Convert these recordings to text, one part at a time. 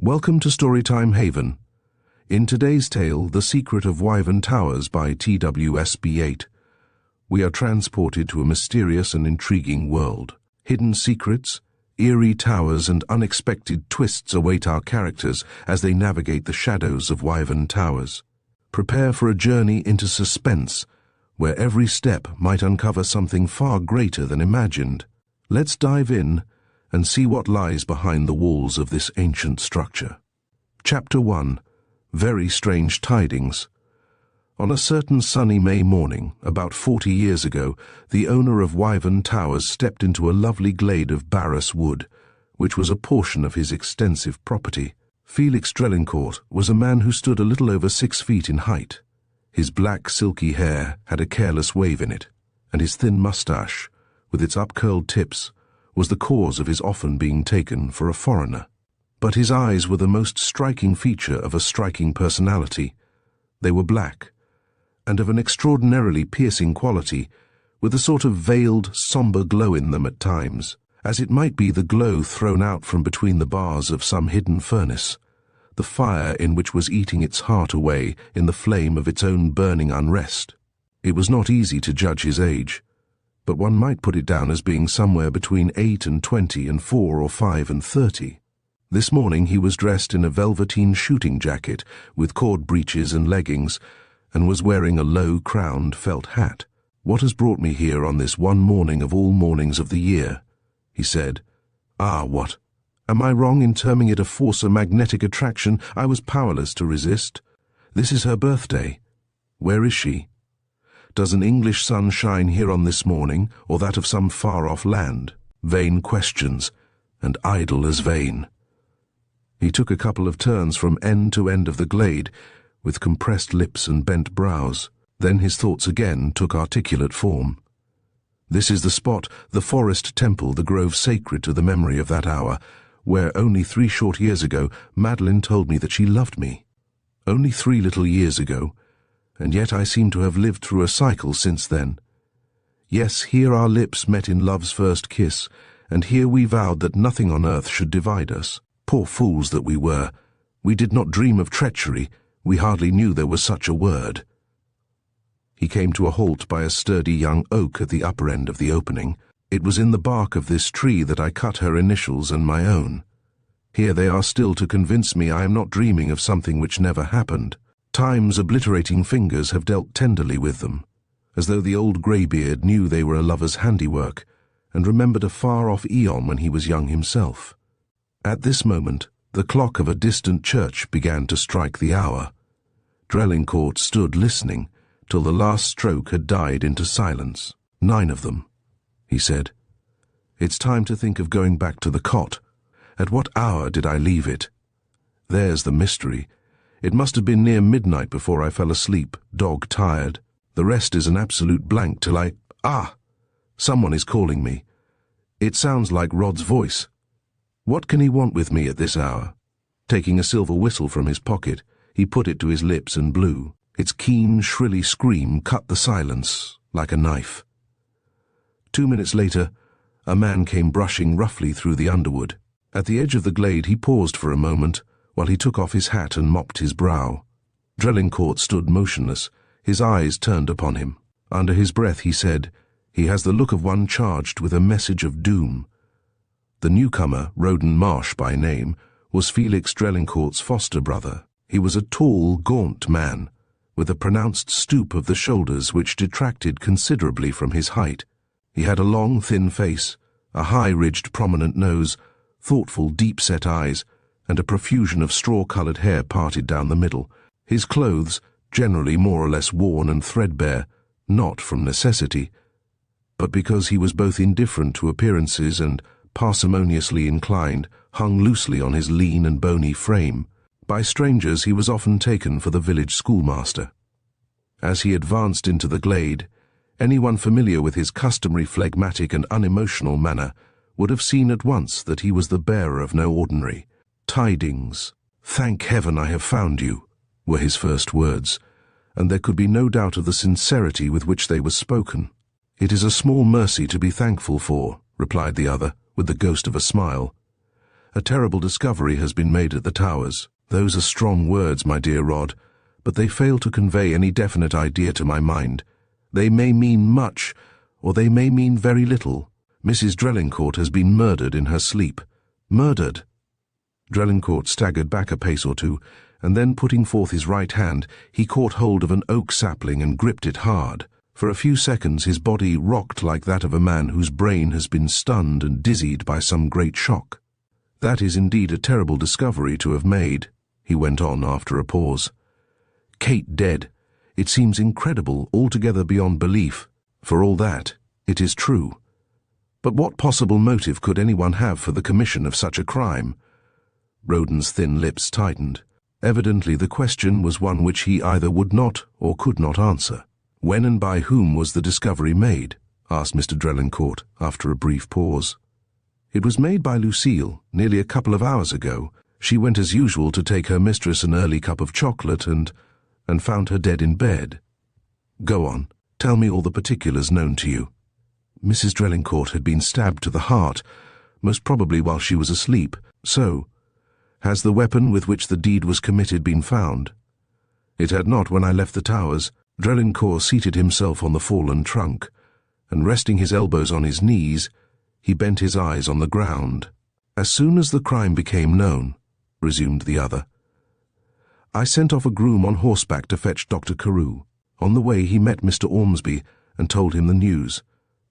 Welcome to Storytime Haven. In today's tale, The Secret of Wyvern Towers by T.W.S. Speight, we are transported to a mysterious and intriguing world. Hidden secrets, eerie towers, and unexpected twists await our characters as they navigate the shadows of Wyvern Towers. Prepare for a journey into suspense, where every step might uncover something far greater than imagined. Let's dive in and see what lies behind the walls of this ancient structure. Chapter 1. Very Strange Tidings. On a certain sunny May morning, about 40 years ago, the owner of Wyvern Towers stepped into a lovely glade of barrus wood, which was a portion of his extensive property. Felix Drelincourt was a man who stood a little over 6 feet in height. His black, silky hair had a careless wave in it, and his thin moustache, with its up-curled tips, was the cause of his often being taken for a foreigner. But his eyes were the most striking feature of a striking personality. They were black, and of an extraordinarily piercing quality, with a sort of veiled, somber glow in them at times, as it might be the glow thrown out from between the bars of some hidden furnace, the fire in which was eating its heart away in the flame of its own burning unrest. It was not easy to judge his age, but one might put it down as being somewhere between 8 and 20 and 4 or 5 and 30. This morning he was dressed in a velveteen shooting jacket with cord breeches and leggings, and was wearing a low-crowned felt hat. "What has brought me here on this one morning of all mornings of the year?" he said. "Ah, what? Am I wrong in terming it a force, a magnetic attraction I was powerless to resist? This is her birthday. Where is she? Does an English sun shine here on this morning, or that of some far-off land? Vain questions, and idle as vain." He took a couple of turns from end to end of the glade, with compressed lips and bent brows. Then his thoughts again took articulate form. "This is the spot, the forest temple, the grove sacred to the memory of that hour, where only 3 short years ago Madeline told me that she loved me. Only 3 little years ago, and yet I seem to have lived through a cycle since then. Yes, here our lips met in love's first kiss, and here we vowed that nothing on earth should divide us. Poor fools that we were! We did not dream of treachery, we hardly knew there was such a word." He came to a halt by a sturdy young oak at the upper end of the opening. "It was in the bark of this tree that I cut her initials and my own. Here they are still to convince me I am not dreaming of something which never happened. Time's obliterating fingers have dealt tenderly with them, as though the old greybeard knew they were a lover's handiwork, and remembered a far-off eon when he was young himself." At this moment, the clock of a distant church began to strike the hour. Drelincourt stood listening till the last stroke had died into silence. 9 of them, he said. "It's time to think of going back to the cot. At what hour did I leave it? There's the mystery. It must have been near midnight before I fell asleep, dog-tired. The rest is an absolute blank till Ah! Someone is calling me. It sounds like Rod's voice. What can he want with me at this hour?" Taking a silver whistle from his pocket, he put it to his lips and blew. Its keen, shrilly scream cut the silence like a knife. 2 minutes later, a man came brushing roughly through the underwood. At the edge of the glade he paused for a moment, while he took off his hat and mopped his brow. Drelincourt stood motionless, his eyes turned upon him. Under his breath he said, "He has the look of one charged with a message of doom." The newcomer, Roden Marsh by name, was Felix Drelincourt's foster brother. He was a tall, gaunt man, with a pronounced stoop of the shoulders which detracted considerably from his height. He had a long, thin face, a high-ridged, prominent nose, thoughtful, deep-set eyes, and a profusion of straw-coloured hair parted down the middle. His clothes, generally more or less worn and threadbare, not from necessity, but because he was both indifferent to appearances and parsimoniously inclined, hung loosely on his lean and bony frame. By strangers he was often taken for the village schoolmaster. As he advanced into the glade, anyone familiar with his customary phlegmatic and unemotional manner would have seen at once that he was the bearer of no ordinary. "Tidings, thank heaven I have found you," were his first words, and there could be no doubt of the sincerity with which they were spoken. "It is a small mercy to be thankful for," replied the other, with the ghost of a smile. A terrible discovery has been made at the Towers. Those are strong words, my dear Rod, but they fail to convey any definite idea to my mind. They may mean much, or they may mean very little. Mrs. Drelincourt has been murdered in her sleep. Murdered! Drelincourt staggered back a pace or two, and then putting forth his right hand, he caught hold of an oak sapling and gripped it hard. For a few seconds his body rocked like that of a man whose brain has been stunned and dizzied by some great shock. That is indeed a terrible discovery to have made, he went on after a pause. Kate dead. It seems incredible, altogether beyond belief. For all that, it is true. But what possible motive could anyone have for the commission of such a crime? Roden's thin lips tightened. Evidently the question was one which he either would not or could not answer. When and by whom was the discovery made? Asked Mr. Drelincourt after a brief pause. It was made by Lucille, nearly a couple of hours ago. She went as usual to take her mistress an early cup of chocolate and found her dead in bed. Go on, tell me all the particulars known to you. Mrs. Drelincourt had been stabbed to the heart, most probably while she was asleep. So, has the weapon with which the deed was committed been found? It had not when I left the Towers. Drelincourt seated himself on the fallen trunk, and resting his elbows on his knees, he bent his eyes on the ground. As soon as the crime became known, resumed the other, I sent off a groom on horseback to fetch Dr. Carew. On the way he met Mr. Ormsby and told him the news,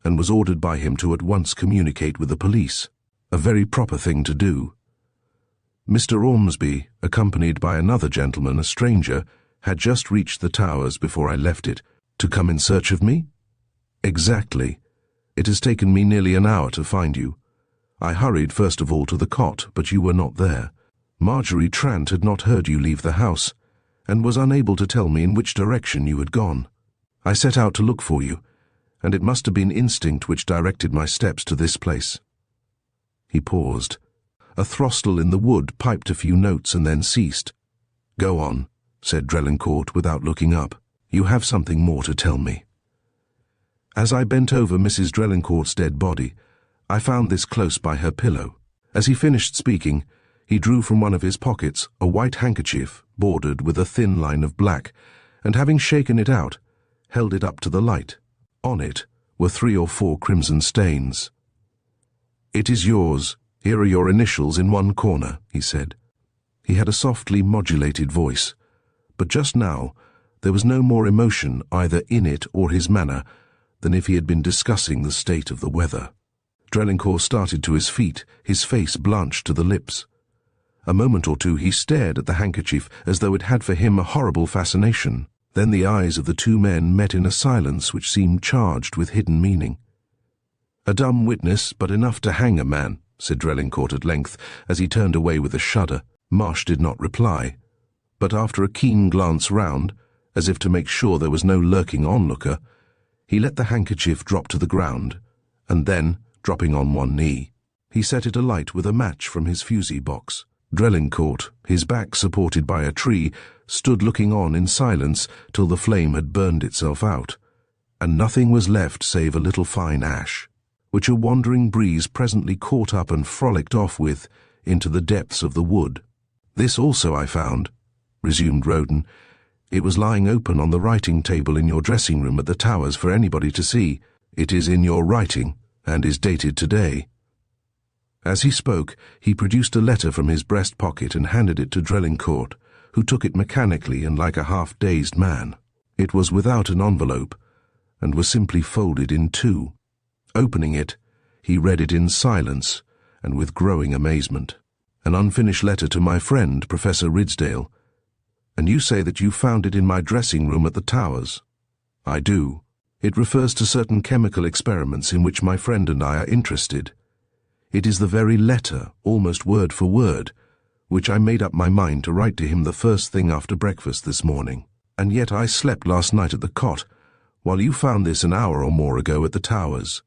and was ordered by him to at once communicate with the police. A very proper thing to do. Mr. Ormsby, accompanied by another gentleman, a stranger, had just reached the Towers before I left it. To come in search of me? Exactly. It has taken me nearly an hour to find you. I hurried first of all to the cot, but you were not there. Marjorie Trant had not heard you leave the house, and was unable to tell me in which direction you had gone. I set out to look for you, and it must have been instinct which directed my steps to this place. He paused. A throstle in the wood piped a few notes and then ceased. Go on, said Drelincourt without looking up. You have something more to tell me. As I bent over Mrs. Drelincourt's dead body, I found this close by her pillow. As he finished speaking, he drew from one of his pockets a white handkerchief bordered with a thin line of black, and having shaken it out, held it up to the light. On it were 3 or 4 crimson stains. It is yours. Here are your initials in one corner, he said. He had a softly modulated voice, but just now there was no more emotion either in it or his manner than if he had been discussing the state of the weather. Drelincourt started to his feet, his face blanched to the lips. A moment or two he stared at the handkerchief as though it had for him a horrible fascination. Then the eyes of the two men met in a silence which seemed charged with hidden meaning. A dumb witness, but enough to hang a man, said Drelincourt at length, as he turned away with a shudder. Marsh did not reply, but after a keen glance round, as if to make sure there was no lurking onlooker, he let the handkerchief drop to the ground, and then, dropping on one knee, he set it alight with a match from his fusee box. Drelincourt, his back supported by a tree, stood looking on in silence till the flame had burned itself out, and nothing was left save a little fine ash, which a wandering breeze presently caught up and frolicked off with into the depths of the wood. This also I found, resumed Roden. It was lying open on the writing table in your dressing room at the Towers for anybody to see. It is in your writing, and is dated today. As he spoke, he produced a letter from his breast pocket and handed it to Drelincourt, who took it mechanically and like a half-dazed man. It was without an envelope, and was simply folded in 2. Opening it, he read it in silence and with growing amazement. An unfinished letter to my friend, Professor Ridsdale. And you say that you found it in my dressing room at the Towers? I do. It refers to certain chemical experiments in which my friend and I are interested. It is the very letter, almost word for word, which I made up my mind to write to him the first thing after breakfast this morning. And yet I slept last night at the cot, while you found this an hour or more ago at the Towers.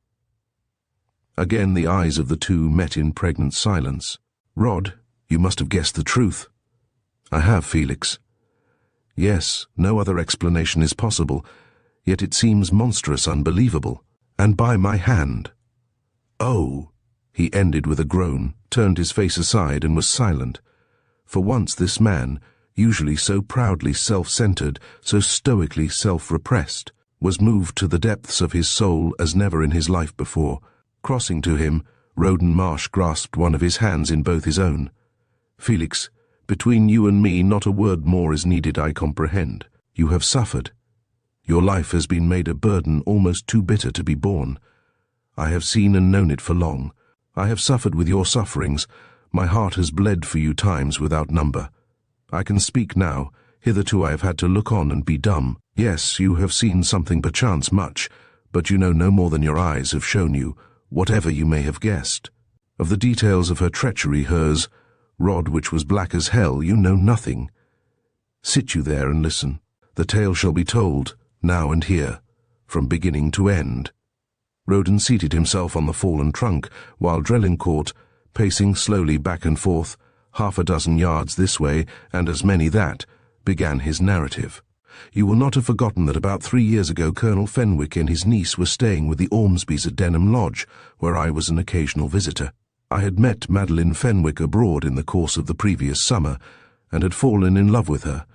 Again the eyes of the two met in pregnant silence. Rod, you must have guessed the truth. I have, Felix. Yes, no other explanation is possible, yet it seems monstrous unbelievable. And by my hand. Oh, He ended with a groan, turned his face aside, and was silent. For once this man, usually so proudly self-centered, so stoically self-repressed, was moved to the depths of his soul as never in his life before. Crossing to him, Roden Marsh grasped one of his hands in both his own. "Felix, between you and me not a word more is needed, I comprehend. You have suffered. Your life has been made a burden almost too bitter to be borne. I have seen and known it for long. I have suffered with your sufferings. My heart has bled for you times without number. I can speak now. Hitherto I have had to look on and be dumb. Yes, you have seen something perchance much, but you know no more than your eyes have shown you, whatever you may have guessed. Of the details of her treachery, hers, rod which was black as hell, you know nothing. Sit you there and listen. The tale shall be told, now and here, from beginning to end." Roden seated himself on the fallen trunk, while Drelincourt, pacing slowly back and forth, half a dozen yards this way and as many that, began his narrative. "You will not have forgotten that about 3 years ago Colonel Fenwick and his niece were staying with the Ormsbys at Denham Lodge, where I was an occasional visitor. I had met Madeline Fenwick abroad in the course of the previous summer, and had fallen in love with her,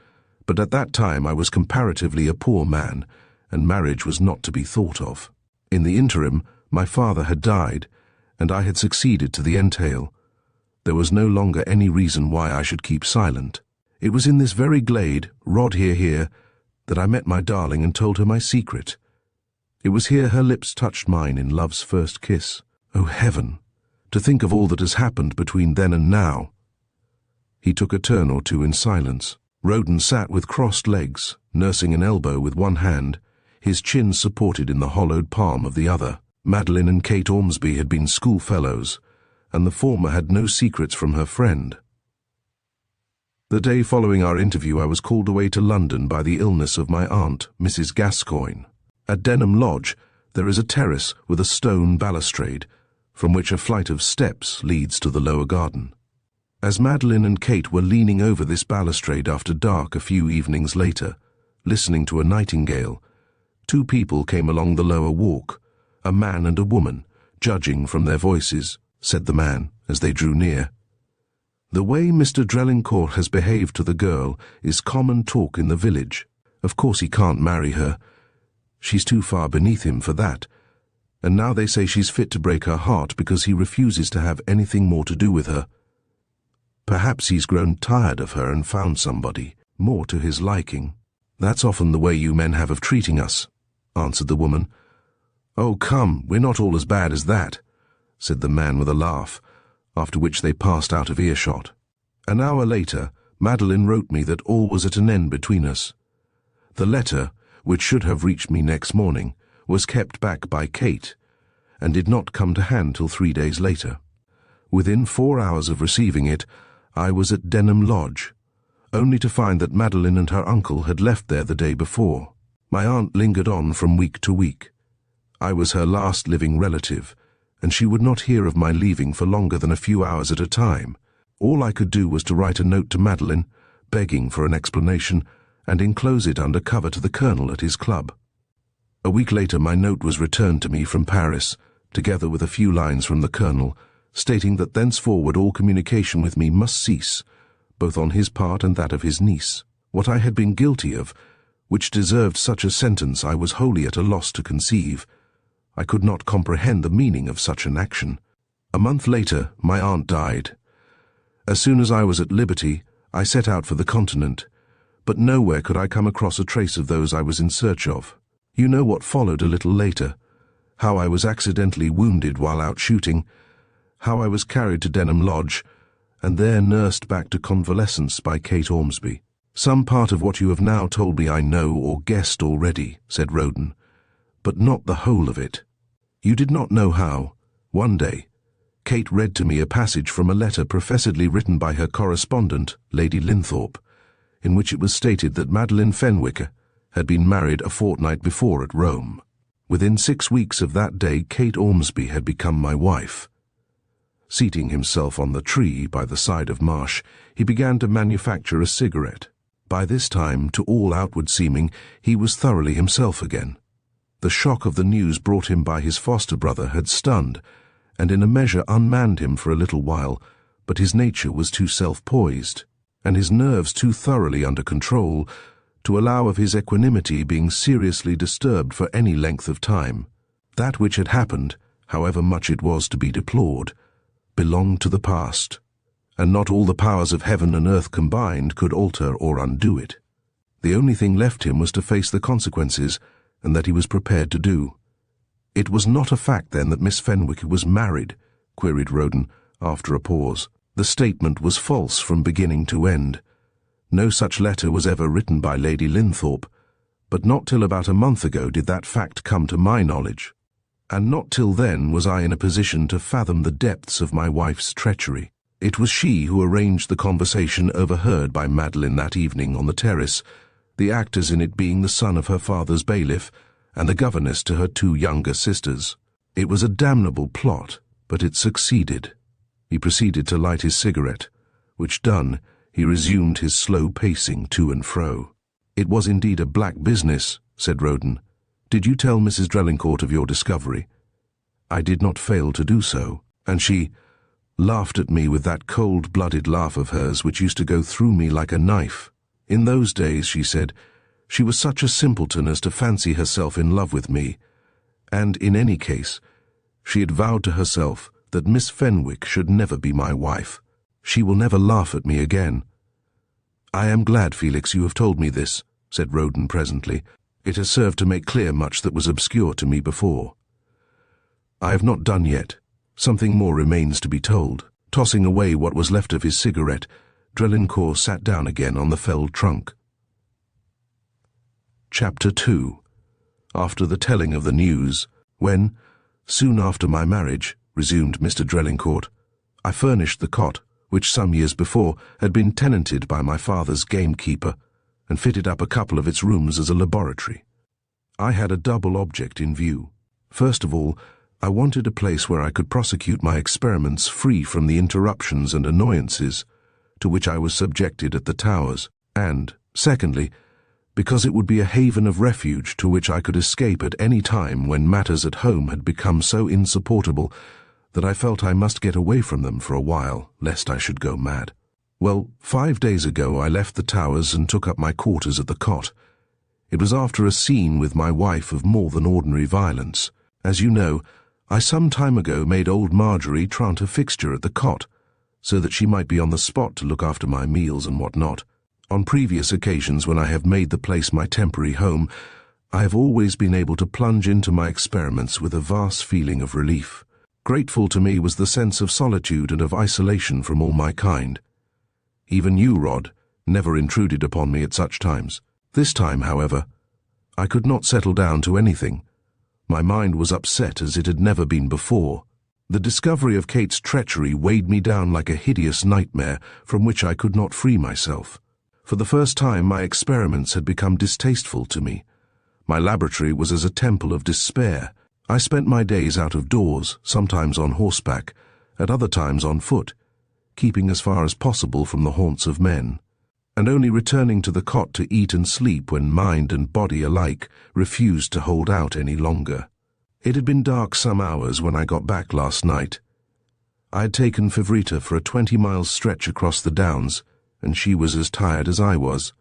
but at that time I was comparatively a poor man, and marriage was not to be thought of. In the interim, my father had died, and I had succeeded to the entail. There was no longer any reason why I should keep silent. It was in this very glade, rod here, that I met my darling and told her my secret. It was here her lips touched mine in love's first kiss. Oh, heaven! To think of all that has happened between then and now." He took a turn or two in silence. Roden sat with crossed legs, nursing an elbow with one hand, his chin supported in the hollowed palm of the other. Madeline and Kate Ormsby had been schoolfellows, and the former had no secrets from her friend. The day following our interview I was called away to London by the illness of my aunt, Mrs. Gascoigne. At Denham Lodge there is a terrace with a stone balustrade, from which a flight of steps leads to the lower garden. As Madeline and Kate were leaning over this balustrade after dark a few evenings later, listening to a nightingale, 2 people came along the lower walk, a man and a woman, judging from their voices, said the man, as they drew near. "The way Mr. Drelincourt has behaved to the girl is common talk in the village. Of course he can't marry her. She's too far beneath him for that. And now they say she's fit to break her heart because he refuses to have anything more to do with her. Perhaps he's grown tired of her and found somebody more to his liking. That's often the way you men have of treating us," answered the woman. "Oh, come, we're not all as bad as that," said the man with a laugh, after which they passed out of earshot. An hour later, Madeline wrote me that all was at an end between us. The letter, which should have reached me next morning, was kept back by Kate, and did not come to hand till 3 days later. Within 4 hours of receiving it, I was at Denham Lodge, only to find that Madeline and her uncle had left there the day before. My aunt lingered on from week to week. I was her last living relative, and she would not hear of my leaving for longer than a few hours at a time. All I could do was to write a note to Madeline, begging for an explanation, and enclose it under cover to the Colonel at his club. A week later my note was returned to me from Paris, together with a few lines from the Colonel, stating that thenceforward all communication with me must cease, both on his part and that of his niece. What I had been guilty of, which deserved such a sentence, I was wholly at a loss to conceive. I could not comprehend the meaning of such an action. A month later, my aunt died. As soon as I was at liberty, I set out for the continent, but nowhere could I come across a trace of those I was in search of. You know what followed a little later, how I was accidentally wounded while out shooting, how I was carried to Denham Lodge, and there nursed back to convalescence by Kate Ormsby. Some part of what you have now told me I know or guessed already, said Roden, but not the whole of it. You did not know how, one day, Kate read to me a passage from a letter professedly written by her correspondent, Lady Linthorpe, in which it was stated that Madeline Fenwick had been married a fortnight before at Rome. Within 6 weeks of that day, Kate Ormsby had become my wife. Seating himself on the tree by the side of Marsh, he began to manufacture a cigarette. By this time, to all outward seeming, he was thoroughly himself again. The shock of the news brought him by his foster brother had stunned, and in a measure unmanned him for a little while, but his nature was too self-poised, and his nerves too thoroughly under control, to allow of his equanimity being seriously disturbed for any length of time. That which had happened, however much it was to be deplored, belonged to the past, and not all the powers of heaven and earth combined could alter or undo it. The only thing left him was to face the consequences, and that he was prepared to do. "It was not a fact, then, that Miss Fenwick was married?" queried Roden, after a pause. "The statement was false from beginning to end. No such letter was ever written by Lady Linthorpe, but not till about a month ago did that fact come to my knowledge, and not till then was I in a position to fathom the depths of my wife's treachery. It was she who arranged the conversation overheard by Madeline that evening on the terrace, the actors in it being the son of her father's bailiff and the governess to her 2 younger sisters. It was a damnable plot, but it succeeded." He proceeded to light his cigarette, which done, he resumed his slow pacing to and fro. "It was indeed a black business," said Roden. "Did you tell Mrs. Drelincourt of your discovery?" "I did not fail to do so, and she laughed at me with that cold-blooded laugh of hers which used to go through me like a knife. In those days, she said, she was such a simpleton as to fancy herself in love with me, and in any case, she had vowed to herself that Miss Fenwick should never be my wife. She will never laugh at me again." "I am glad, Felix, you have told me this," said Roden presently. "It has served to make clear much that was obscure to me before." "I have not done yet. Something more remains to be told." Tossing away what was left of his cigarette, Drelincourt sat down again on the felled trunk. Chapter 2. After the telling of the news, when, soon after my marriage, resumed Mr. Drelincourt, I furnished the cot, which some years before had been tenanted by my father's gamekeeper, and fitted up a couple of its rooms as a laboratory. I had a double object in view. First of all, I wanted a place where I could prosecute my experiments free from the interruptions and annoyances to which I was subjected at the Towers, and, secondly, because it would be a haven of refuge to which I could escape at any time when matters at home had become so insupportable that I felt I must get away from them for a while, lest I should go mad. Well, 5 days ago I left the Towers and took up my quarters at the cot. It was after a scene with my wife of more than ordinary violence. As you know, I some time ago made old Marjorie trant a fixture at the cot, so that she might be on the spot to look after my meals and what not. On previous occasions when I have made the place my temporary home, I have always been able to plunge into my experiments with a vast feeling of relief. Grateful to me was the sense of solitude and of isolation from all my kind. Even you, Rod, never intruded upon me at such times. This time, however, I could not settle down to anything. My mind was upset as it had never been before. The discovery of Kate's treachery weighed me down like a hideous nightmare from which I could not free myself. For the first time my experiments had become distasteful to me. My laboratory was as a temple of despair. I spent my days out of doors, sometimes on horseback, at other times on foot, keeping as far as possible from the haunts of men, and only returning to the cot to eat and sleep when mind and body alike refused to hold out any longer. It had been dark some hours when I got back last night. I had taken Favrita for a 20-mile stretch across the downs, and she was as tired as I was.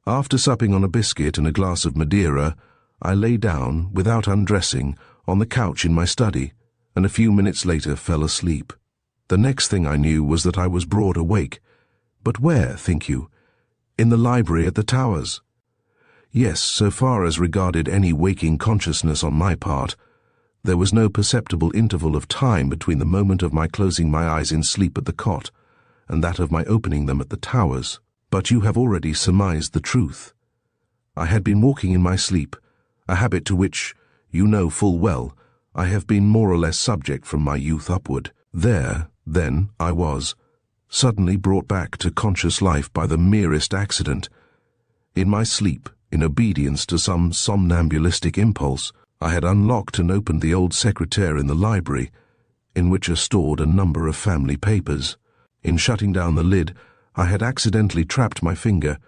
After supping on a biscuit and a glass of Madeira, I lay down, without undressing, on the couch in my study, and a few minutes later fell asleep. The next thing I knew was that I was broad awake. But where, think you? In the library at the Towers. Yes, so far as regarded any waking consciousness on my part, there was no perceptible interval of time between the moment of my closing my eyes in sleep at the cot and that of my opening them at the Towers. But you have already surmised the truth. I had been walking in my sleep, a habit to which, you know full well, I have been more or less subject from my youth upward. There, then, I was, suddenly brought back to conscious life by the merest accident. In my sleep, in obedience to some somnambulistic impulse, I had unlocked and opened the old secretaire in the library, in which are stored a number of family papers. In shutting down the lid, I had accidentally trapped my finger,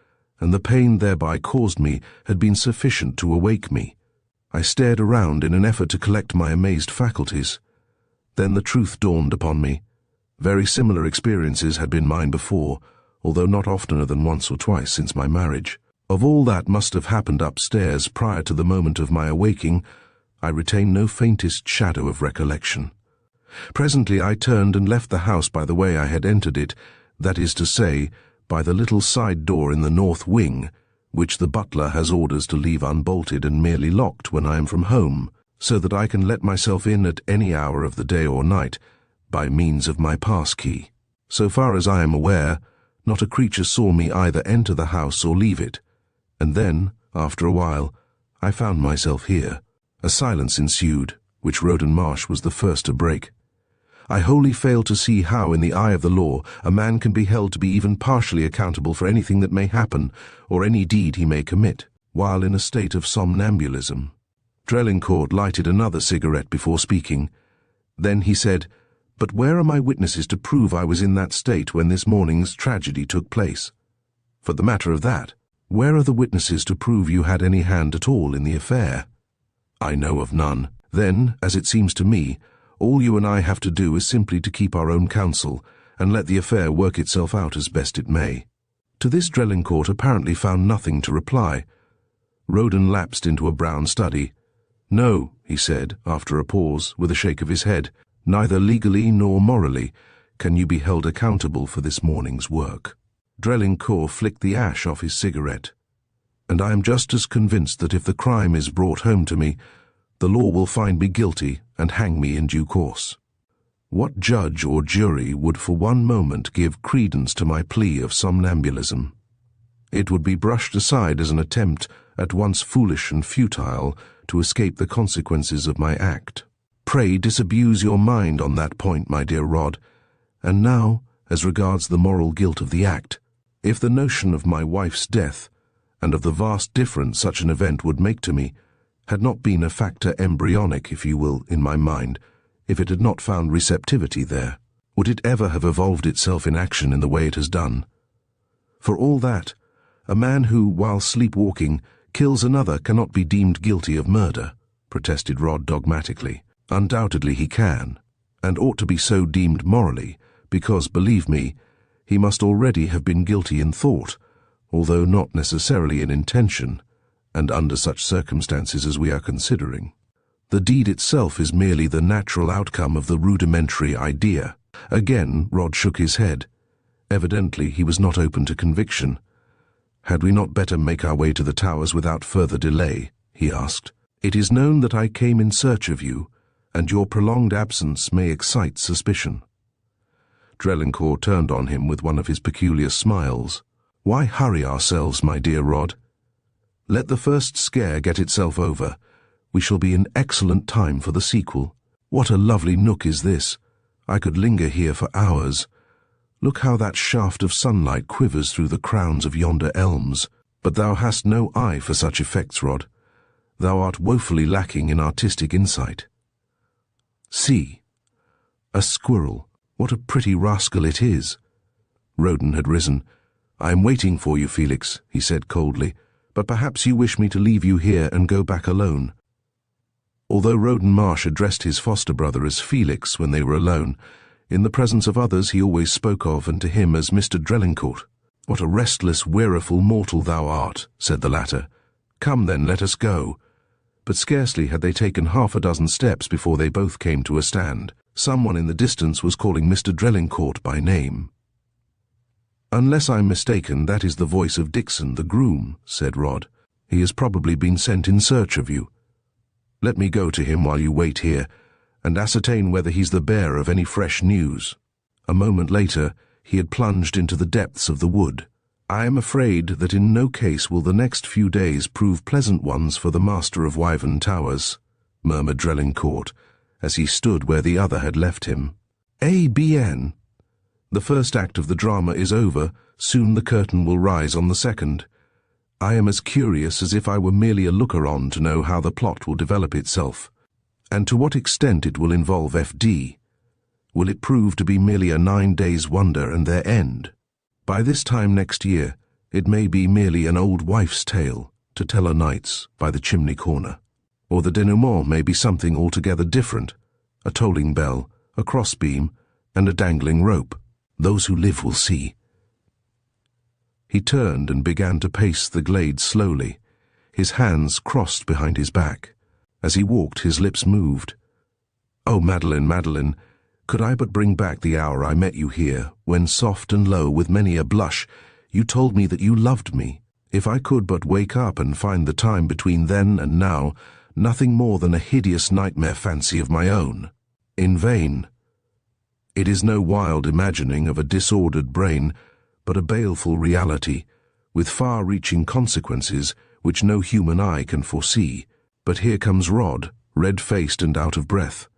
and the pain thereby caused me had been sufficient to awake me. I stared around in an effort to collect my amazed faculties. Then the truth dawned upon me. Very similar experiences had been mine before, although not oftener than once or twice since my marriage. Of all that must have happened upstairs prior to the moment of my awaking, I retain no faintest shadow of recollection. Presently I turned and left the house by the way I had entered it, that is to say, by the little side door in the north wing, which the butler has orders to leave unbolted and merely locked when I am from home, so that I can let myself in at any hour of the day or night, by means of my pass-key. So far as I am aware, not a creature saw me either enter the house or leave it, and then, after a while, I found myself here. A silence ensued, which Roden Marsh was the first to break. I wholly fail to see how, in the eye of the law, a man can be held to be even partially accountable for anything that may happen, or any deed he may commit, while in a state of somnambulism. Drelincourt lighted another cigarette before speaking. Then he said, "But where are my witnesses to prove I was in that state when this morning's tragedy took place? For the matter of that, where are the witnesses to prove you had any hand at all in the affair?" "I know of none." "Then, as it seems to me, all you and I have to do is simply to keep our own counsel, and let the affair work itself out as best it may." To this Drelincourt apparently found nothing to reply. Roden lapsed into a brown study. "No," he said, after a pause, with a shake of his head, "neither legally nor morally can you be held accountable for this morning's work." Drelincourt flicked the ash off his cigarette. "And I am just as convinced that if the crime is brought home to me, the law will find me guilty and hang me in due course. What judge or jury would for one moment give credence to my plea of somnambulism? It would be brushed aside as an attempt, at once foolish and futile, to escape the consequences of my act. Pray disabuse your mind on that point, my dear Rod. And now, as regards the moral guilt of the act, if the notion of my wife's death, and of the vast difference such an event would make to me, had not been a factor embryonic, if you will, in my mind, if it had not found receptivity there, would it ever have evolved itself in action in the way it has done? For all that, a man who, while sleepwalking, kills another cannot be deemed guilty of murder, protested Rod dogmatically. Undoubtedly he can, and ought to be so deemed morally, because, believe me, he must already have been guilty in thought, although not necessarily in intention, and under such circumstances as we are considering. The deed itself is merely the natural outcome of the rudimentary idea. Again, Rod shook his head. Evidently he was not open to conviction. "Had we not better make our way to the towers without further delay?" he asked. "It is known that I came in search of you, and your prolonged absence may excite suspicion." Drelincourt turned on him with one of his peculiar smiles. "Why hurry ourselves, my dear Rod? Let the first scare get itself over. We shall be in excellent time for the sequel. What a lovely nook is this! I could linger here for hours. Look how that shaft of sunlight quivers through the crowns of yonder elms. But thou hast no eye for such effects, Rod. Thou art woefully lacking in artistic insight. See, a squirrel. What a pretty rascal it is." Roden had risen. "I am waiting for you, Felix," he said coldly, "but perhaps you wish me to leave you here and go back alone." Although Roden Marsh addressed his foster brother as Felix when they were alone, in the presence of others he always spoke of and to him as Mr. Drelincourt. "What a restless, weariful mortal thou art," said the latter. "Come then, let us go." But scarcely had they taken half a dozen steps before they both came to a stand. Someone in the distance was calling Mr. Drelincourt by name. "Unless I'm mistaken, that is the voice of Dixon, the groom," said Rod. "He has probably been sent in search of you. Let me go to him while you wait here, and ascertain whether he's the bearer of any fresh news." A moment later, he had plunged into the depths of the wood. "I am afraid that in no case will the next few days prove pleasant ones for the master of Wyvern Towers," murmured Drelincourt, as he stood where the other had left him. "A.B.N. The first act of the drama is over, soon the curtain will rise on the second. I am as curious as if I were merely a looker-on to know how the plot will develop itself, and to what extent it will involve F.D. Will it prove to be merely a 9 days' wonder and their end? By this time next year, it may be merely an old wife's tale to tell o' nights by the chimney corner. Or the denouement may be something altogether different, a tolling bell, a crossbeam, and a dangling rope. Those who live will see. He turned and began to pace the glade slowly, his hands crossed behind his back. As he walked, his lips moved. "Oh, Madeline, Madeline, could I but bring back the hour I met you here, when soft and low, with many a blush, you told me that you loved me. If I could but wake up and find the time between then and now nothing more than a hideous nightmare fancy of my own. In vain. It is no wild imagining of a disordered brain, but a baleful reality, with far-reaching consequences which no human eye can foresee. But here comes Rod, red-faced and out of breath.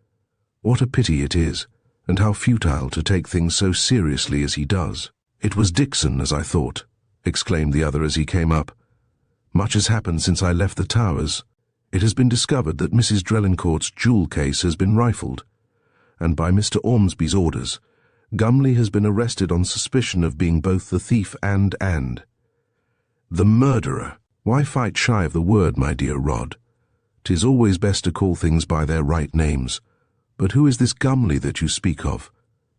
What a pity it is, and how futile to take things so seriously as he does." "It was Dixon, as I thought," exclaimed the other as he came up. "Much has happened since I left the Towers. It has been discovered that Mrs. Drelincourt's jewel case has been rifled, and by Mr. Ormsby's orders, Gumley has been arrested on suspicion of being both the thief and the murderer. Why fight shy of the word, my dear Rod? 'Tis always best to call things by their right names. But who is this Gumley that you speak of?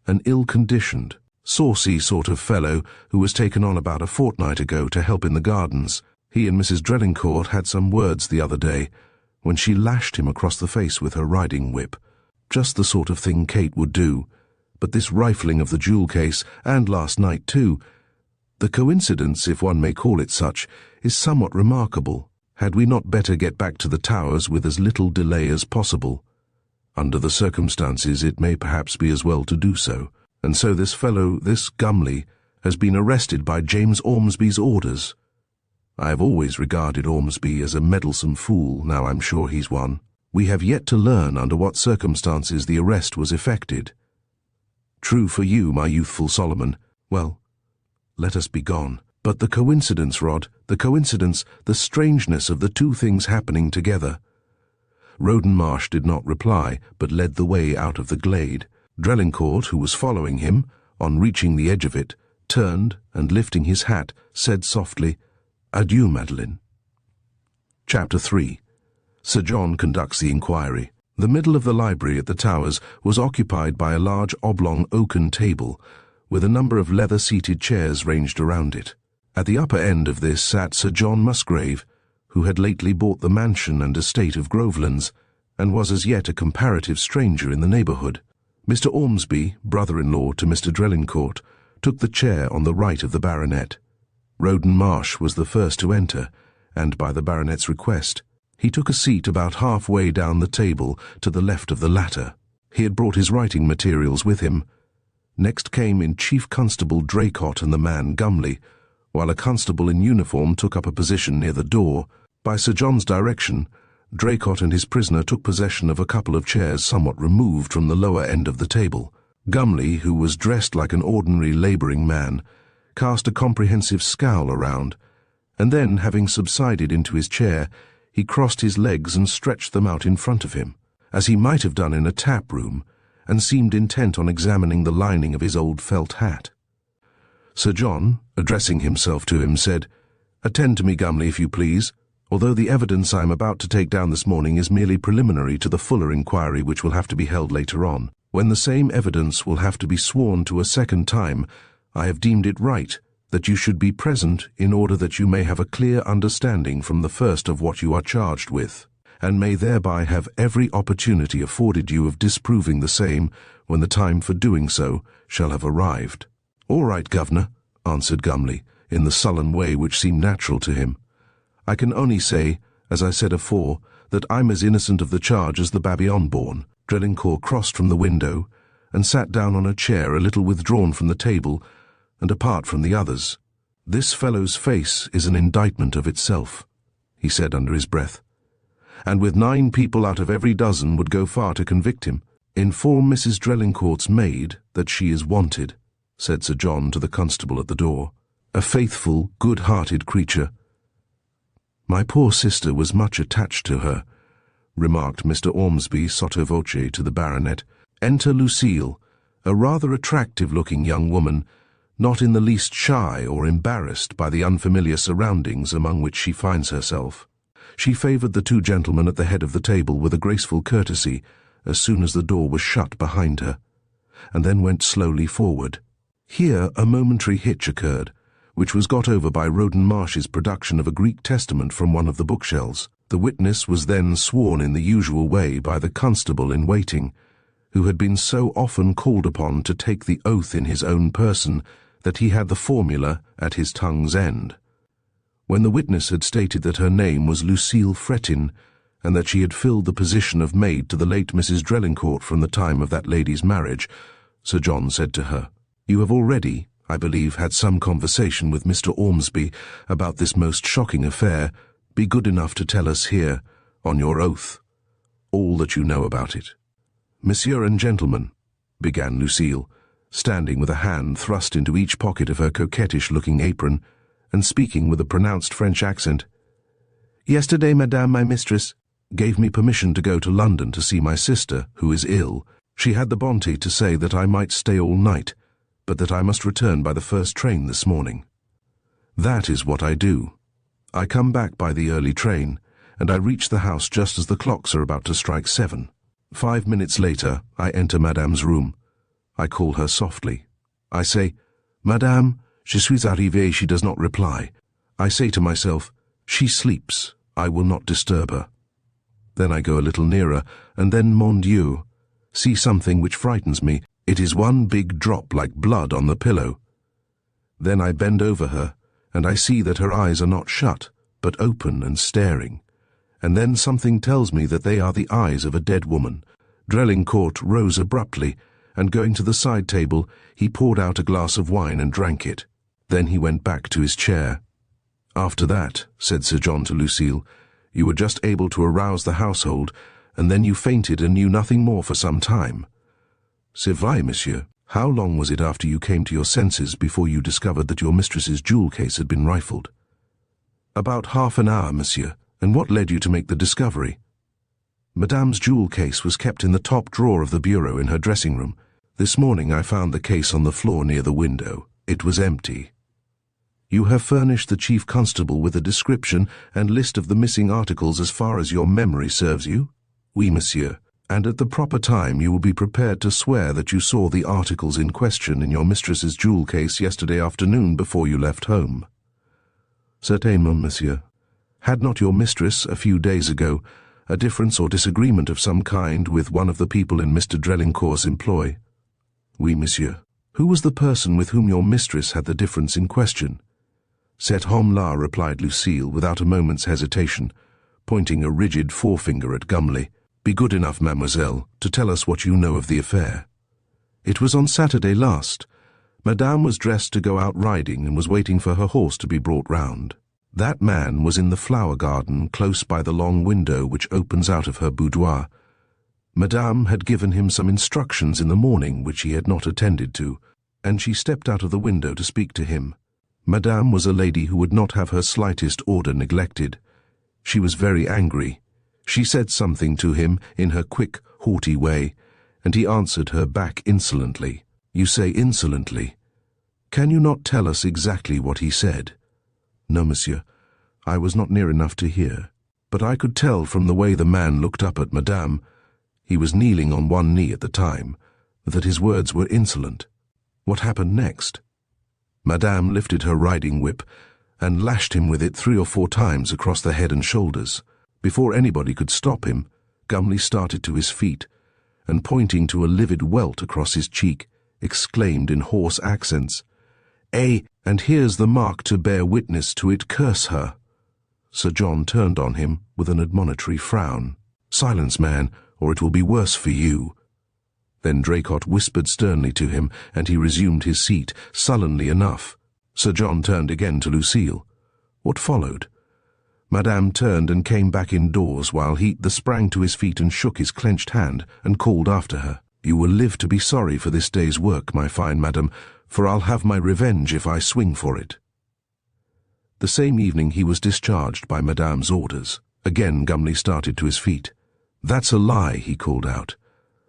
An ill-conditioned, saucy sort of fellow who was taken on about a fortnight ago to help in the gardens. He and Mrs. Drelincourt had some words the other day, when she lashed him across the face with her riding whip. Just the sort of thing Kate would do. But this rifling of the jewel case, and last night too, the coincidence, if one may call it such, is somewhat remarkable. Had we not better get back to the Towers with as little delay as possible? Under the circumstances, it may perhaps be as well to do so. And so this fellow, this Gumley, has been arrested by James Ormsby's orders. I have always regarded Ormsby as a meddlesome fool, now I'm sure he's one. We have yet to learn under what circumstances the arrest was effected. True for you, my youthful Solomon. Well, let us be gone. But the coincidence, Rod, the coincidence, the strangeness of the two things happening together." Roden Marsh did not reply, but led the way out of the glade. Drelincourt, who was following him, on reaching the edge of it, turned and, lifting his hat, said softly, "Adieu, Madeline." Chapter 3. Sir John conducts the inquiry. The middle of the library at the Towers was occupied by a large oblong oaken table, with a number of leather-seated chairs ranged around it. At the upper end of this sat Sir John Musgrave, who had lately bought the mansion and estate of Grovelands, and was as yet a comparative stranger in the neighbourhood. Mr. Ormsby, brother-in-law to Mr. Drelincourt, took the chair on the right of the baronet. Roden Marsh was the first to enter, and by the baronet's request, he took a seat about halfway down the table to the left of the latter. He had brought his writing materials with him. Next came in Chief Constable Draycott and the man Gumley, while a constable in uniform took up a position near the door. By Sir John's direction, Draycott and his prisoner took possession of a couple of chairs somewhat removed from the lower end of the table. Gumley, who was dressed like an ordinary labouring man, cast a comprehensive scowl around, and then, having subsided into his chair, he crossed his legs and stretched them out in front of him, as he might have done in a tap-room, and seemed intent on examining the lining of his old felt hat. Sir John, addressing himself to him, said, "Attend to me, Gumley, if you please. Although the evidence I am about to take down this morning is merely preliminary to the fuller inquiry which will have to be held later on, when the same evidence will have to be sworn to a second time, I have deemed it right that you should be present in order that you may have a clear understanding from the first of what you are charged with, and may thereby have every opportunity afforded you of disproving the same when the time for doing so shall have arrived." "All right, Governor," answered Gumley, in the sullen way which seemed natural to him. "I can only say, as I said afore, that I'm as innocent of the charge as the baby unborn." Drelincourt crossed from the window and sat down on a chair a little withdrawn from the table and apart from the others. "This fellow's face is an indictment of itself," he said under his breath, "and with 9 people out of every dozen would go far to convict him. Inform Mrs. Drelincourt's maid that she is wanted," said Sir John to the constable at the door. "A faithful, good-hearted creature." "My poor sister was much attached to her," remarked Mr. Ormsby sotto voce to the baronet. "Enter Lucille, a rather attractive-looking young woman, not in the least shy or embarrassed by the unfamiliar surroundings among which she finds herself." She favoured the 2 gentlemen at the head of the table with a graceful courtesy as soon as the door was shut behind her. and then went slowly forward. Here a momentary hitch occurred, which was got over by Roden Marsh's production of a Greek Testament from one of the bookshelves. The witness was then sworn in the usual way by the constable in waiting, who had been so often called upon to take the oath in his own person that he had the formula at his tongue's end. When the witness had stated that her name was Lucille Fretin, and that she had filled the position of maid to the late Mrs. Drelincourt from the time of that lady's marriage, Sir John said to her, "You have already, I believe, had some conversation with Mr. Ormsby about this most shocking affair. Be good enough to tell us here, on your oath, all that you know about it." "Monsieur and gentlemen," began Lucille, standing with a hand thrust into each pocket of her coquettish-looking apron, and speaking with a pronounced French accent, "Yesterday, Madame, my mistress, gave me permission to go to London to see my sister, who is ill. She had the bonté to say that I might stay all night, but that I must return by the first train this morning. That is what I do. I come back by the early train, and I reach the house just as the clocks are about to strike 7. 5 minutes later, I enter Madame's room. I call her softly. I say, 'Madame, je suis arrivé.' She does not reply. I say to myself, 'She sleeps. I will not disturb her.' Then I go a little nearer, and then, mon Dieu, see something which frightens me. It is one big drop like blood on the pillow. Then I bend over her, and I see that her eyes are not shut, but open and staring. And then something tells me that they are the eyes of a dead woman." Drelincourt rose abruptly, and going to the side table, he poured out a glass of wine and drank it. Then he went back to his chair. "After that," said Sir John to Lucille, "you were just able to arouse the household, and then you fainted and knew nothing more for some time." "C'est vrai, monsieur. How long was it after you came to your senses before you discovered that your mistress's jewel case had been rifled?" "About half an hour, monsieur." "And what led you to make the discovery?" "Madame's jewel case was kept in the top drawer of the bureau in her dressing room. This morning I found the case on the floor near the window. It was empty." "You have furnished the chief constable with a description and list of the missing articles as far as your memory serves you?" "Oui, monsieur. And at the proper time you will be prepared to swear that you saw the articles in question in your mistress's jewel case yesterday afternoon before you left home?" "Certainement, monsieur. Had not your mistress, a few days ago, a difference or disagreement of some kind with one of the people in Mr. Drelincourt's employ?" "Oui, monsieur." "Who was the person with whom your mistress had the difference in question?" "Cet homme-là," replied Lucille without a moment's hesitation, pointing a rigid forefinger at Gumley. "Be good enough, mademoiselle, to tell us what you know of the affair." "It was on Saturday last. Madame was dressed to go out riding and was waiting for her horse to be brought round. That man was in the flower garden close by the long window which opens out of her boudoir. Madame had given him some instructions in the morning which he had not attended to, and she stepped out of the window to speak to him. Madame was a lady who would not have her slightest order neglected. She was very angry. She said something to him in her quick, haughty way, and he answered her back insolently. You say insolently. Can you not tell us exactly what he said? No, monsieur. I was not near enough to hear. But I could tell from the way the man looked up at Madame, he was kneeling on one knee at the time, that his words were insolent. What happened next? Madame lifted her riding whip and lashed him with it 3 or 4 times across the head and shoulders. Before anybody could stop him, Gumley started to his feet, and pointing to a livid welt across his cheek, exclaimed in hoarse accents, and here's the mark to bear witness to it, curse her." Sir John turned on him with an admonitory frown. "Silence, man, or it will be worse for you." Then Draycott whispered sternly to him, and he resumed his seat, sullenly enough. Sir John turned again to Lucille. What followed? Madame turned and came back indoors, while he sprang to his feet and shook his clenched hand, and called after her, "You will live to be sorry for this day's work, my fine madam, for I'll have my revenge if I swing for it." The same evening he was discharged by Madame's orders. Again Gumley started to his feet. "That's a lie," he called out.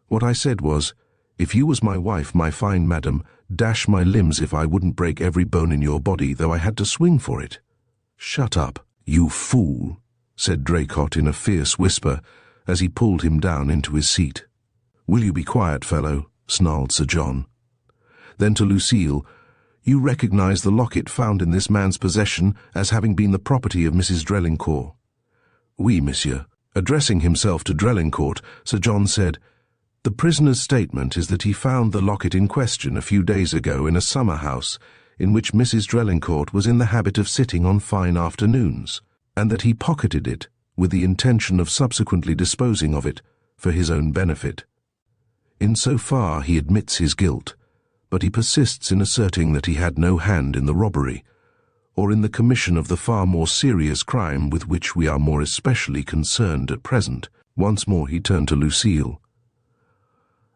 "What I said was, if you was my wife, my fine madam, dash my limbs if I wouldn't break every bone in your body, though I had to swing for it." "Shut up, you fool," said Draycott in a fierce whisper, as he pulled him down into his seat. "Will you be quiet, fellow?" snarled Sir John. Then to Lucille, "You recognize the locket found in this man's possession as having been the property of Mrs. Drelincourt?" "Oui, monsieur." Addressing himself to Drelincourt, Sir John said, "The prisoner's statement is that he found the locket in question a few days ago in a summer house in which Mrs. Drelincourt was in the habit of sitting on fine afternoons, and that he pocketed it with the intention of subsequently disposing of it for his own benefit. In so far he admits his guilt, but he persists in asserting that he had no hand in the robbery, or in the commission of the far more serious crime with which we are more especially concerned at present." Once more he turned to Lucille.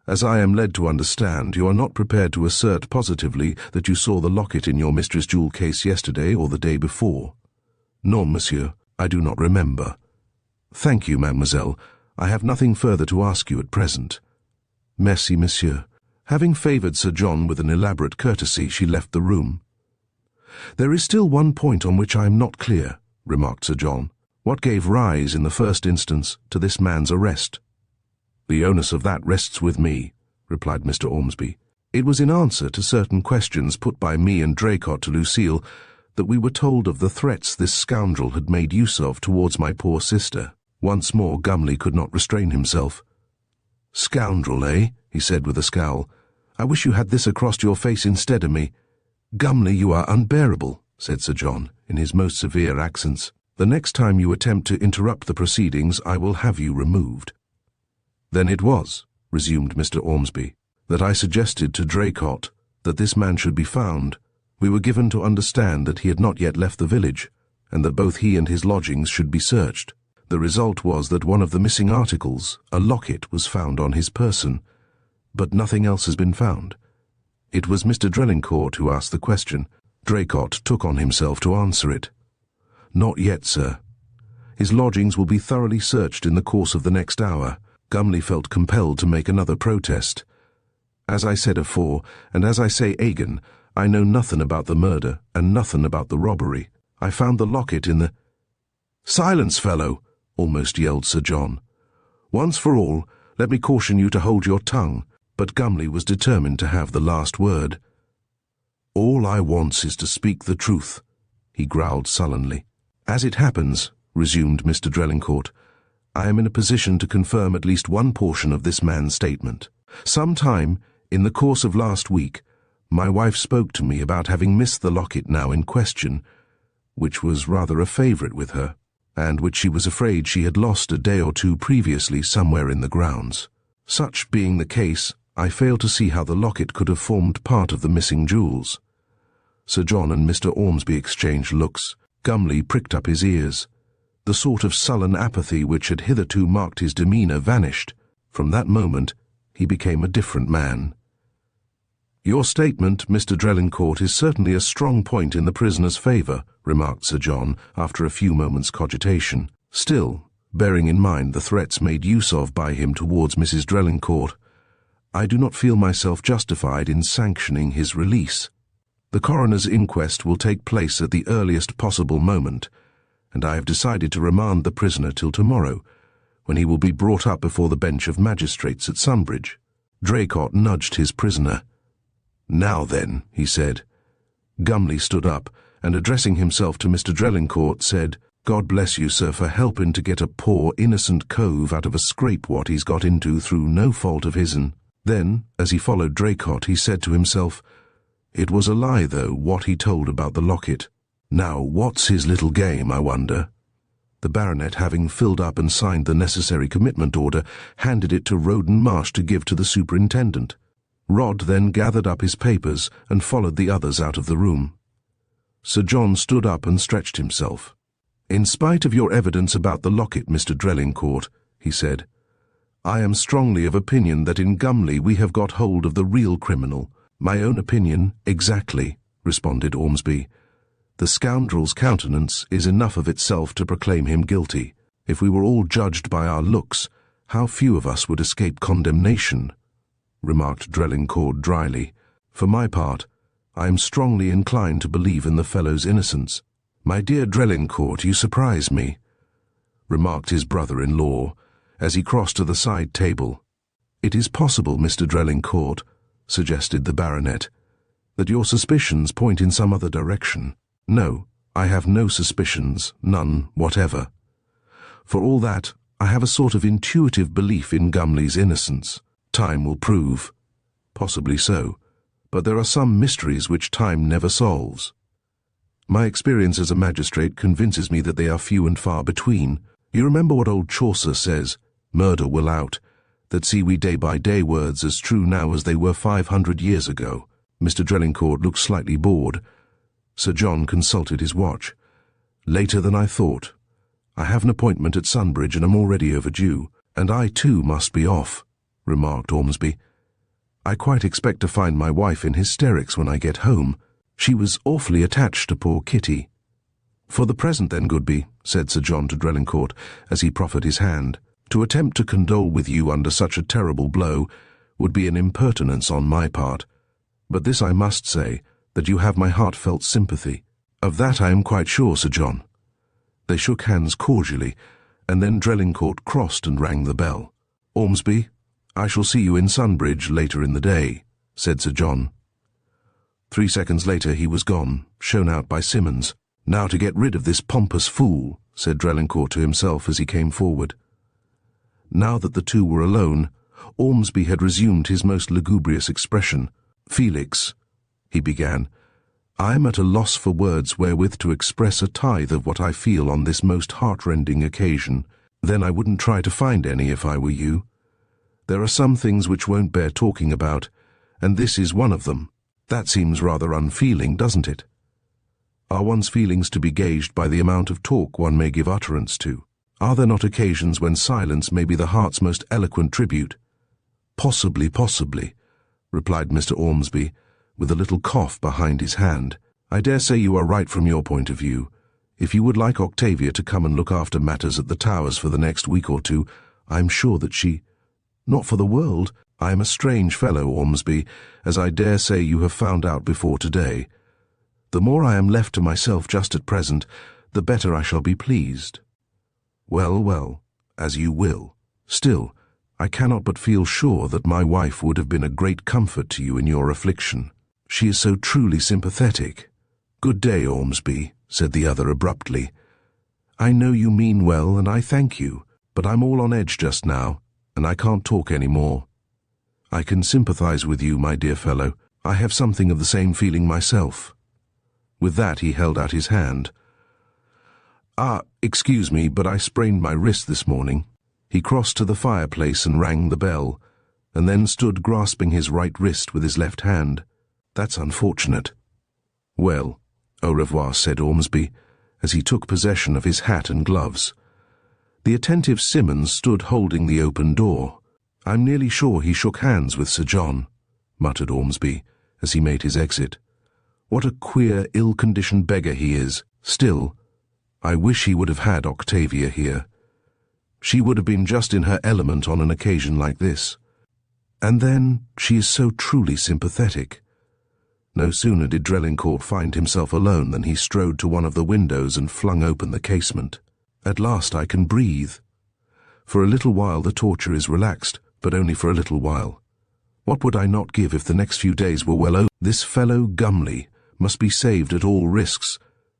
"As I am led to understand, you are not prepared to assert positively that you saw the locket in your mistress' jewel case yesterday or the day before?" "Non, monsieur, I do not remember." "Thank you, mademoiselle. I have nothing further to ask you at present." "Merci, monsieur." Having favoured Sir John with an elaborate courtesy, she left the room. "There is still one point on which I am not clear," remarked Sir John. "What gave rise, in the first instance, to this man's arrest?" "The onus of that rests with me," replied Mr. Ormsby. "It was in answer to certain questions put by me and Draycott to Lucille that we were told of the threats this scoundrel had made use of towards my poor sister." Once more Gumley could not restrain himself. "Scoundrel, eh?" he said with a scowl. "I wish you had this across your face instead of me." "Gumley, you are unbearable," said Sir John, in his most severe accents. "The next time you attempt to interrupt the proceedings, I will have you removed." "Then it was," resumed Mr. Ormsby, "that I suggested to Draycott that this man should be found. We were given to understand that he had not yet left the village, and that both he and his lodgings should be searched. The result was that one of the missing articles, a locket, was found on his person, but nothing else has been found. It was Mr. Drelincourt who asked the question. Draycott took on himself to answer it." "Not yet, sir. His lodgings will be thoroughly searched in the course of the next hour." Gumley felt compelled to make another protest. "As I said afore, and as I say again, I know nothing about the murder, and nothing about the robbery. I found the locket in the—" "Silence, fellow!" almost yelled Sir John. "Once for all, let me caution you to hold your tongue." But Gumley was determined to have the last word. "All I wants is to speak the truth," he growled sullenly. "As it happens," resumed Mr. Drelincourt, "I am in a position to confirm at least one portion of this man's statement. Some time, in the course of last week, my wife spoke to me about having missed the locket now in question, which was rather a favourite with her, and which she was afraid she had lost a day or two previously somewhere in the grounds. Such being the case, I fail to see how the locket could have formed part of the missing jewels." Sir John and Mr. Ormsby exchanged looks. Gumley pricked up his ears. The sort of sullen apathy which had hitherto marked his demeanour vanished. From that moment he became a different man. "Your statement, Mr. Drelincourt, is certainly a strong point in the prisoner's favour," remarked Sir John, after a few moments' cogitation. "Still, bearing in mind the threats made use of by him towards Mrs. Drelincourt, I do not feel myself justified in sanctioning his release. The coroner's inquest will take place at the earliest possible moment, and I have decided to remand the prisoner till tomorrow, when he will be brought up before the bench of magistrates at Sunbridge." Draycott nudged his prisoner. "Now then," he said. Gumley stood up, and addressing himself to Mr. Drelincourt, said, "God bless you, sir, for helping to get a poor, innocent cove out of a scrape what he's got into through no fault of his'n." Then, as he followed Draycott, he said to himself, "It was a lie, though, what he told about the locket. Now, what's his little game, I wonder?" The baronet, having filled up and signed the necessary commitment order, handed it to Roden Marsh to give to the superintendent. Rod then gathered up his papers and followed the others out of the room. Sir John stood up and stretched himself. "In spite of your evidence about the locket, Mr. Drelincourt," he said, "I am strongly of opinion that in Gumley we have got hold of the real criminal." "My own opinion, exactly," responded Ormsby. "The scoundrel's countenance is enough of itself to proclaim him guilty. If we were all judged by our looks, how few of us would escape condemnation," remarked Drelincourt dryly. "For my part, I am strongly inclined to believe in the fellow's innocence." "My dear Drelincourt, you surprise me," remarked his brother-in-law, as he crossed to the side table. "It is possible, Mr. Drelincourt," suggested the baronet, "that your suspicions point in some other direction." "No, I have no suspicions, none whatever. For all that, I have a sort of intuitive belief in Gumley's innocence. Time will prove. Possibly so. But there are some mysteries which time never solves. My experience as a magistrate convinces me that they are few and far between. You remember what old Chaucer says, 'Murder will out,' that see we day by day words as true now as they were 500 years ago." Mr. Drelincourt looked slightly bored. Sir John consulted his watch. "Later than I thought. I have an appointment at Sunbridge and am already overdue." "And I too must be off," remarked Ormsby. "I quite expect to find my wife in hysterics when I get home. She was awfully attached to poor Kitty." "For the present then, Goodby," said Sir John to Drelincourt, as he proffered his hand, "to attempt to condole with you under such a terrible blow would be an impertinence on my part. But this I must say, that you have my heartfelt sympathy." "Of that I am quite sure, Sir John." They shook hands cordially, and then Drelincourt crossed and rang the bell. "Ormsby, I shall see you in Sunbridge later in the day," said Sir John. 3 seconds later he was gone, shown out by Simmons. "Now to get rid of this pompous fool," said Drelincourt to himself as he came forward. Now that the two were alone, Ormsby had resumed his most lugubrious expression. "Felix," he began, "I am at a loss for words wherewith to express a tithe of what I feel on this most heart-rending occasion. Then I wouldn't try to find any if I were you. There are some things which won't bear talking about, and this is one of them. That seems rather unfeeling, doesn't it? Are one's feelings to be gauged by the amount of talk one may give utterance to? Are there not occasions when silence may be the heart's most eloquent tribute?" "Possibly, possibly," replied Mr. Ormsby, with a little cough behind his hand. "I dare say you are right from your point of view. If you would like Octavia to come and look after matters at the Towers for the next week or two, I am sure that she—" "Not for the world. I am a strange fellow, Ormsby, as I dare say you have found out before today. The more I am left to myself just at present, the better I shall be pleased." "Well, well, as you will. Still, I cannot but feel sure that my wife would have been a great comfort to you in your affliction. She is so truly sympathetic." "Good day, Ormsby," said the other abruptly. "I know you mean well, and I thank you, but I'm all on edge just now, and I can't talk any more. I can sympathize with you, my dear fellow. I have something of the same feeling myself." With that he held out his hand. Excuse me, but I sprained my wrist this morning." He crossed to the fireplace and rang the bell, and then stood grasping his right wrist with his left hand. "That's unfortunate." "Well, au revoir," said Ormsby, as he took possession of his hat and gloves. The attentive Simmons stood holding the open door. "I'm nearly sure he shook hands with Sir John," muttered Ormsby, as he made his exit. "What a queer, ill-conditioned beggar he is. Still, I wish he would have had Octavia here. She would have been just in her element on an occasion like this. And then, she is so truly sympathetic." No sooner did Drelincourt find himself alone than he strode to one of the windows and flung open the casement. "At last I can breathe. For a little while the torture is relaxed, but only for a little while. What would I not give if the next few days were well over? This fellow Gumley must be saved at all risks.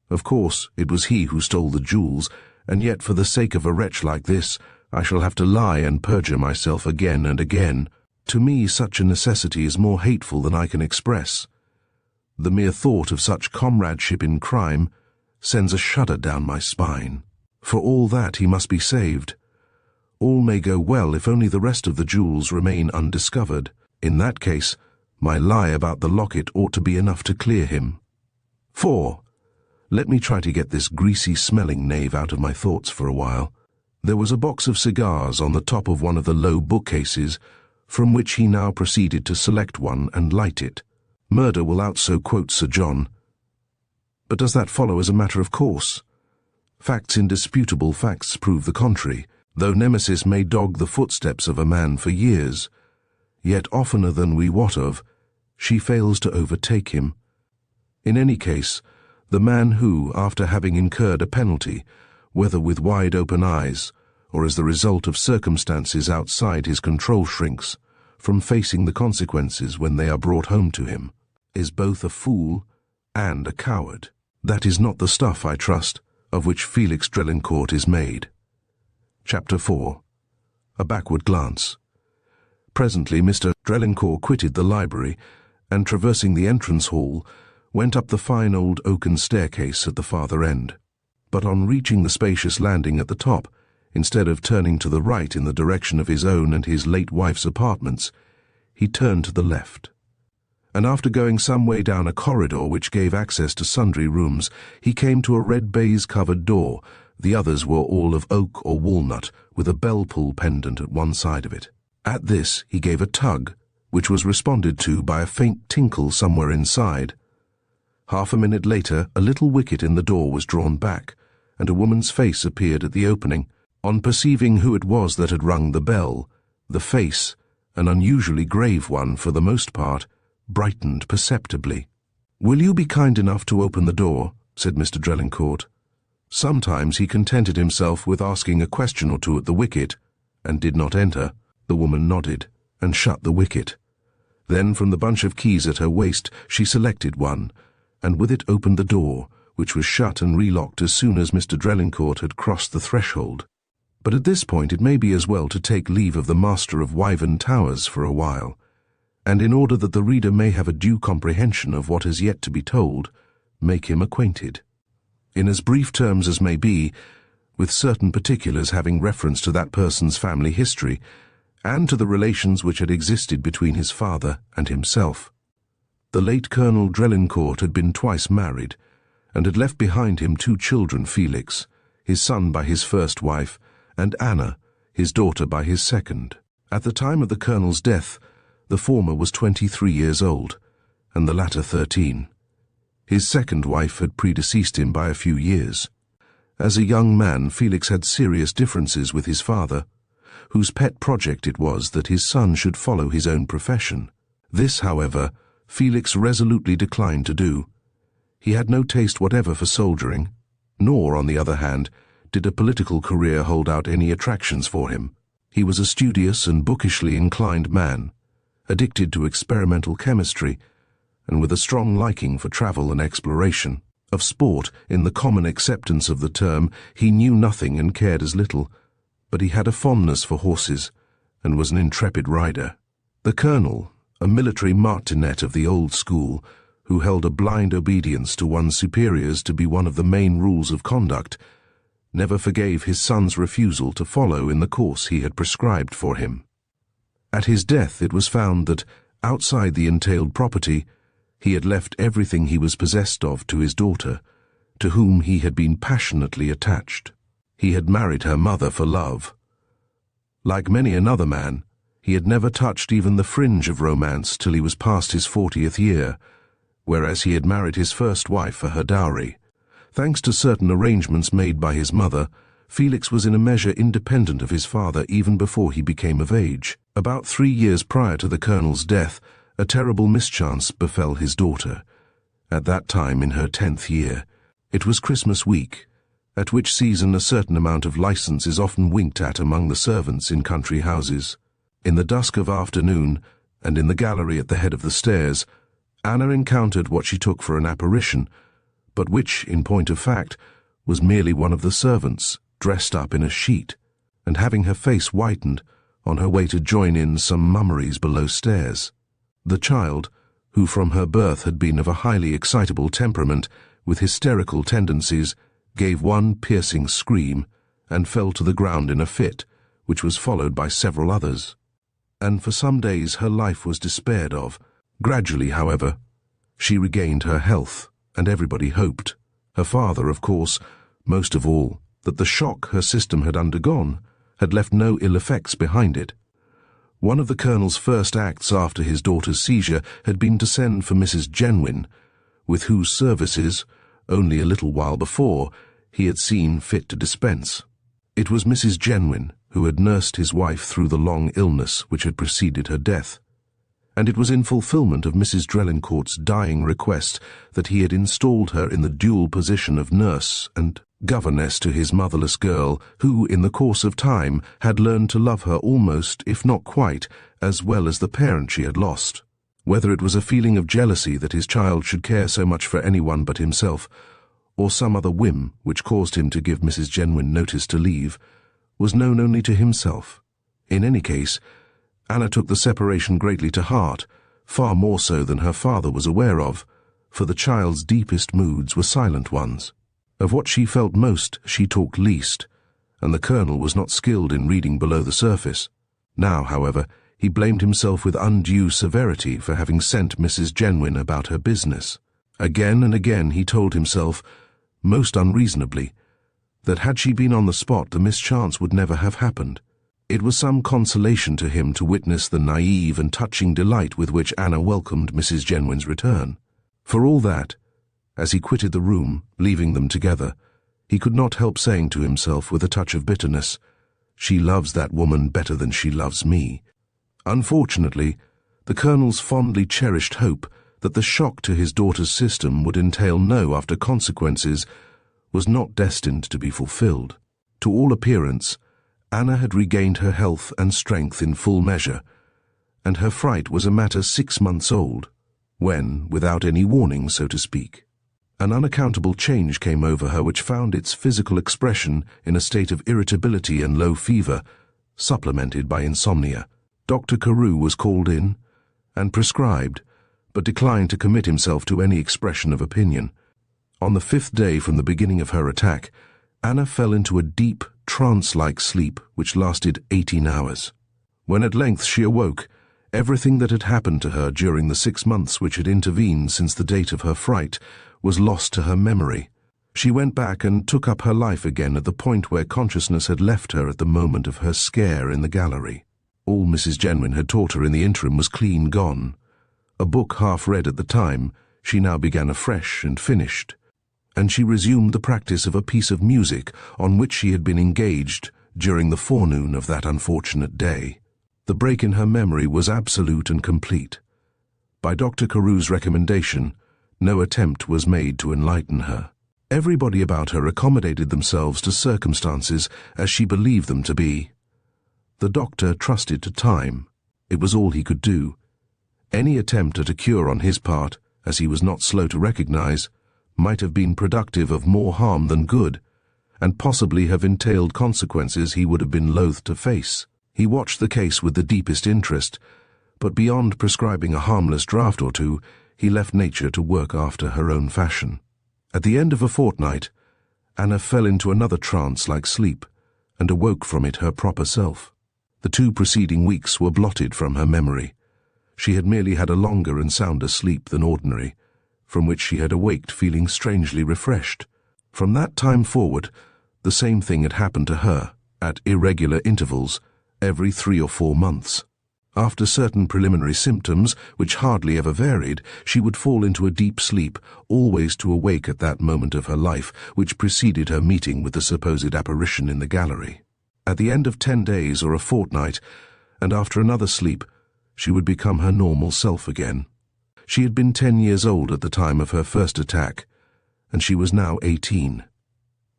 Of course, it was he who stole the jewels, and yet for the sake of a wretch like this, I shall have to lie and perjure myself again and again. To me such a necessity is more hateful than I can express. The mere thought of such comradeship in crime sends a shudder down my spine. For all that he must be saved. All may go well if only the rest of the jewels remain undiscovered. In that case, my lie about the locket ought to be enough to clear him. 4. Let me try to get this greasy-smelling knave out of my thoughts for a while." There was a box of cigars on the top of one of the low bookcases, from which he now proceeded to select one and light it. "Murder will out, so quotes Sir John. But does that follow as a matter of course? Facts, indisputable facts, prove the contrary. Though Nemesis may dog the footsteps of a man for years, yet oftener than we wot of, she fails to overtake him. In any case, the man who, after having incurred a penalty, whether with wide-open eyes, or as the result of circumstances outside his control, shrinks, from facing the consequences when they are brought home to him, is both a fool and a coward. That is not the stuff, I trust, of which Felix Drelincourt is made. Chapter 4. A backward glance. Presently Mr. Drelincourt quitted the library, and traversing the entrance hall, went up the fine old oaken staircase at the farther end. But on reaching the spacious landing at the top, instead of turning to the right in the direction of his own and his late wife's apartments, he turned to the left. And after going some way down a corridor which gave access to sundry rooms, he came to a red baize-covered door. The others were all of oak or walnut, with a bell-pull pendant at one side of it. At this he gave a tug, which was responded to by a faint tinkle somewhere inside. Half a minute later, a little wicket in the door was drawn back, and a woman's face appeared at the opening. On perceiving who it was that had rung the bell, the face, an unusually grave one for the most part, brightened perceptibly. "Will you be kind enough to open the door?" said Mr. Drelincourt. Sometimes he contented himself with asking a question or two at the wicket, and did not enter. The woman nodded, and shut the wicket. Then from the bunch of keys at her waist she selected one, and with it opened the door, which was shut and relocked as soon as Mr. Drelincourt had crossed the threshold. But at this point it may be as well to take leave of the master of Wyvern Towers for a while, and in order that the reader may have a due comprehension of what is yet to be told, make him acquainted, in as brief terms as may be, with certain particulars having reference to that person's family history, and to the relations which had existed between his father and himself. The late Colonel Drelincourt had been twice married, and had left behind him 2 children, Felix, his son by his first wife, and Anna, his daughter by his second. At the time of the Colonel's death, the former was 23 years old, and the latter 13. His second wife had predeceased him by a few years. As a young man, Felix had serious differences with his father, whose pet project it was that his son should follow his own profession. This, however, Felix resolutely declined to do. He had no taste whatever for soldiering, nor, on the other hand, did a political career hold out any attractions for him. He was a studious and bookishly inclined man, addicted to experimental chemistry, and with a strong liking for travel and exploration. Of sport, in the common acceptance of the term, he knew nothing and cared as little, but he had a fondness for horses, and was an intrepid rider. The Colonel, a military martinet of the old school, who held a blind obedience to one's superiors to be one of the main rules of conduct, never forgave his son's refusal to follow in the course he had prescribed for him. At his death it was found that, outside the entailed property, he had left everything he was possessed of to his daughter, to whom he had been passionately attached. He had married her mother for love. Like many another man, he had never touched even the fringe of romance till he was past his 40th year, whereas he had married his first wife for her dowry. Thanks to certain arrangements made by his mother, Felix was in a measure independent of his father even before he became of age. About 3 years prior to the Colonel's death, a terrible mischance befell his daughter, at that time in her 10th year. It was Christmas week, at which season a certain amount of license is often winked at among the servants in country houses. In the dusk of afternoon, and in the gallery at the head of the stairs, Anna encountered what she took for an apparition, but which, in point of fact, was merely one of the servants, dressed up in a sheet, and having her face whitened, on her way to join in some mummeries below stairs. The child, who from her birth had been of a highly excitable temperament, with hysterical tendencies, gave one piercing scream, and fell to the ground in a fit, which was followed by several others. And for some days her life was despaired of. Gradually, however, she regained her health, and everybody hoped, her father, of course, most of all, that the shock her system had undergone had left no ill effects behind it. One of the Colonel's first acts after his daughter's seizure had been to send for Mrs. Genwin, with whose services, only a little while before, he had seen fit to dispense. It was Mrs. Genwin who had nursed his wife through the long illness which had preceded her death, and it was in fulfillment of Mrs. Drelincourt's dying request that he had installed her in the dual position of nurse and governess to his motherless girl, who, in the course of time, had learned to love her almost, if not quite, as well as the parent she had lost. Whether it was a feeling of jealousy that his child should care so much for anyone but himself, or some other whim which caused him to give Mrs. Genwin notice to leave, was known only to himself. In any case, Anna took the separation greatly to heart, far more so than her father was aware of, for the child's deepest moods were silent ones. Of what she felt most she talked least, and the Colonel was not skilled in reading below the surface. Now, however, he blamed himself with undue severity for having sent Mrs. Genwin about her business. Again and again he told himself, most unreasonably, that had she been on the spot the mischance would never have happened. It was some consolation to him to witness the naive and touching delight with which Anna welcomed Mrs. Genwin's return. For all that, as he quitted the room, leaving them together, he could not help saying to himself with a touch of bitterness, "She loves that woman better than she loves me." Unfortunately, the Colonel's fondly cherished hope that the shock to his daughter's system would entail no after consequences was not destined to be fulfilled. To all appearance, Anna had regained her health and strength in full measure, and her fright was a matter 6 months old, when, without any warning, so to speak, an unaccountable change came over her which found its physical expression in a state of irritability and low fever, supplemented by insomnia. Dr. Carew was called in and prescribed, but declined to commit himself to any expression of opinion. On the 5th day from the beginning of her attack, Anna fell into a deep, trance-like sleep which lasted 18 hours. When at length she awoke, everything that had happened to her during the 6 months which had intervened since the date of her fright was lost to her memory. She went back and took up her life again at the point where consciousness had left her at the moment of her scare in the gallery. All Mrs. Genwin had taught her in the interim was clean gone. A book half read at the time, she now began afresh and finished, and she resumed the practice of a piece of music on which she had been engaged during the forenoon of that unfortunate day. The break in her memory was absolute and complete. By Dr. Carew's recommendation, no attempt was made to enlighten her. Everybody about her accommodated themselves to circumstances as she believed them to be. The doctor trusted to time. It was all he could do. Any attempt at a cure on his part, as he was not slow to recognize, might have been productive of more harm than good, and possibly have entailed consequences he would have been loath to face. He watched the case with the deepest interest, but beyond prescribing a harmless draught or two, he left nature to work after her own fashion. At the end of a fortnight, Anna fell into another trance-like sleep, and awoke from it her proper self. The 2 preceding weeks were blotted from her memory. She had merely had a longer and sounder sleep than ordinary, from which she had awaked feeling strangely refreshed. From that time forward, the same thing had happened to her, at irregular intervals, every 3 or 4 months. After certain preliminary symptoms, which hardly ever varied, she would fall into a deep sleep, always to awake at that moment of her life which preceded her meeting with the supposed apparition in the gallery. At the end of 10 days or a fortnight, and after another sleep, she would become her normal self again. She had been 10 years old at the time of her first attack, and she was now 18.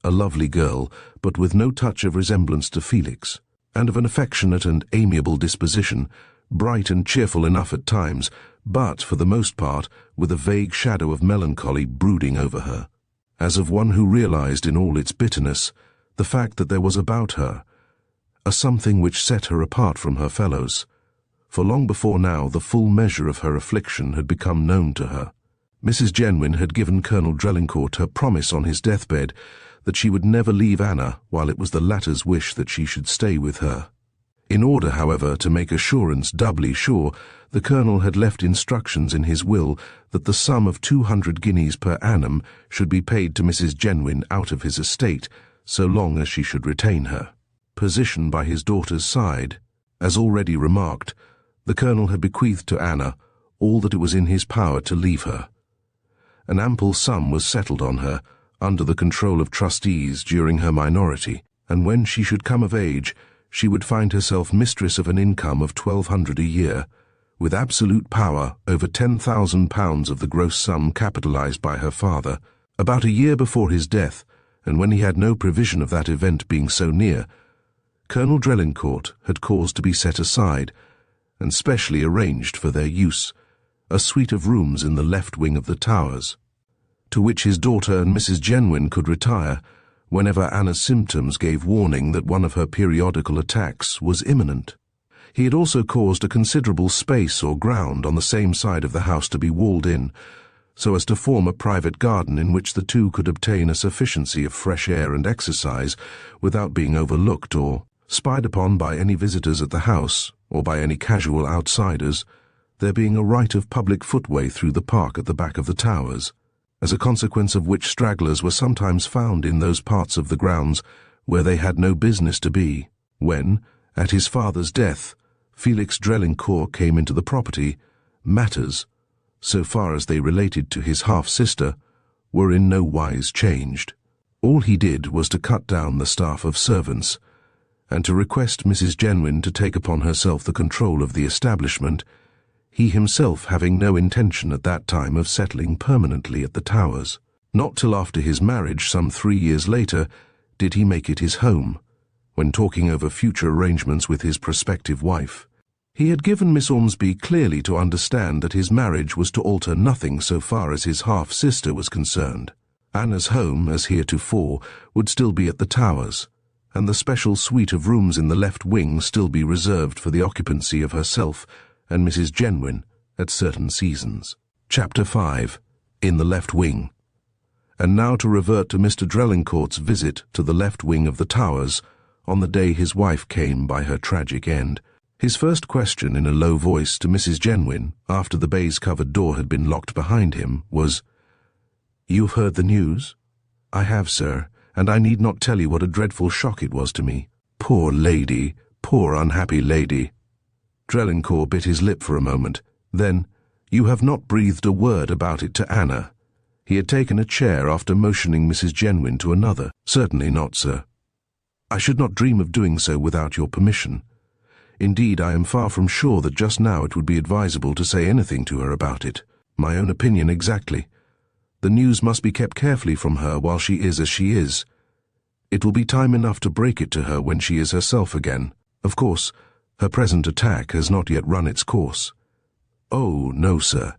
A lovely girl, but with no touch of resemblance to Felix, and of an affectionate and amiable disposition, bright and cheerful enough at times, but, for the most part, with a vague shadow of melancholy brooding over her, as of one who realized in all its bitterness the fact that there was about her a something which set her apart from her fellows, for long before now the full measure of her affliction had become known to her. Mrs. Genwin had given Colonel Drelincourt her promise on his deathbed that she would never leave Anna while it was the latter's wish that she should stay with her. In order, however, to make assurance doubly sure, the Colonel had left instructions in his will that the sum of 200 guineas per annum should be paid to Mrs. Genwin out of his estate, so long as she should retain her position by his daughter's side. As already remarked, the Colonel had bequeathed to Anna all that it was in his power to leave her. An ample sum was settled on her, under the control of trustees during her minority, and when she should come of age, she would find herself mistress of an income of 1,200 a year, with absolute power over £10,000 of the gross sum capitalized by her father, about a year before his death, and when he had no prevision of that event being so near, Colonel Drelincourt had caused to be set aside, and specially arranged for their use, a suite of rooms in the left wing of the Towers, to which his daughter and Mrs. Genwin could retire whenever Anna's symptoms gave warning that one of her periodical attacks was imminent. He had also caused a considerable space or ground on the same side of the house to be walled in, so as to form a private garden in which the two could obtain a sufficiency of fresh air and exercise without being overlooked or spied upon by any visitors at the house or by any casual outsiders, there being a right of public footway through the park at the back of the Towers, as a consequence of which stragglers were sometimes found in those parts of the grounds where they had no business to be. When, at his father's death, Felix Drelincourt came into the property, matters, so far as they related to his half-sister, were in no wise changed. All he did was to cut down the staff of servants, and to request Mrs. Genwin to take upon herself the control of the establishment, he himself having no intention at that time of settling permanently at the Towers. Not till after his marriage, some 3 years later, did he make it his home, when talking over future arrangements with his prospective wife. He had given Miss Ormsby clearly to understand that his marriage was to alter nothing so far as his half-sister was concerned. Anna's home, as heretofore, would still be at the Towers, and the special suite of rooms in the left wing still be reserved for the occupancy of herself and Mrs. Genwin at certain seasons. Chapter 5. In the left wing. And now to revert to Mr. Drelincourt's visit to the left wing of the Towers on the day his wife came by her tragic end. His first question in a low voice to Mrs. Genwin, after the baize-covered door had been locked behind him, was, "You've heard the news?" "I have, sir, and I need not tell you what a dreadful shock it was to me." "Poor lady, poor unhappy lady." Drelincourt bit his lip for a moment. Then, "You have not breathed a word about it to Anna?" He had taken a chair after motioning Mrs. Genwin to another. "Certainly not, sir. I should not dream of doing so without your permission. Indeed, I am far from sure that just now it would be advisable to say anything to her about it. My own opinion exactly. The news must be kept carefully from her while she is as she is. It will be time enough to break it to her when she is herself again. Of course, her present attack has not yet run its course." "Oh, no, sir.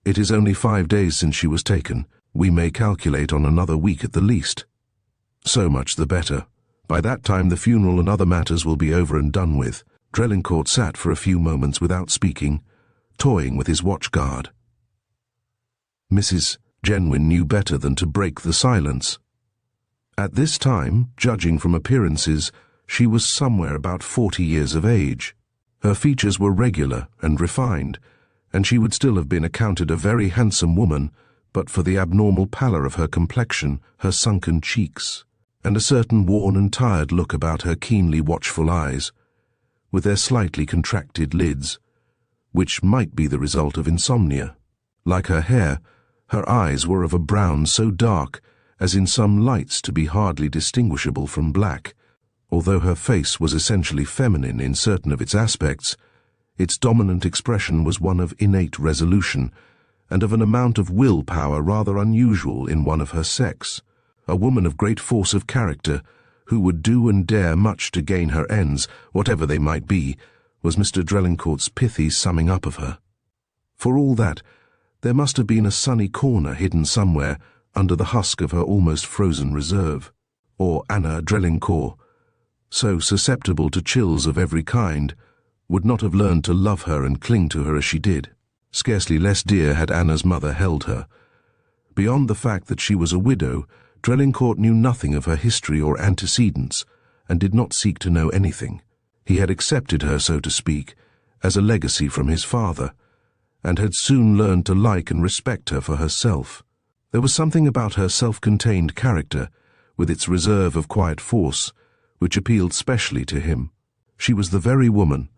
It is only 5 days since she was taken. We may calculate on another week at the least." "So much the better. By that time the funeral and other matters will be over and done with." Drelincourt sat for a few moments without speaking, toying with his watch-guard. Mrs. Genwin knew better than to break the silence. At this time, judging from appearances, she was somewhere about 40 years of age. Her features were regular and refined, and she would still have been accounted a very handsome woman but for the abnormal pallor of her complexion, her sunken cheeks, and a certain worn and tired look about her keenly watchful eyes, with their slightly contracted lids, which might be the result of insomnia. Like her hair, her eyes were of a brown so dark as in some lights to be hardly distinguishable from black. Although her face was essentially feminine in certain of its aspects, its dominant expression was one of innate resolution, and of an amount of will-power rather unusual in one of her sex. A woman of great force of character, who would do and dare much to gain her ends, whatever they might be, was Mr. Drelincourt's pithy summing up of her. For all that, there must have been a sunny corner hidden somewhere under the husk of her almost frozen reserve, or Anna Drelincourt, so susceptible to chills of every kind, would not have learned to love her and cling to her as she did. Scarcely less dear had Anna's mother held her. Beyond the fact that she was a widow, Drelincourt knew nothing of her history or antecedents, and did not seek to know anything. He had accepted her, so to speak, as a legacy from his father, and had soon learned to like and respect her for herself. There was something about her self-contained character, with its reserve of quiet force, which appealed specially to him. She was the very woman,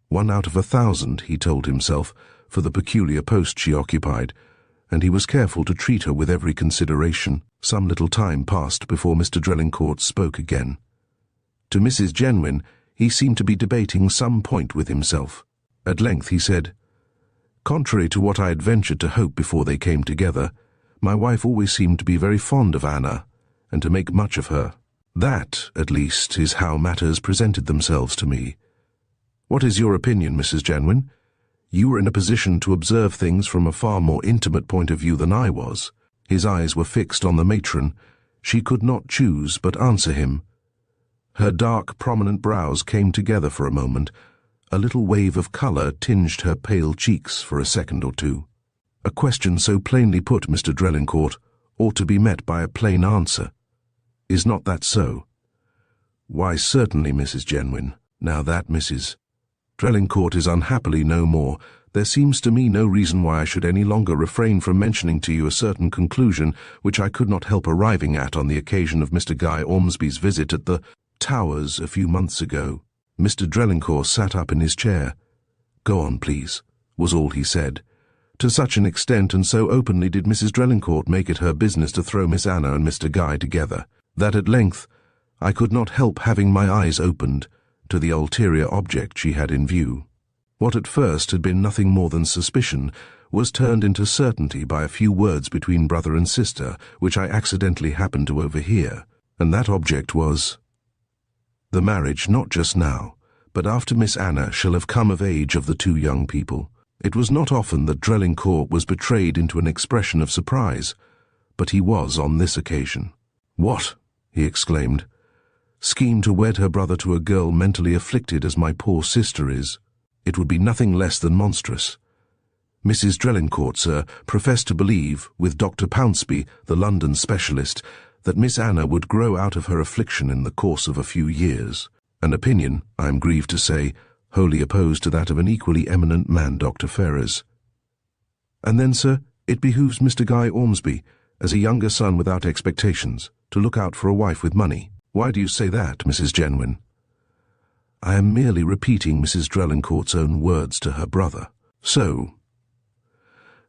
1 out of 1,000, he told himself, for the peculiar post she occupied, and he was careful to treat her with every consideration. Some little time passed before Mr. Drelincourt spoke again. To Mrs. Genwin he seemed to be debating some point with himself. At length he said, Contrary to what I had ventured to hope before they came together, my wife always seemed to be very fond of Anna, and to make much of her. That, at least, is how matters presented themselves to me. What is your opinion, Mrs. Genwin? You were in a position to observe things from a far more intimate point of view than I was. His eyes were fixed on the matron. She could not choose but answer him. Her dark, prominent brows came together for a moment. A little wave of colour tinged her pale cheeks for a second or two. A question so plainly put, Mr. Drelincourt, ought to be met by a plain answer. Is not that so? Why, certainly, Mrs. Genwin. Now that Mrs. Drelincourt is unhappily no more, there seems to me no reason why I should any longer refrain from mentioning to you a certain conclusion which I could not help arriving at on the occasion of Mr. Guy Ormsby's visit at the Towers a few months ago. Mr. Drelincourt sat up in his chair. Go on, please, was all he said. To such an extent and so openly did Mrs. Drelincourt make it her business to throw Miss Anna and Mr. Guy together, that at length I could not help having my eyes opened to the ulterior object she had in view. What at first had been nothing more than suspicion was turned into certainty by a few words between brother and sister which I accidentally happened to overhear, and that object was the marriage, not just now, but after Miss Anna shall have come of age of the two young people. It was not often that Drelincourt was betrayed into an expression of surprise, but he was on this occasion. What? He exclaimed. Scheme to wed her brother to a girl mentally afflicted as my poor sister is. It would be nothing less than monstrous. Mrs. Drelincourt, sir, professed to believe, with Dr. Pounceby, the London specialist, that Miss Anna would grow out of her affliction in the course of a few years, an opinion, I am grieved to say, wholly opposed to that of an equally eminent man, Dr. Ferrers. And then, sir, it behooves Mr. Guy Ormsby, as a younger son without expectations, to look out for a wife with money. Why do you say that, Mrs. Genwin? I am merely repeating Mrs. Drelincourt's own words to her brother. So.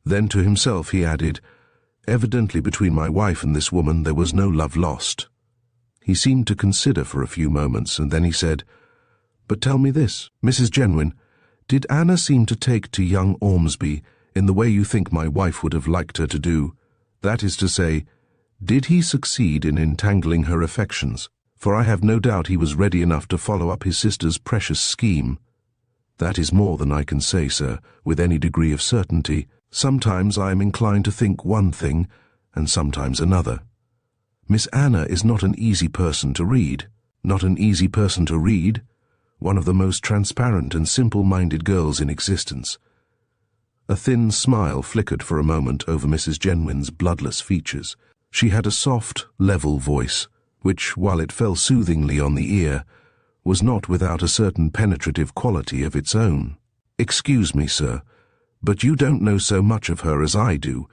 Then to himself he added, evidently between my wife and this woman there was no love lost. He seemed to consider for a few moments, and then he said, But tell me this, Mrs. Genwin, did Anna seem to take to young Ormsby in the way you think my wife would have liked her to do? That is to say, did he succeed in entangling her affections? For I have no doubt he was ready enough to follow up his sister's precious scheme. That is more than I can say, sir, with any degree of certainty. Sometimes I am inclined to think one thing, and sometimes another. Miss Anna is not an easy person to read. Not an easy person to read? One of the most transparent and simple-minded girls in existence. A thin smile flickered for a moment over Mrs. Genwin's bloodless features. She had a soft, level voice, which, while it fell soothingly on the ear, was not without a certain penetrative quality of its own. Excuse me, sir, but you don't know so much of her as I do,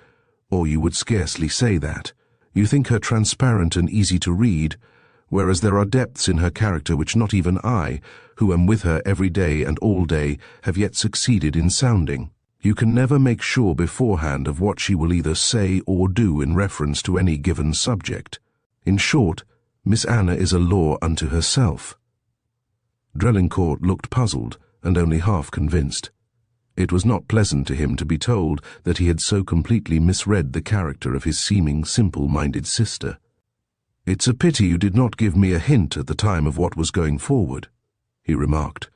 or you would scarcely say that. You think her transparent and easy to read, whereas there are depths in her character which not even I, who am with her every day and all day, have yet succeeded in sounding. You can never make sure beforehand of what she will either say or do in reference to any given subject. In short, Miss Anna is a law unto herself. Drelincourt looked puzzled and only half convinced. It was not pleasant to him to be told that he had so completely misread the character of his seeming simple-minded sister. "It's a pity you did not give me a hint at the time of what was going forward," he remarked,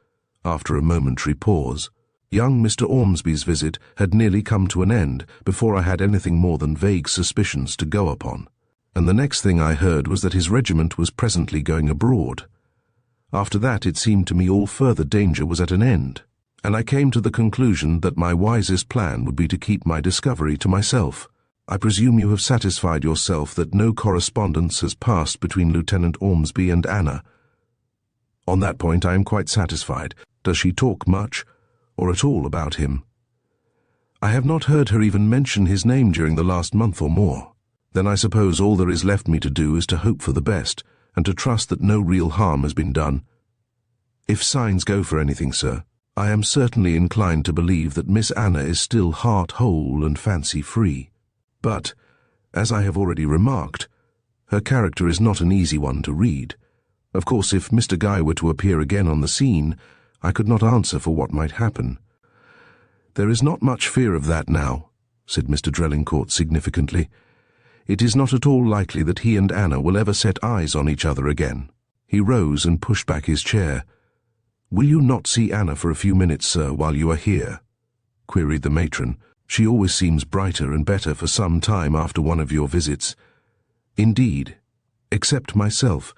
after a momentary pause. Young Mr. Ormsby's visit had nearly come to an end before I had anything more than vague suspicions to go upon, and the next thing I heard was that his regiment was presently going abroad. After that it seemed to me all further danger was at an end, and I came to the conclusion that my wisest plan would be to keep my discovery to myself. I presume you have satisfied yourself that no correspondence has passed between Lieutenant Ormsby and Anna. On that point I am quite satisfied. Does she talk much, or at all, about him? I have not heard her even mention his name during the last month or more. Then I suppose all there is left me to do is to hope for the best, and to trust that no real harm has been done. If signs go for anything, sir, I am certainly inclined to believe that Miss Anna is still heart-whole and fancy-free. But, as I have already remarked, her character is not an easy one to read. Of course, if Mr. Guy were to appear again on the scene, I could not answer for what might happen. "There is not much fear of that now," said Mr. Drelincourt significantly. "It is not at all likely that he and Anna will ever set eyes on each other again." He rose and pushed back his chair. "Will you not see Anna for a few minutes, sir, while you are here?" queried the matron. "She always seems brighter and better for some time after one of your visits. Indeed, except myself,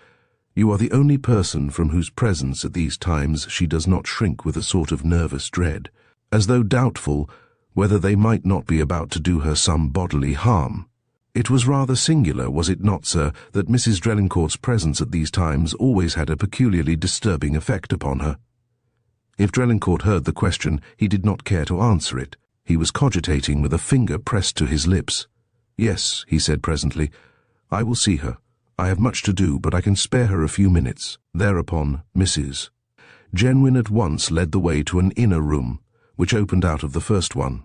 you are the only person from whose presence at these times she does not shrink with a sort of nervous dread, as though doubtful whether they might not be about to do her some bodily harm. It was rather singular, was it not, sir, that Mrs. Drelincourt's presence at these times always had a peculiarly disturbing effect upon her?" If Drelincourt heard the question, he did not care to answer it. He was cogitating with a finger pressed to his lips. "Yes," he said presently, "I will see her. I have much to do, but I can spare her a few minutes." Thereupon, Mrs. Genwin at once led the way to an inner room, which opened out of the first one.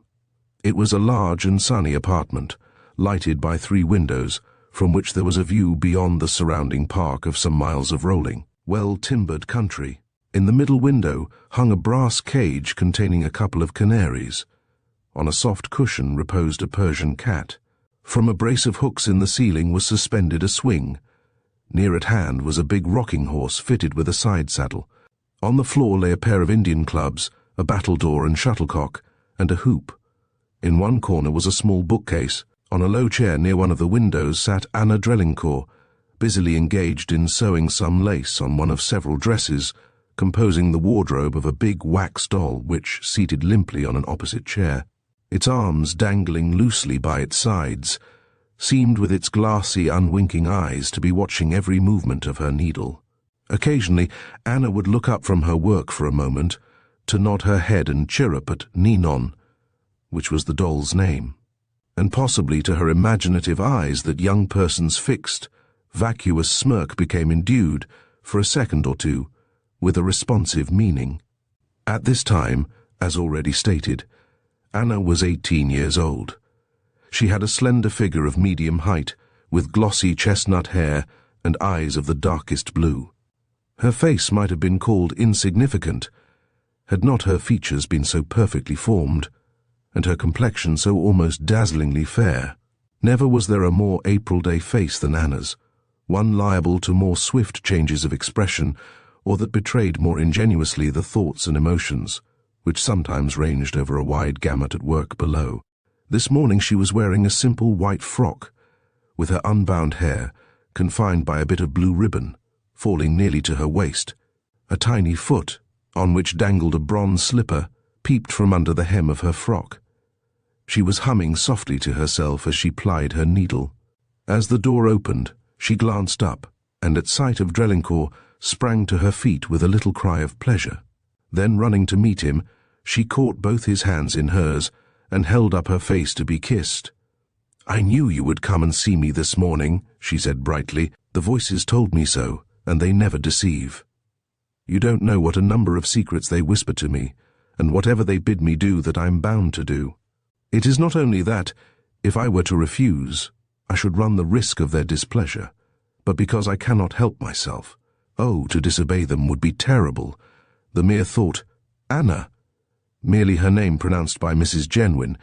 It was a large and sunny apartment, lighted by 3 windows, from which there was a view beyond the surrounding park of some miles of rolling, well-timbered country. In the middle window hung a brass cage containing a couple of canaries. On a soft cushion reposed a Persian cat. From a brace of hooks in the ceiling was suspended a swing. Near at hand was a big rocking horse fitted with a side saddle. On the floor lay a pair of Indian clubs, a battledore and shuttlecock, and a hoop. In one corner was a small bookcase. On a low chair near one of the windows sat Anna Drelincourt, busily engaged in sewing some lace on one of several dresses, composing the wardrobe of a big wax doll which, seated limply on an opposite chair, its arms dangling loosely by its sides, seemed with its glassy, unwinking eyes to be watching every movement of her needle. Occasionally, Anna would look up from her work for a moment, to nod her head and chirrup at Ninon, which was the doll's name, and possibly to her imaginative eyes that young person's fixed, vacuous smirk became endued, for a second or two, with a responsive meaning. At this time, as already stated, Anna was 18 years old. She had a slender figure of medium height, with glossy chestnut hair and eyes of the darkest blue. Her face might have been called insignificant, had not her features been so perfectly formed, and her complexion so almost dazzlingly fair. Never was there a more April-day face than Anna's, one liable to more swift changes of expression, or that betrayed more ingenuously the thoughts and emotions, which sometimes ranged over a wide gamut at work below. This morning she was wearing a simple white frock, with her unbound hair confined by a bit of blue ribbon, falling nearly to her waist. A tiny foot, on which dangled a bronze slipper, peeped from under the hem of her frock. She was humming softly to herself as she plied her needle. As the door opened, she glanced up, and at sight of Drelincourt sprang to her feet with a little cry of pleasure. Then, running to meet him, she caught both his hands in hers and held up her face to be kissed. "I knew you would come and see me this morning," she said brightly. "The voices told me so, and they never deceive. You don't know what a number of secrets they whisper to me, and whatever they bid me do that I am bound to do. It is not only that, if I were to refuse, I should run the risk of their displeasure, but because I cannot help myself. Oh, to disobey them would be terrible. The mere thought, Anna, merely her name pronounced by Mrs. Genwin,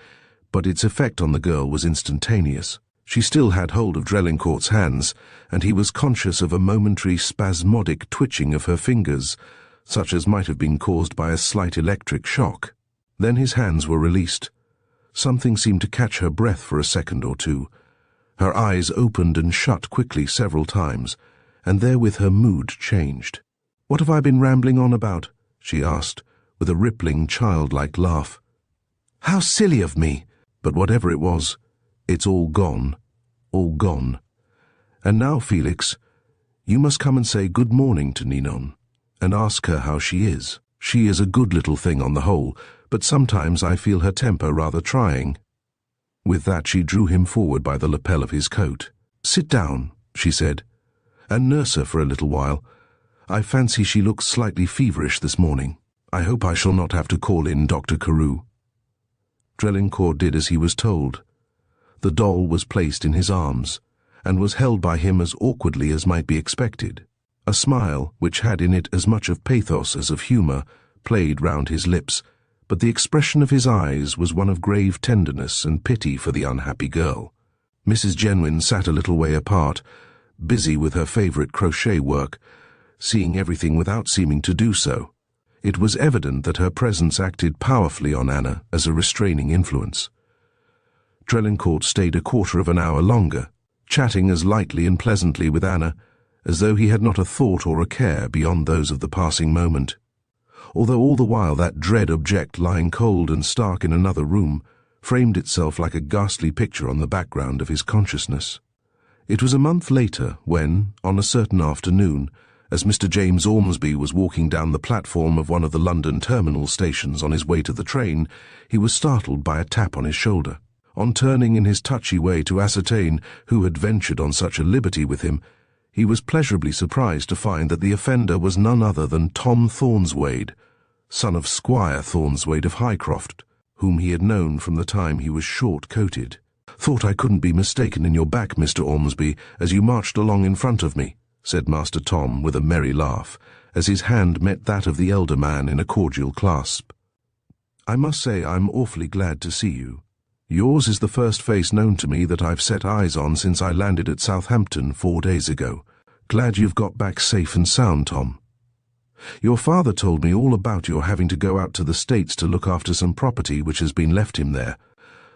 but its effect on the girl was instantaneous. She still had hold of Drelincourt's hands, and he was conscious of a momentary spasmodic twitching of her fingers, such as might have been caused by a slight electric shock. Then his hands were released. Something seemed to catch her breath for a second or two. Her eyes opened and shut quickly several times, and therewith her mood changed. "What have I been rambling on about?" she asked, with a rippling, childlike laugh. "How silly of me! But whatever it was, it's all gone, all gone. And now, Felix, you must come and say good morning to Ninon, and ask her how she is. She is a good little thing on the whole, but sometimes I feel her temper rather trying." With that she drew him forward by the lapel of his coat. "Sit down," she said, "and nurse her for a little while. I fancy she looks slightly feverish this morning. I hope I shall not have to call in Dr. Carew." Drelincourt did as he was told. The doll was placed in his arms, and was held by him as awkwardly as might be expected. A smile, which had in it as much of pathos as of humour, played round his lips, but the expression of his eyes was one of grave tenderness and pity for the unhappy girl. Mrs. Jenwin sat a little way apart, busy with her favourite crochet work, seeing everything without seeming to do so. It was evident that her presence acted powerfully on Anna as a restraining influence. Drelincourt stayed a quarter of an hour longer, chatting as lightly and pleasantly with Anna as though he had not a thought or a care beyond those of the passing moment, although all the while that dread object lying cold and stark in another room framed itself like a ghastly picture on the background of his consciousness. It was a month later when, on a certain afternoon, as Mr. James Ormsby was walking down the platform of one of the London terminal stations on his way to the train, he was startled by a tap on his shoulder. On turning in his touchy way to ascertain who had ventured on such a liberty with him, he was pleasurably surprised to find that the offender was none other than Tom Thornswade, son of Squire Thornswade of Highcroft, whom he had known from the time he was short-coated. "Thought I couldn't be mistaken in your back, Mr. Ormsby, as you marched along in front of me," said Master Tom with a merry laugh, as his hand met that of the elder man in a cordial clasp. "I must say I'm awfully glad to see you. Yours is the first face known to me that I've set eyes on since I landed at Southampton 4 days ago. Glad you've got back safe and sound, Tom. Your father told me all about your having to go out to the States to look after some property which has been left him there.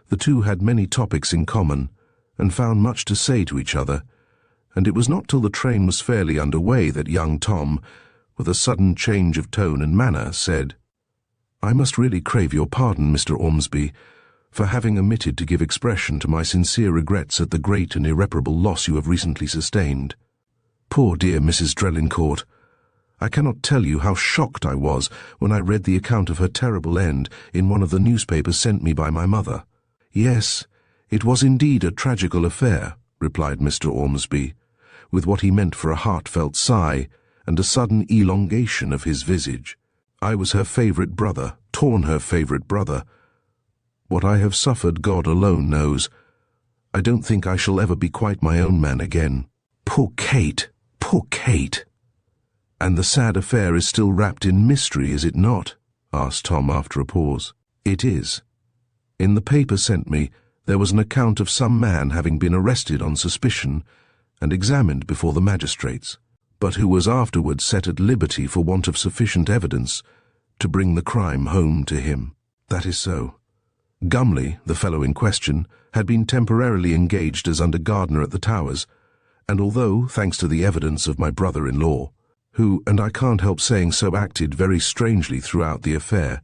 The two had many topics in common, and found much to say to each other, and it was not till the train was fairly under way that young Tom, with a sudden change of tone and manner, said, 'I must really crave your pardon, Mr. Ormsby, for having omitted to give expression to my sincere regrets at the great and irreparable loss you have recently sustained. Poor dear Mrs. Drelincourt, I cannot tell you how shocked I was when I read the account of her terrible end in one of the newspapers sent me by my mother.' 'Yes, it was indeed a tragical affair,' replied Mr. Ormsby, with what he meant for a heartfelt sigh and a sudden elongation of his visage. 'I was her favourite brother, torn her favourite brother. What I have suffered God alone knows. I don't think I shall ever be quite my own man again. Poor Kate, poor Kate!' 'And the sad affair is still wrapped in mystery, is it not?' asked Tom after a pause. 'It is. In the paper sent me, there was an account of some man having been arrested on suspicion and examined before the magistrates, but who was afterwards set at liberty for want of sufficient evidence to bring the crime home to him. That is so. Gumley, the fellow in question, had been temporarily engaged as under gardener at the Towers, and although, thanks to the evidence of my brother-in-law, who, and I can't help saying so, acted very strangely throughout the affair,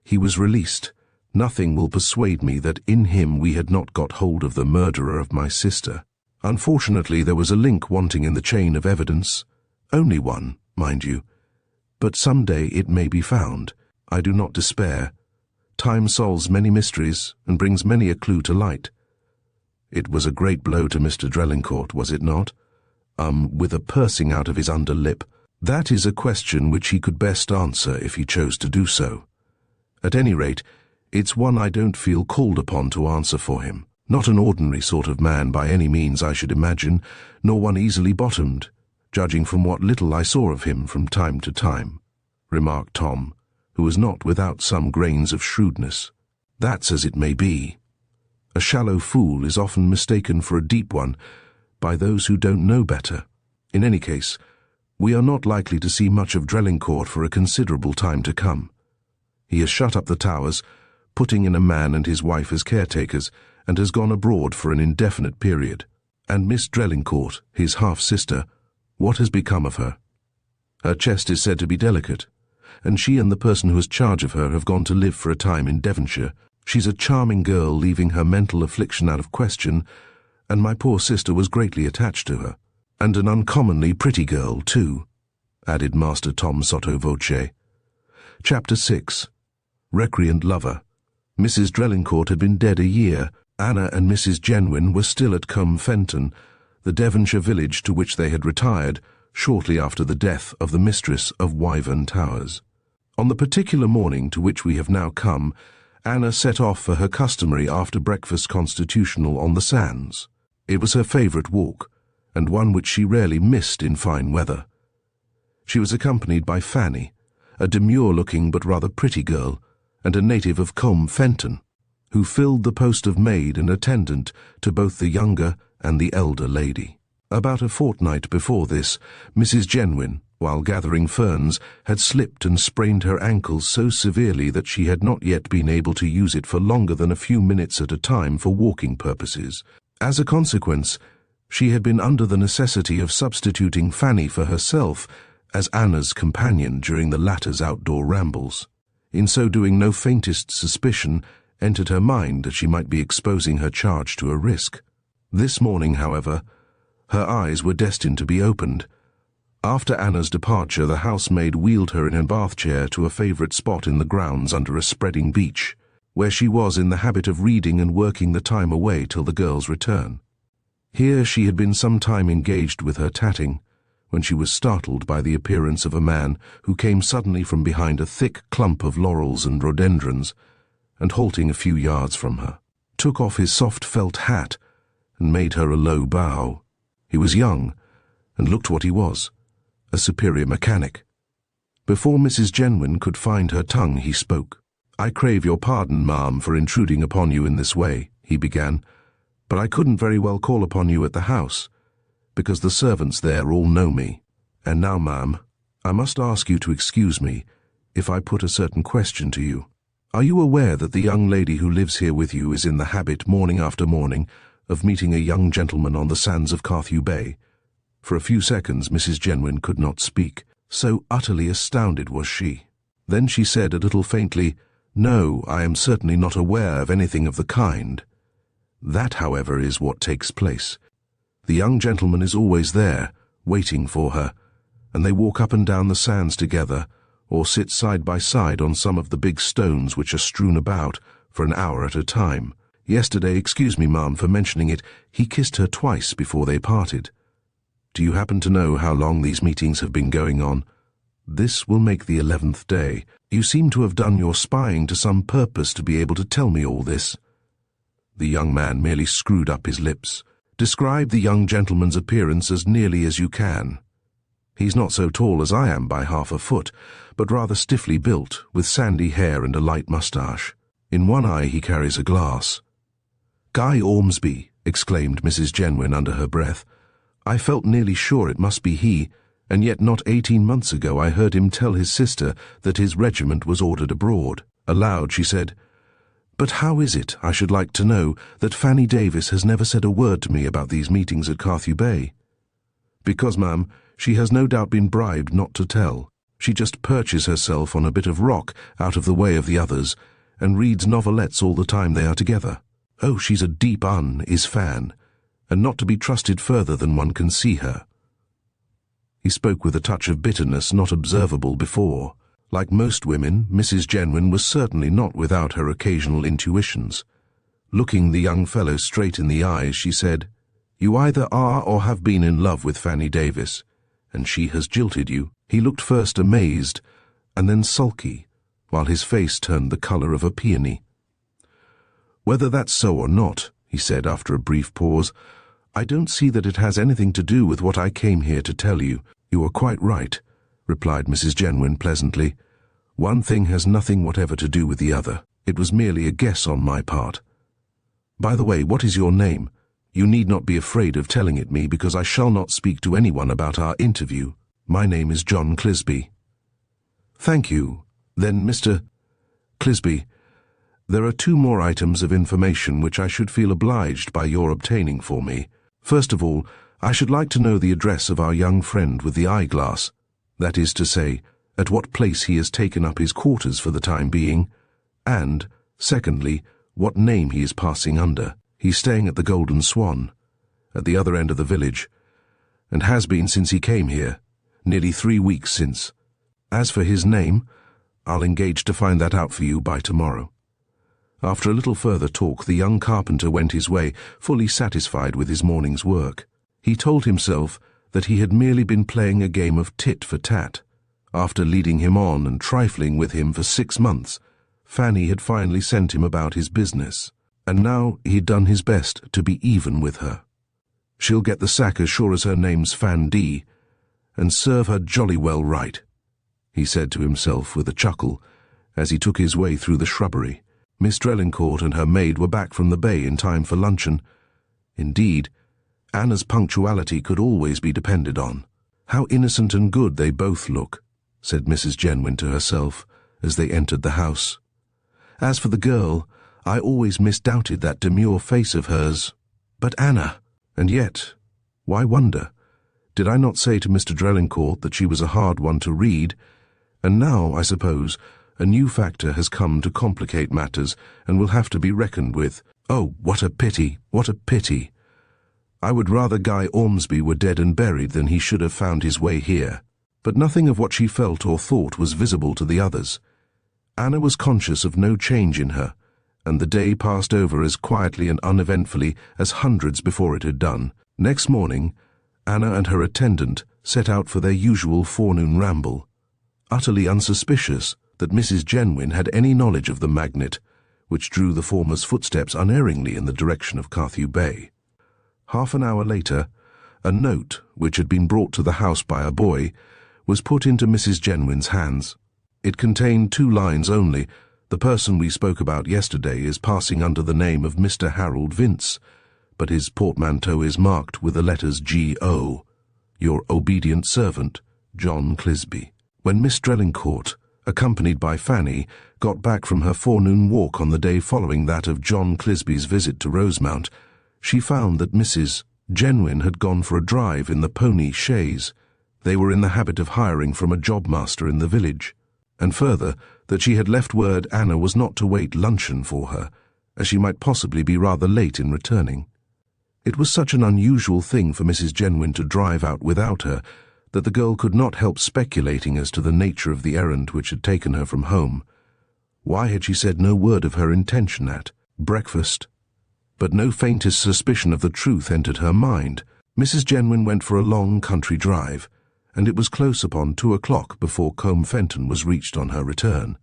he was released, nothing will persuade me that in him we had not got hold of the murderer of my sister. Unfortunately, there was a link wanting in the chain of evidence, only one, mind you, but some day it may be found. I do not despair. Time solves many mysteries and brings many a clue to light. It was a great blow to Mr. Drelincourt, was it not? With a pursing out of his under lip. That is a question which he could best answer if he chose to do so. At any rate, it's one I don't feel called upon to answer for him. Not an ordinary sort of man by any means, I should imagine, nor one easily bottomed, judging from what little I saw of him from time to time," remarked Tom, who was not without some grains of shrewdness. "That's as it may be. A shallow fool is often mistaken for a deep one by those who don't know better. In any case, we are not likely to see much of Drelincourt for a considerable time to come. He has shut up the Towers, putting in a man and his wife as caretakers, and has gone abroad for an indefinite period. And Miss Drelincourt, his half-sister, what has become of her? Her chest is said to be delicate, and she and the person who has charge of her have gone to live for a time in Devonshire. She's a charming girl, leaving her mental affliction out of question, and my poor sister was greatly attached to her. And an uncommonly pretty girl, too," added Master Tom sotto voce. Chapter 6. Recreant Lover. Mrs. Drelincourt had been dead a year. Anna and Mrs. Jenwin were still at Combe Fenton, the Devonshire village to which they had retired shortly after the death of the mistress of Wyvern Towers. On the particular morning to which we have now come, Anna set off for her customary after-breakfast constitutional on the sands. It was her favourite walk, and one which she rarely missed in fine weather. She was accompanied by Fanny, a demure-looking but rather pretty girl, and a native of Combe Fenton, who filled the post of maid and attendant to both the younger and the elder lady. About a fortnight before this, Mrs. Genwin, while gathering ferns, had slipped and sprained her ankles so severely that she had not yet been able to use it for longer than a few minutes at a time for walking purposes. As a consequence, she had been under the necessity of substituting Fanny for herself as Anna's companion during the latter's outdoor rambles. In so doing, no faintest suspicion entered her mind that she might be exposing her charge to a risk. This morning, however, her eyes were destined to be opened. After Anna's departure, the housemaid wheeled her in a bath chair to a favourite spot in the grounds under a spreading beech, where she was in the habit of reading and working the time away till the girl's return. Here she had been some time engaged with her tatting, when she was startled by the appearance of a man who came suddenly from behind a thick clump of laurels and rhododendrons, and halting a few yards from her, took off his soft felt hat and made her a low bow. He was young, and looked what he was, a superior mechanic. Before Mrs. Genwin could find her tongue, he spoke. "I crave your pardon, ma'am, for intruding upon you in this way," he began, "but I couldn't very well call upon you at the house, because the servants there all know me. And now, ma'am, I must ask you to excuse me if I put a certain question to you. Are you aware that the young lady who lives here with you is in the habit, morning after morning, of meeting a young gentleman on the sands of Carthew Bay?" For a few seconds Mrs. Genwin could not speak, so utterly astounded was she. Then she said a little faintly, "No, I am certainly not aware of anything of the kind. That, however, is what takes place. The young gentleman is always there, waiting for her, and they walk up and down the sands together, or sit side by side on some of the big stones which are strewn about for an hour at a time. Yesterday, excuse me, ma'am, for mentioning it, he kissed her twice before they parted. Do you happen to know how long these meetings have been going on? This will make the 11th day. You seem to have done your spying to some purpose to be able to tell me all this." The young man merely screwed up his lips. "Describe the young gentleman's appearance as nearly as you can. He's not so tall as I am by half a foot, but rather stiffly built, with sandy hair and a light moustache. In one eye he carries a glass." "Guy Ormsby," exclaimed Mrs. Genwin under her breath. "I felt nearly sure it must be he, and yet not 18 months ago I heard him tell his sister that his regiment was ordered abroad." Aloud she said, "But how is it, I should like to know, that Fanny Davis has never said a word to me about these meetings at Carthew Bay?" "Because, ma'am, she has no doubt been bribed not to tell. She just perches herself on a bit of rock out of the way of the others, and reads novelettes all the time they are together. Oh, she's a deep un, is Fan, and not to be trusted further than one can see her." He spoke with a touch of bitterness not observable before. Like most women, Mrs. Genwin was certainly not without her occasional intuitions. Looking the young fellow straight in the eyes, she said, "You either are or have been in love with Fanny Davis, and she has jilted you." He looked first amazed, and then sulky, while his face turned the colour of a peony. "Whether that's so or not," he said after a brief pause, "I don't see that it has anything to do with what I came here to tell you." "You are quite right," replied Mrs. Genwin pleasantly. "One thing has nothing whatever to do with the other. It was merely a guess on my part. By the way, what is your name? You need not be afraid of telling it me, because I shall not speak to anyone about our interview. My name is John Clisby." "Thank you. Then, Mr. Clisby, there are 2 more items of information which I should feel obliged by your obtaining for me. First of all, I should like to know the address of our young friend with the eyeglass. That is to say, at what place he has taken up his quarters for the time being, and, secondly, what name he is passing under. He's staying at the Golden Swan, at the other end of the village, and has been since he came here, nearly 3 weeks since. As for his name, I'll engage to find that out for you by tomorrow." After a little further talk, the young carpenter went his way, fully satisfied with his morning's work. He told himself that he had merely been playing a game of tit for tat. After leading him on and trifling with him for 6 months, Fanny had finally sent him about his business, and now he'd done his best to be even with her. "She'll get the sack as sure as her name's Fan D, and serve her jolly well right," he said to himself with a chuckle, as he took his way through the shrubbery. Miss Drelincourt and her maid were back from the bay in time for luncheon. Indeed, Anna's punctuality could always be depended on. "How innocent and good they both look," said Mrs. Genwin to herself as they entered the house. "As for the girl, I always misdoubted that demure face of hers. But Anna! And yet, why wonder? Did I not say to Mr. Drelincourt that she was a hard one to read? And now, I suppose, a new factor has come to complicate matters and will have to be reckoned with. Oh, what a pity, what a pity! I would rather Guy Ormsby were dead and buried than he should have found his way here." But nothing of what she felt or thought was visible to the others. Anna was conscious of no change in her, and the day passed over as quietly and uneventfully as hundreds before it had done. Next morning, Anna and her attendant set out for their usual forenoon ramble, utterly unsuspicious that Mrs. Genwin had any knowledge of the magnet, which drew the former's footsteps unerringly in the direction of Carthew Bay. Half an hour later, a note, which had been brought to the house by a boy, was put into Mrs. Genwin's hands. It contained 2 lines only. "The person we spoke about yesterday is passing under the name of Mr. Harold Vince, but his portmanteau is marked with the letters G.O. Your obedient servant, John Clisby." When Miss Drelincourt, accompanied by Fanny, got back from her forenoon walk on the day following that of John Clisby's visit to Rosemount, she found that Mrs. Genwin had gone for a drive in the pony chaise they were in the habit of hiring from a job-master in the village, and further, that she had left word Anna was not to wait luncheon for her, as she might possibly be rather late in returning. It was such an unusual thing for Mrs. Genwin to drive out without her that the girl could not help speculating as to the nature of the errand which had taken her from home. Why had she said no word of her intention at breakfast? But no faintest suspicion of the truth entered her mind. Mrs. Genwin went for a long country drive, and it was close upon 2 o'clock before Combe Fenton was reached on her return,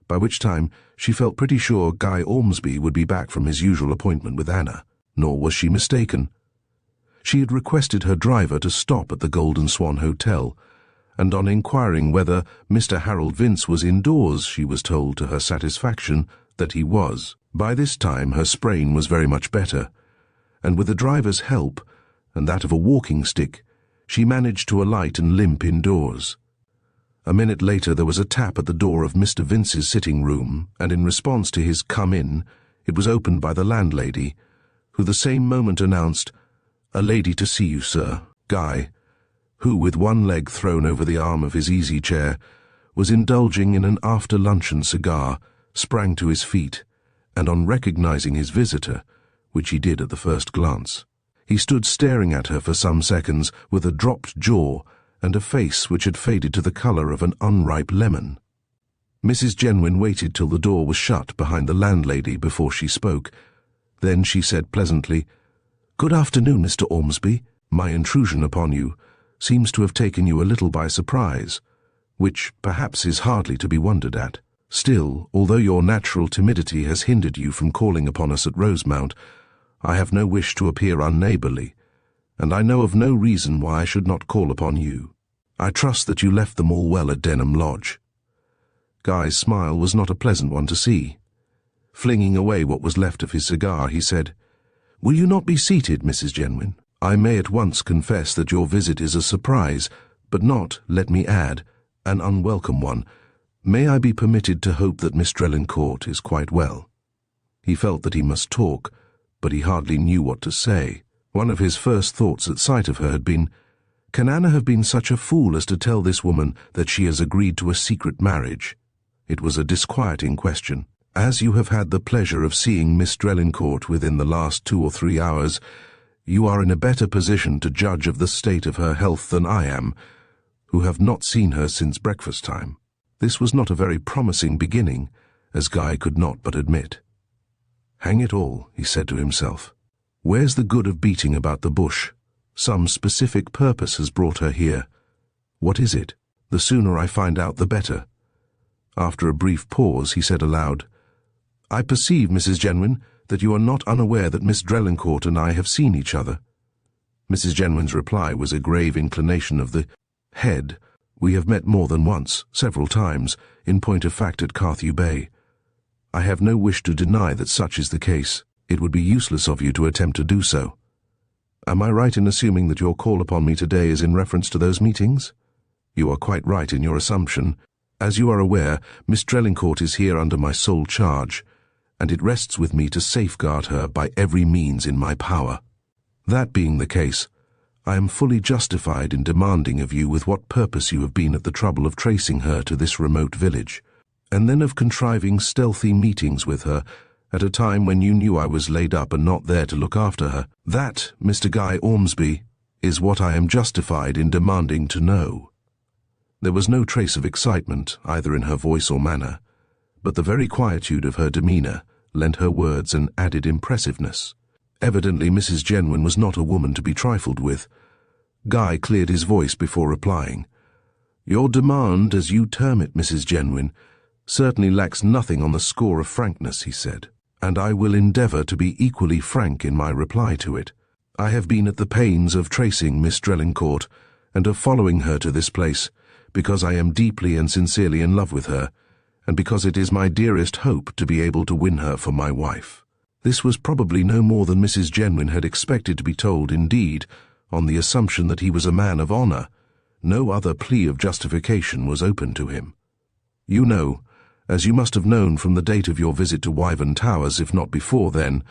by which time she felt pretty sure Guy Ormsby would be back from his usual appointment with Anna. Nor was she mistaken. She had requested her driver to stop at the Golden Swan Hotel, and on inquiring whether Mr. Harold Vince was indoors, she was told to her satisfaction that he was. By this time her sprain was very much better, and with the driver's help, and that of a walking stick, she managed to alight and limp indoors. A minute later there was a tap at the door of Mr. Vince's sitting-room, and in response to his "come in," it was opened by the landlady, who the same moment announced, "A lady to see you, sir." Guy, who, with one leg thrown over the arm of his easy-chair, was indulging in an after-luncheon cigar, sprang to his feet, and on recognizing his visitor, which he did at the first glance, he stood staring at her for some seconds with a dropped jaw and a face which had faded to the colour of an unripe lemon. Mrs. Genwin waited till the door was shut behind the landlady before she spoke. Then she said pleasantly, "Good afternoon, Mr. Ormsby. My intrusion upon you seems to have taken you a little by surprise, which perhaps is hardly to be wondered at. Still, although your natural timidity has hindered you from calling upon us at Rosemount, I have no wish to appear unneighbourly, and I know of no reason why I should not call upon you. I trust that you left them all well at Denham Lodge." Guy's smile was not a pleasant one to see. Flinging away what was left of his cigar, he said, "Will you not be seated, Mrs. Genwin? I may at once confess that your visit is a surprise, but not, let me add, an unwelcome one. May I be permitted to hope that Miss Drelincourt is quite well?" He felt that he must talk, but he hardly knew what to say. One of his first thoughts at sight of her had been, "Can Anna have been such a fool as to tell this woman that she has agreed to a secret marriage?" It was a disquieting question. "As you have had the pleasure of seeing Miss Drelincourt within the last 2 or 3 hours, you are in a better position to judge of the state of her health than I am, who have not seen her since breakfast time." This was not a very promising beginning, as Guy could not but admit. "Hang it all," he said to himself. "Where's the good of beating about the bush? Some specific purpose has brought her here. What is it? The sooner I find out, the better." After a brief pause, he said aloud, "I perceive, Mrs. Genwin, that you are not unaware that Miss Drelincourt and I have seen each other." Mrs. Genwin's reply was a grave inclination of the head, We have met more than once, several times, in point of fact at Carthew Bay. I have no wish to deny that such is the case. It would be useless of you to attempt to do so. Am I right in assuming that your call upon me today is in reference to those meetings? You are quite right in your assumption. As you are aware, Miss Drelincourt is here under my sole charge, and it rests with me to safeguard her by every means in my power. That being the case, I am fully justified in demanding of you with what purpose you have been at the trouble of tracing her to this remote village, and then of contriving stealthy meetings with her at a time when you knew I was laid up and not there to look after her. That, Mr. Guy Ormsby, is what I am justified in demanding to know. There was no trace of excitement, either in her voice or manner, but the very quietude of her demeanour lent her words an added impressiveness. Evidently Mrs. Genwin was not a woman to be trifled with. Guy cleared his voice before replying. Your demand, as you term it, Mrs. Genwin, certainly lacks nothing on the score of frankness, he said, and I will endeavour to be equally frank in my reply to it. I have been at the pains of tracing Miss Drelincourt and of following her to this place, because I am deeply and sincerely in love with her, and because it is my dearest hope to be able to win her for my wife. This was probably no more than Mrs. Genwin had expected to be told. Indeed, on the assumption that he was a man of honour, no other plea of justification was open to him. You know, as you must have known from the date of your visit to Wyvern Towers, if not before then,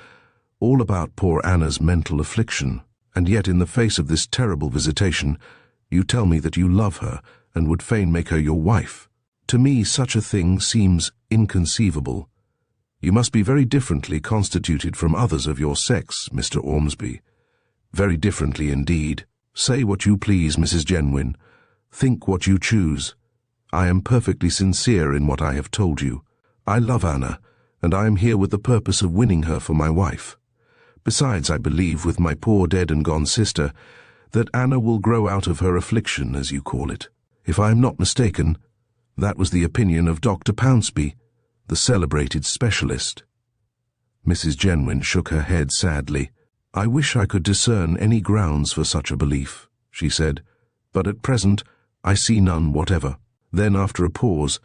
all about poor Anna's mental affliction, and yet in the face of this terrible visitation, you tell me that you love her and would fain make her your wife. To me such a thing seems inconceivable. You must be very differently constituted from others of your sex, Mr. Ormsby. Very differently indeed. Say what you please, Mrs. Genwin. Think what you choose. I am perfectly sincere in what I have told you. I love Anna, and I am here with the purpose of winning her for my wife. Besides, I believe, with my poor dead and gone sister, that Anna will grow out of her affliction, as you call it. If I am not mistaken, that was the opinion of Dr. Pounceby, the celebrated specialist. Mrs. Genwin shook her head sadly. I wish I could discern any grounds for such a belief, she said, but at present I see none whatever. Then, after a pause,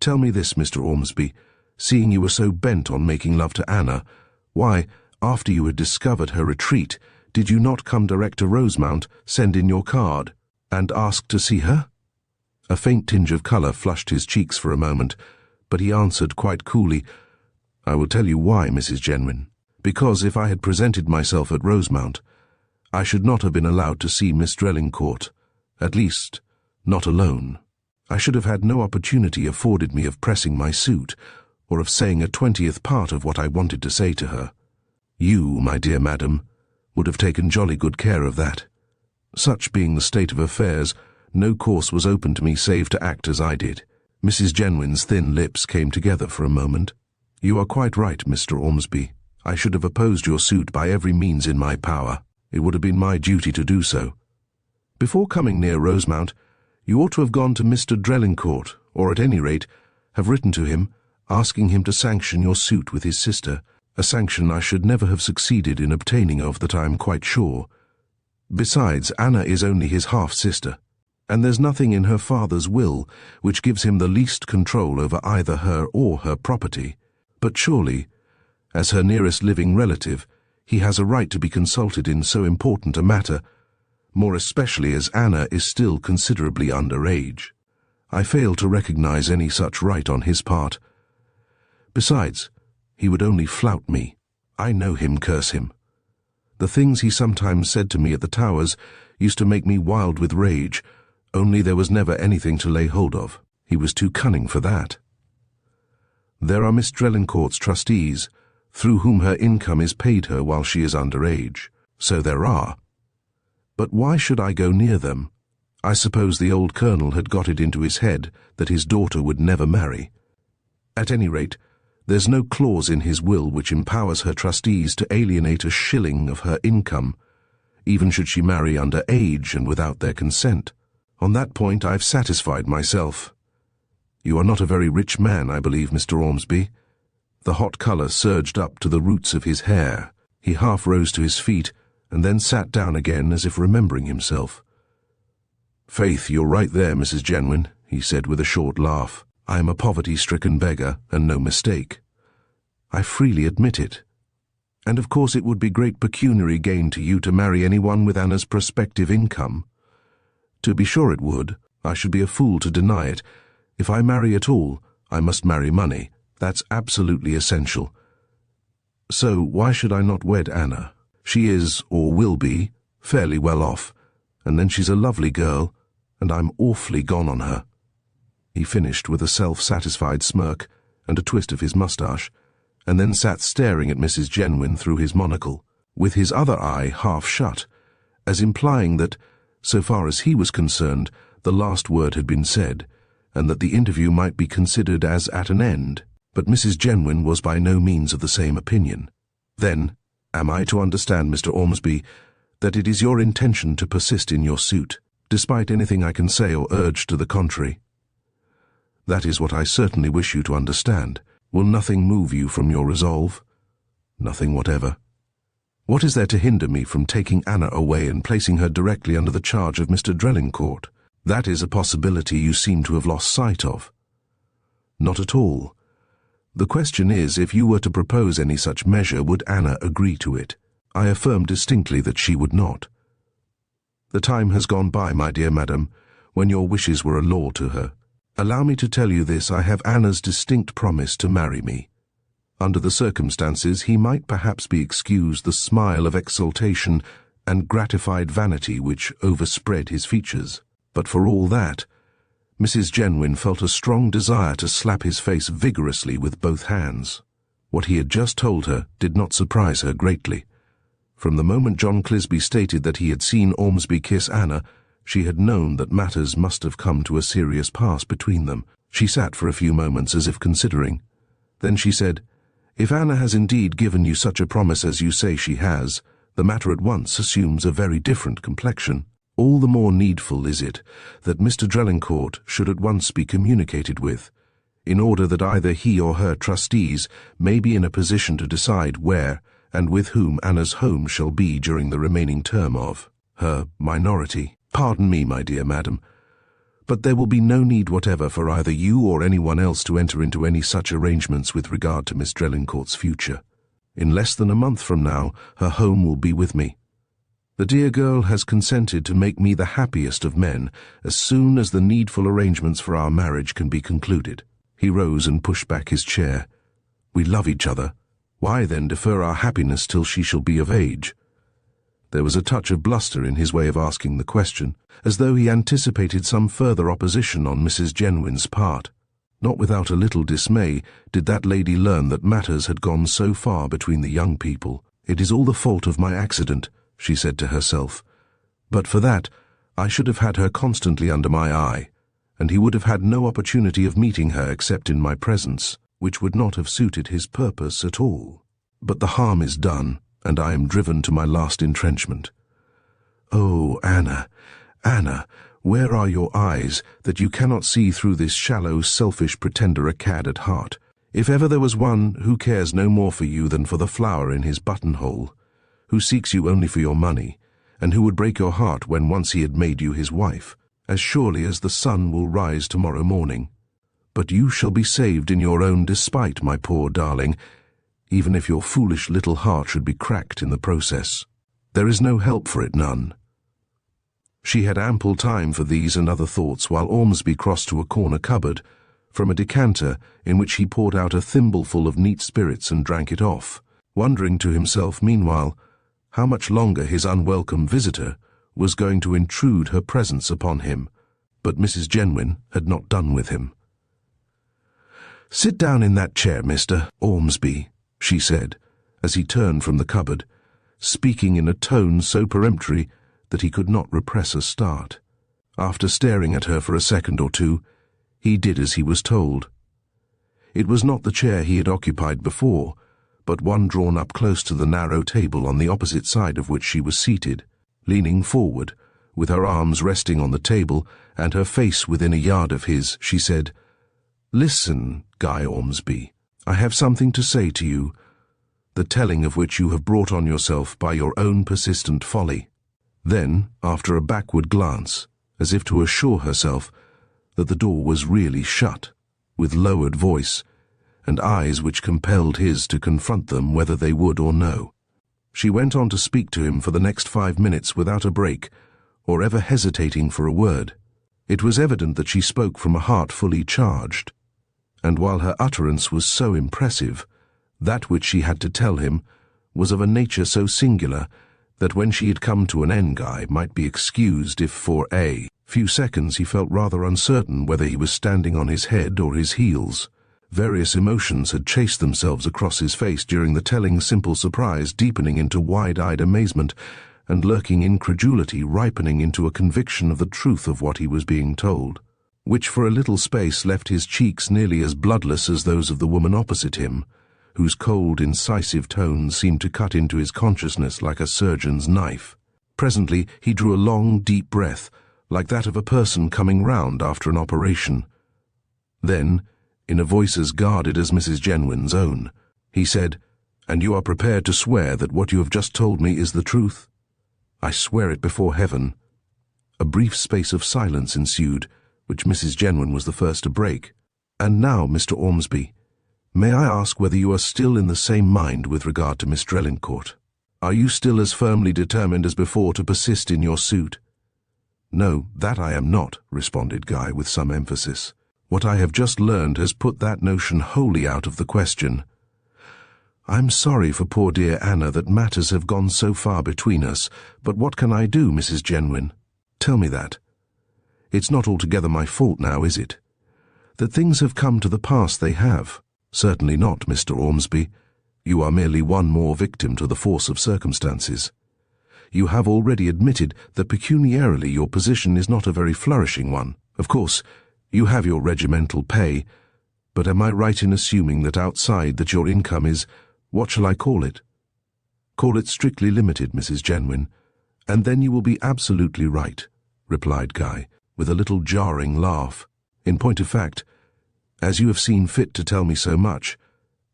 tell me this, Mr. Ormsby, seeing you were so bent on making love to Anna, why, after you had discovered her retreat, did you not come direct to Rosemount, send in your card, and ask to see her? A faint tinge of colour flushed his cheeks for a moment, but he answered quite coolly, I will tell you why, Mrs. Genwin. Because if I had presented myself at Rosemount, I should not have been allowed to see Miss Drelincourt, at least, not alone. I should have had no opportunity afforded me of pressing my suit, or of saying a 20th part of what I wanted to say to her. You, my dear madam, would have taken jolly good care of that. Such being the state of affairs, no course was open to me save to act as I did. Mrs. Genwin's thin lips came together for a moment. You are quite right, Mr. Ormsby. I should have opposed your suit by every means in my power. It would have been my duty to do so. Before coming near Rosemount, you ought to have gone to Mr. Drelincourt, or at any rate, have written to him, asking him to sanction your suit with his sister, a sanction I should never have succeeded in obtaining of, that I am quite sure. Besides, Anna is only his half-sister, and there's nothing in her father's will which gives him the least control over either her or her property. But surely, as her nearest living relative, he has a right to be consulted in so important a matter, more especially as Anna is still considerably under age. I fail to recognize any such right on his part. Besides, he would only flout me. I know him, curse him. The things he sometimes said to me at the Towers used to make me wild with rage, only there was never anything to lay hold of. He was too cunning for that. There are Miss Drelincourt's trustees, through whom her income is paid her while she is under age. So there are. But why should I go near them? I suppose the old colonel had got it into his head that his daughter would never marry. At any rate, there's no clause in his will which empowers her trustees to alienate a shilling of her income, even should she marry under age and without their consent. On that point I've satisfied myself. You are not a very rich man, I believe, Mr. Ormsby. The hot colour surged up to the roots of his hair. He half rose to his feet, and then sat down again as if remembering himself. "Faith, you're right there, Mrs. Genwin," he said with a short laugh. "I am a poverty-stricken beggar, and no mistake. I freely admit it. And of course it would be great pecuniary gain to you to marry anyone with Anna's prospective income. To be sure it would. I should be a fool to deny it. If I marry at all, I must marry money. That's absolutely essential. So why should I not wed Anna? She is, or will be, fairly well off, and then she's a lovely girl, and I'm awfully gone on her." He finished with a self-satisfied smirk and a twist of his moustache, and then sat staring at Mrs. Genwin through his monocle, with his other eye half shut, as implying that, so far as he was concerned, the last word had been said, and that the interview might be considered as at an end. But Mrs. Genwin was by no means of the same opinion. "Then, am I to understand, Mr. Ormsby, that it is your intention to persist in your suit, despite anything I can say or urge to the contrary?" "That is what I certainly wish you to understand. Will nothing move you from your resolve?" "Nothing whatever." "What is there to hinder me from taking Anna away and placing her directly under the charge of Mr. Drelincourt? That is a possibility you seem to have lost sight of." "Not at all. The question is, if you were to propose any such measure, would Anna agree to it? I affirm distinctly that she would not. The time has gone by, my dear madam, when your wishes were a law to her. Allow me to tell you this, I have Anna's distinct promise to marry me. Under the circumstances, he might perhaps be excused the smile of exultation and gratified vanity which overspread his features. But for all that, Mrs. Genwin felt a strong desire to slap his face vigorously with both hands. What he had just told her did not surprise her greatly. From the moment John Clisby stated that he had seen Ormsby kiss Anna, she had known that matters must have come to a serious pass between them. She sat for a few moments as if considering. Then she said, "If Anna has indeed given you such a promise as you say she has, the matter at once assumes a very different complexion. All the more needful is it that Mr. Drelincourt should at once be communicated with, in order that either he or her trustees may be in a position to decide where and with whom Anna's home shall be during the remaining term of her minority. Pardon me, my dear madam, but there will be no need whatever for either you or anyone else to enter into any such arrangements with regard to Miss Drelincourt's future. In less than a month from now, her home will be with me. The dear girl has consented to make me the happiest of men as soon as the needful arrangements for our marriage can be concluded." He rose and pushed back his chair. "We love each other. Why then defer our happiness till she shall be of age?" There was a touch of bluster in his way of asking the question, as though he anticipated some further opposition on Mrs. Genwin's part. Not without a little dismay did that lady learn that matters had gone so far between the young people. "It is all the fault of my accident," she said to herself. "But for that, I should have had her constantly under my eye, and he would have had no opportunity of meeting her except in my presence, which would not have suited his purpose at all. But the harm is done, and I am driven to my last entrenchment. Oh, Anna, Anna, where are your eyes, that you cannot see through this shallow, selfish pretender a cad at heart? If ever there was one who cares no more for you than for the flower in his buttonhole, who seeks you only for your money, and who would break your heart when once he had made you his wife, as surely as the sun will rise tomorrow morning. But you shall be saved in your own despite, my poor darling, even if your foolish little heart should be cracked in the process. There is no help for it, none." She had ample time for these and other thoughts while Ormsby crossed to a corner cupboard, from a decanter in which he poured out a thimbleful of neat spirits and drank it off, wondering to himself meanwhile how much longer his unwelcome visitor was going to intrude her presence upon him. But Mrs. Genwin had not done with him. "Sit down in that chair, Mr. Ormsby," she said, as he turned from the cupboard, speaking in a tone so peremptory that he could not repress a start. After staring at her for a second or two, he did as he was told. It was not the chair he had occupied before, but one drawn up close to the narrow table on the opposite side of which she was seated. Leaning forward, with her arms resting on the table and her face within a yard of his, she said, "Listen, Guy Ormsby, I have something to say to you, the telling of which you have brought on yourself by your own persistent folly." Then, after a backward glance, as if to assure herself that the door was really shut, with lowered voice, and eyes which compelled his to confront them whether they would or no. She went on to speak to him for the next 5 minutes without a break, or ever hesitating for a word. It was evident that she spoke from a heart fully charged, and while her utterance was so impressive, that which she had to tell him was of a nature so singular that when she had come to an end, Guy might be excused if for a few seconds he felt rather uncertain whether he was standing on his head or his heels. Various emotions had chased themselves across his face during the telling, simple surprise deepening into wide-eyed amazement, and lurking incredulity ripening into a conviction of the truth of what he was being told, which for a little space left his cheeks nearly as bloodless as those of the woman opposite him, whose cold, incisive tones seemed to cut into his consciousness like a surgeon's knife. Presently he drew a long, deep breath, like that of a person coming round after an operation. Then, in a voice as guarded as Mrs. Jenwin's own, he said, "And you are prepared to swear that what you have just told me is the truth?" "I swear it before heaven." A brief space of silence ensued, which Mrs. Jenwin was the first to break. "And now, Mr. Ormsby, may I ask whether you are still in the same mind with regard to Miss Drelincourt? Are you still as firmly determined as before to persist in your suit?" "No, that I am not," responded Guy with some emphasis. "What I have just learned has put that notion wholly out of the question. I'm sorry for poor dear Anna that matters have gone so far between us, but what can I do, Mrs. Jenwin? Tell me that. It's not altogether my fault now, is it? That things have come to the pass they have? Certainly not, Mr. Ormsby. You are merely one more victim to the force of circumstances. You have already admitted that pecuniarily your position is not a very flourishing one. Of course, you have your regimental pay, but am I right in assuming that outside that your income is, what shall I call it? Call it strictly limited, Mrs. Jenwin, and then you will be absolutely right, replied Guy, with a little jarring laugh. In point of fact, as you have seen fit to tell me so much,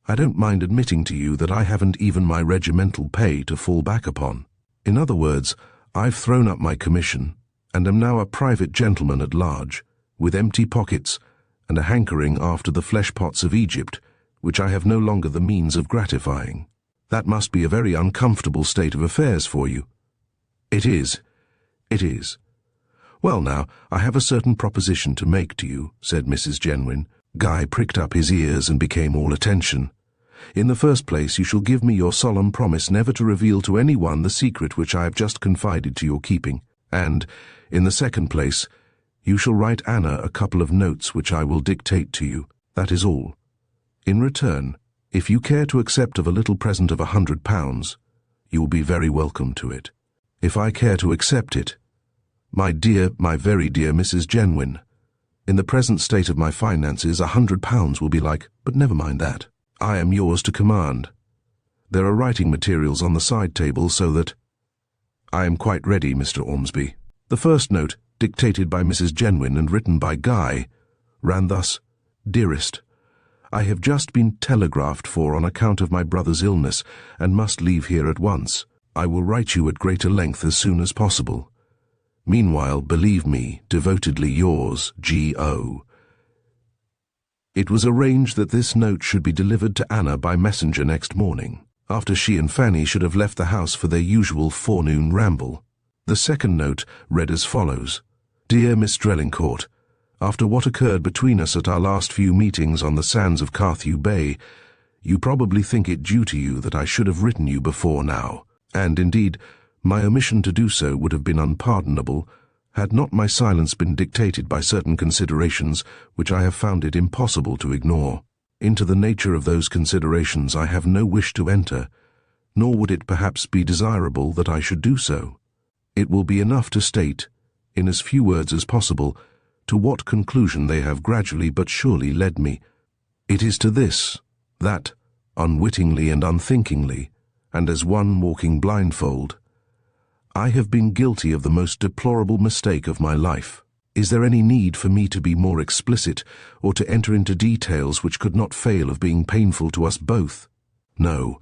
I don't mind admitting to you that I haven't even my regimental pay to fall back upon. In other words, I've thrown up my commission, and am now a private gentleman at large, with empty pockets and a hankering after the flesh-pots of Egypt, which I have no longer the means of gratifying. That must be a very uncomfortable state of affairs for you. It is. It is. Well now, I have a certain proposition to make to you, said Mrs. Jenwin. Guy pricked up his ears and became all attention. In the first place, you shall give me your solemn promise never to reveal to anyone the secret which I have just confided to your keeping, and, in the second place, you shall write Anna a couple of notes which I will dictate to you. That is all. In return, if you care to accept of a little present of £100, you will be very welcome to it. If I care to accept it, my dear, my very dear Mrs. Jenwin, in the present state of my finances, £100 will be like, but never mind that. I am yours to command. There are writing materials on the side table so that... I am quite ready, Mr. Ormsby. The first note, dictated by Mrs. Jenwin and written by Guy, ran thus: Dearest, I have just been telegraphed for on account of my brother's illness and must leave here at once. I will write you at greater length as soon as possible. Meanwhile, believe me, devotedly yours, G.O. It was arranged that this note should be delivered to Anna by messenger next morning, after she and Fanny should have left the house for their usual forenoon ramble. The second note read as follows: Dear Miss Drelincourt, after what occurred between us at our last few meetings on the sands of Carthew Bay, you probably think it due to you that I should have written you before now, and indeed, my omission to do so would have been unpardonable, had not my silence been dictated by certain considerations which I have found it impossible to ignore. Into the nature of those considerations I have no wish to enter, nor would it perhaps be desirable that I should do so. It will be enough to state, in as few words as possible, to what conclusion they have gradually but surely led me. It is to this, that, unwittingly and unthinkingly, and as one walking blindfold, I have been guilty of the most deplorable mistake of my life. Is there any need for me to be more explicit, or to enter into details which could not fail of being painful to us both? No,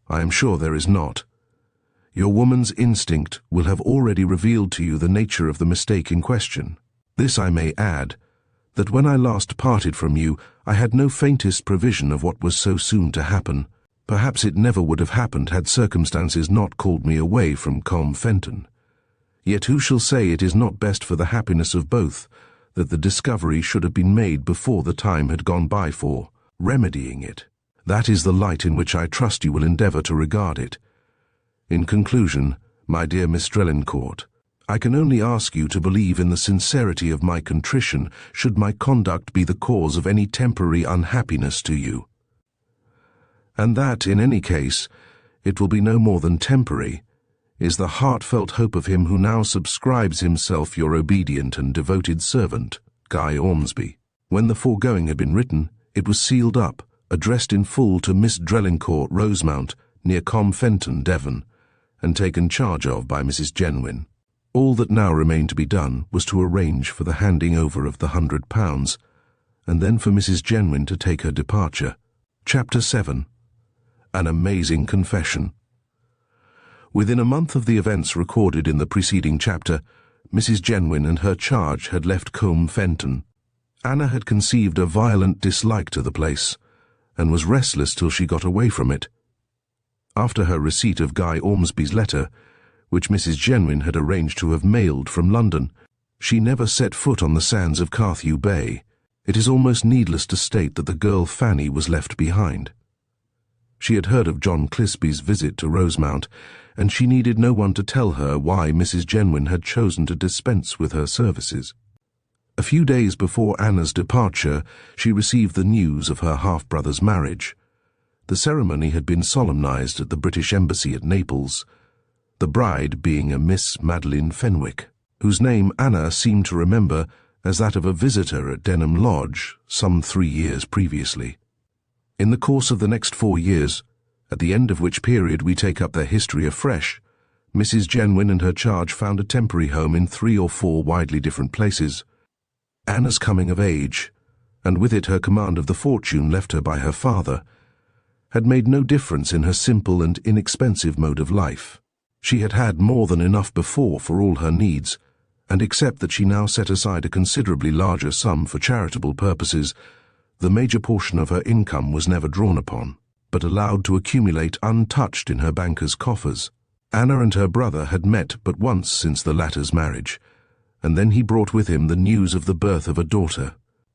I am sure there is not. Your woman's instinct will have already revealed to you the nature of the mistake in question. This I may add, that when I last parted from you, I had no faintest prevision of what was so soon to happen. Perhaps it never would have happened had circumstances not called me away from Combe Fenton. Yet who shall say it is not best for the happiness of both that the discovery should have been made before the time had gone by for remedying it? That is the light in which I trust you will endeavour to regard it. In conclusion, my dear Miss Drelincourt, I can only ask you to believe in the sincerity of my contrition should my conduct be the cause of any temporary unhappiness to you, and that, in any case, it will be no more than temporary, is the heartfelt hope of him who now subscribes himself your obedient and devoted servant, Guy Ormsby. When the foregoing had been written, it was sealed up, addressed in full to Miss Drelincourt, Rosemount, near Combe Fenton, Devon, and taken charge of by Mrs. Genwin. All that now remained to be done was to arrange for the handing over of the £100, and then for Mrs. Genwin to take her departure. Chapter 7. An Amazing Confession. Within a month of the events recorded in the preceding chapter, Mrs. Genwin and her charge had left Combe Fenton. Anna had conceived a violent dislike to the place, and was restless till she got away from it. After her receipt of Guy Ormsby's letter, which Mrs. Genwin had arranged to have mailed from London, she never set foot on the sands of Carthew Bay. It is almost needless to state that the girl Fanny was left behind. She had heard of John Clisby's visit to Rosemount, and she needed no one to tell her why Mrs. Genwin had chosen to dispense with her services. A few days before Anna's departure, she received the news of her half-brother's marriage. The ceremony had been solemnized at the British Embassy at Naples, the bride being a Miss Madeline Fenwick, whose name Anna seemed to remember as that of a visitor at Denham Lodge some 3 years previously. In the course of the next 4 years, at the end of which period we take up their history afresh, Mrs. Genwin and her charge found a temporary home in 3 or 4 widely different places. Anna's coming of age, and with it her command of the fortune left her by her father, had made no difference in her simple and inexpensive mode of life. She had had more than enough before for all her needs, and except that she now set aside a considerably larger sum for charitable purposes, the major portion of her income was never drawn upon, but allowed to accumulate untouched in her banker's coffers. Anna and her brother had met but once since the latter's marriage, and then he brought with him the news of the birth of a daughter.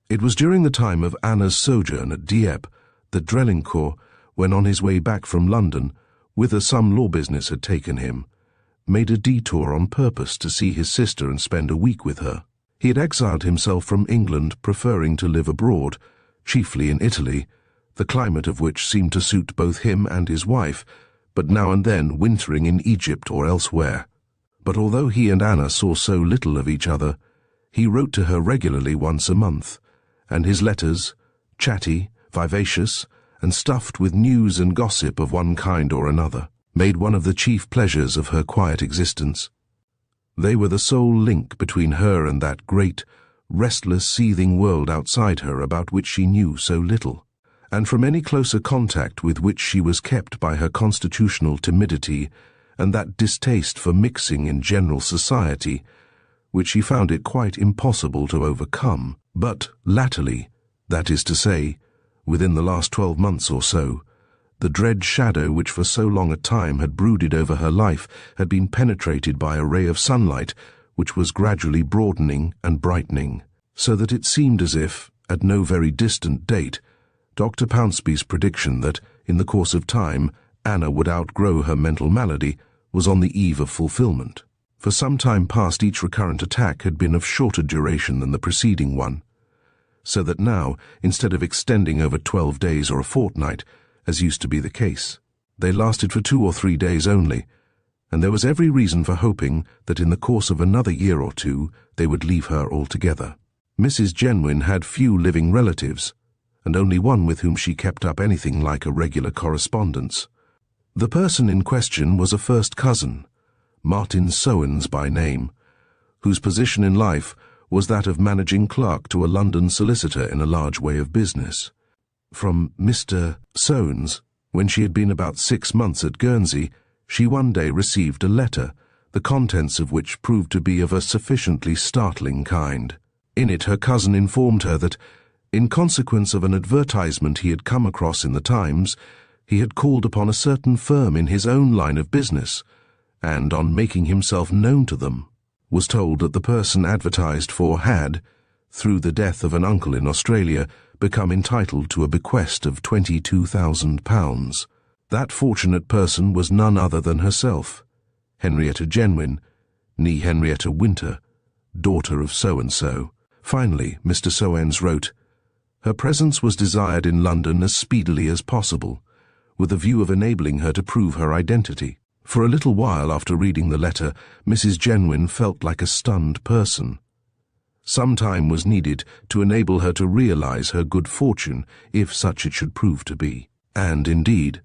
It was during the time of Anna's sojourn at Dieppe that Drelincourt, when on his way back from London, whither some law business had taken him, made a detour on purpose to see his sister and spend a week with her. He had exiled himself from England, preferring to live abroad, chiefly in Italy, the climate of which seemed to suit both him and his wife, but now and then wintering in Egypt or elsewhere. But although he and Anna saw so little of each other, he wrote to her regularly once a month, and his letters, chatty, vivacious, and stuffed with news and gossip of one kind or another, made one of the chief pleasures of her quiet existence. They were the sole link between her and that great, restless, seething world outside her about which she knew so little, and from any closer contact with which she was kept by her constitutional timidity and that distaste for mixing in general society, which she found it quite impossible to overcome. But latterly, that is to say, within the last 12 months or so, the dread shadow which for so long a time had brooded over her life had been penetrated by a ray of sunlight which was gradually broadening and brightening, so that it seemed as if, at no very distant date, Dr. Pounceby's prediction that, in the course of time, Anna would outgrow her mental malady was on the eve of fulfillment. For some time past each recurrent attack had been of shorter duration than the preceding one, so that now, instead of extending over 12 days or a fortnight, as used to be the case, they lasted for 2 or 3 days only, and there was every reason for hoping that in the course of another year or 2 they would leave her altogether. Mrs. Genwin had few living relatives, and only one with whom she kept up anything like a regular correspondence. The person in question was a first cousin, Martin Sowens by name, whose position in life was that of managing clerk to a London solicitor in a large way of business. From Mr. Sowens, when she had been about 6 months at Guernsey, She one day received a letter, the contents of which proved to be of a sufficiently startling kind. In it her cousin informed her that, in consequence of an advertisement he had come across in the Times, he had called upon a certain firm in his own line of business, and, on making himself known to them, was told that the person advertised for had, through the death of an uncle in Australia, become entitled to a bequest of £22,000. That fortunate person was none other than herself, Henrietta Genwin, née Henrietta Winter, daughter of so-and-so. Finally, Mr. Soanes wrote, her presence was desired in London as speedily as possible, with a view of enabling her to prove her identity. For a little while after reading the letter, Mrs. Genwin felt like a stunned person. Some time was needed to enable her to realize her good fortune, if such it should prove to be. And, indeed,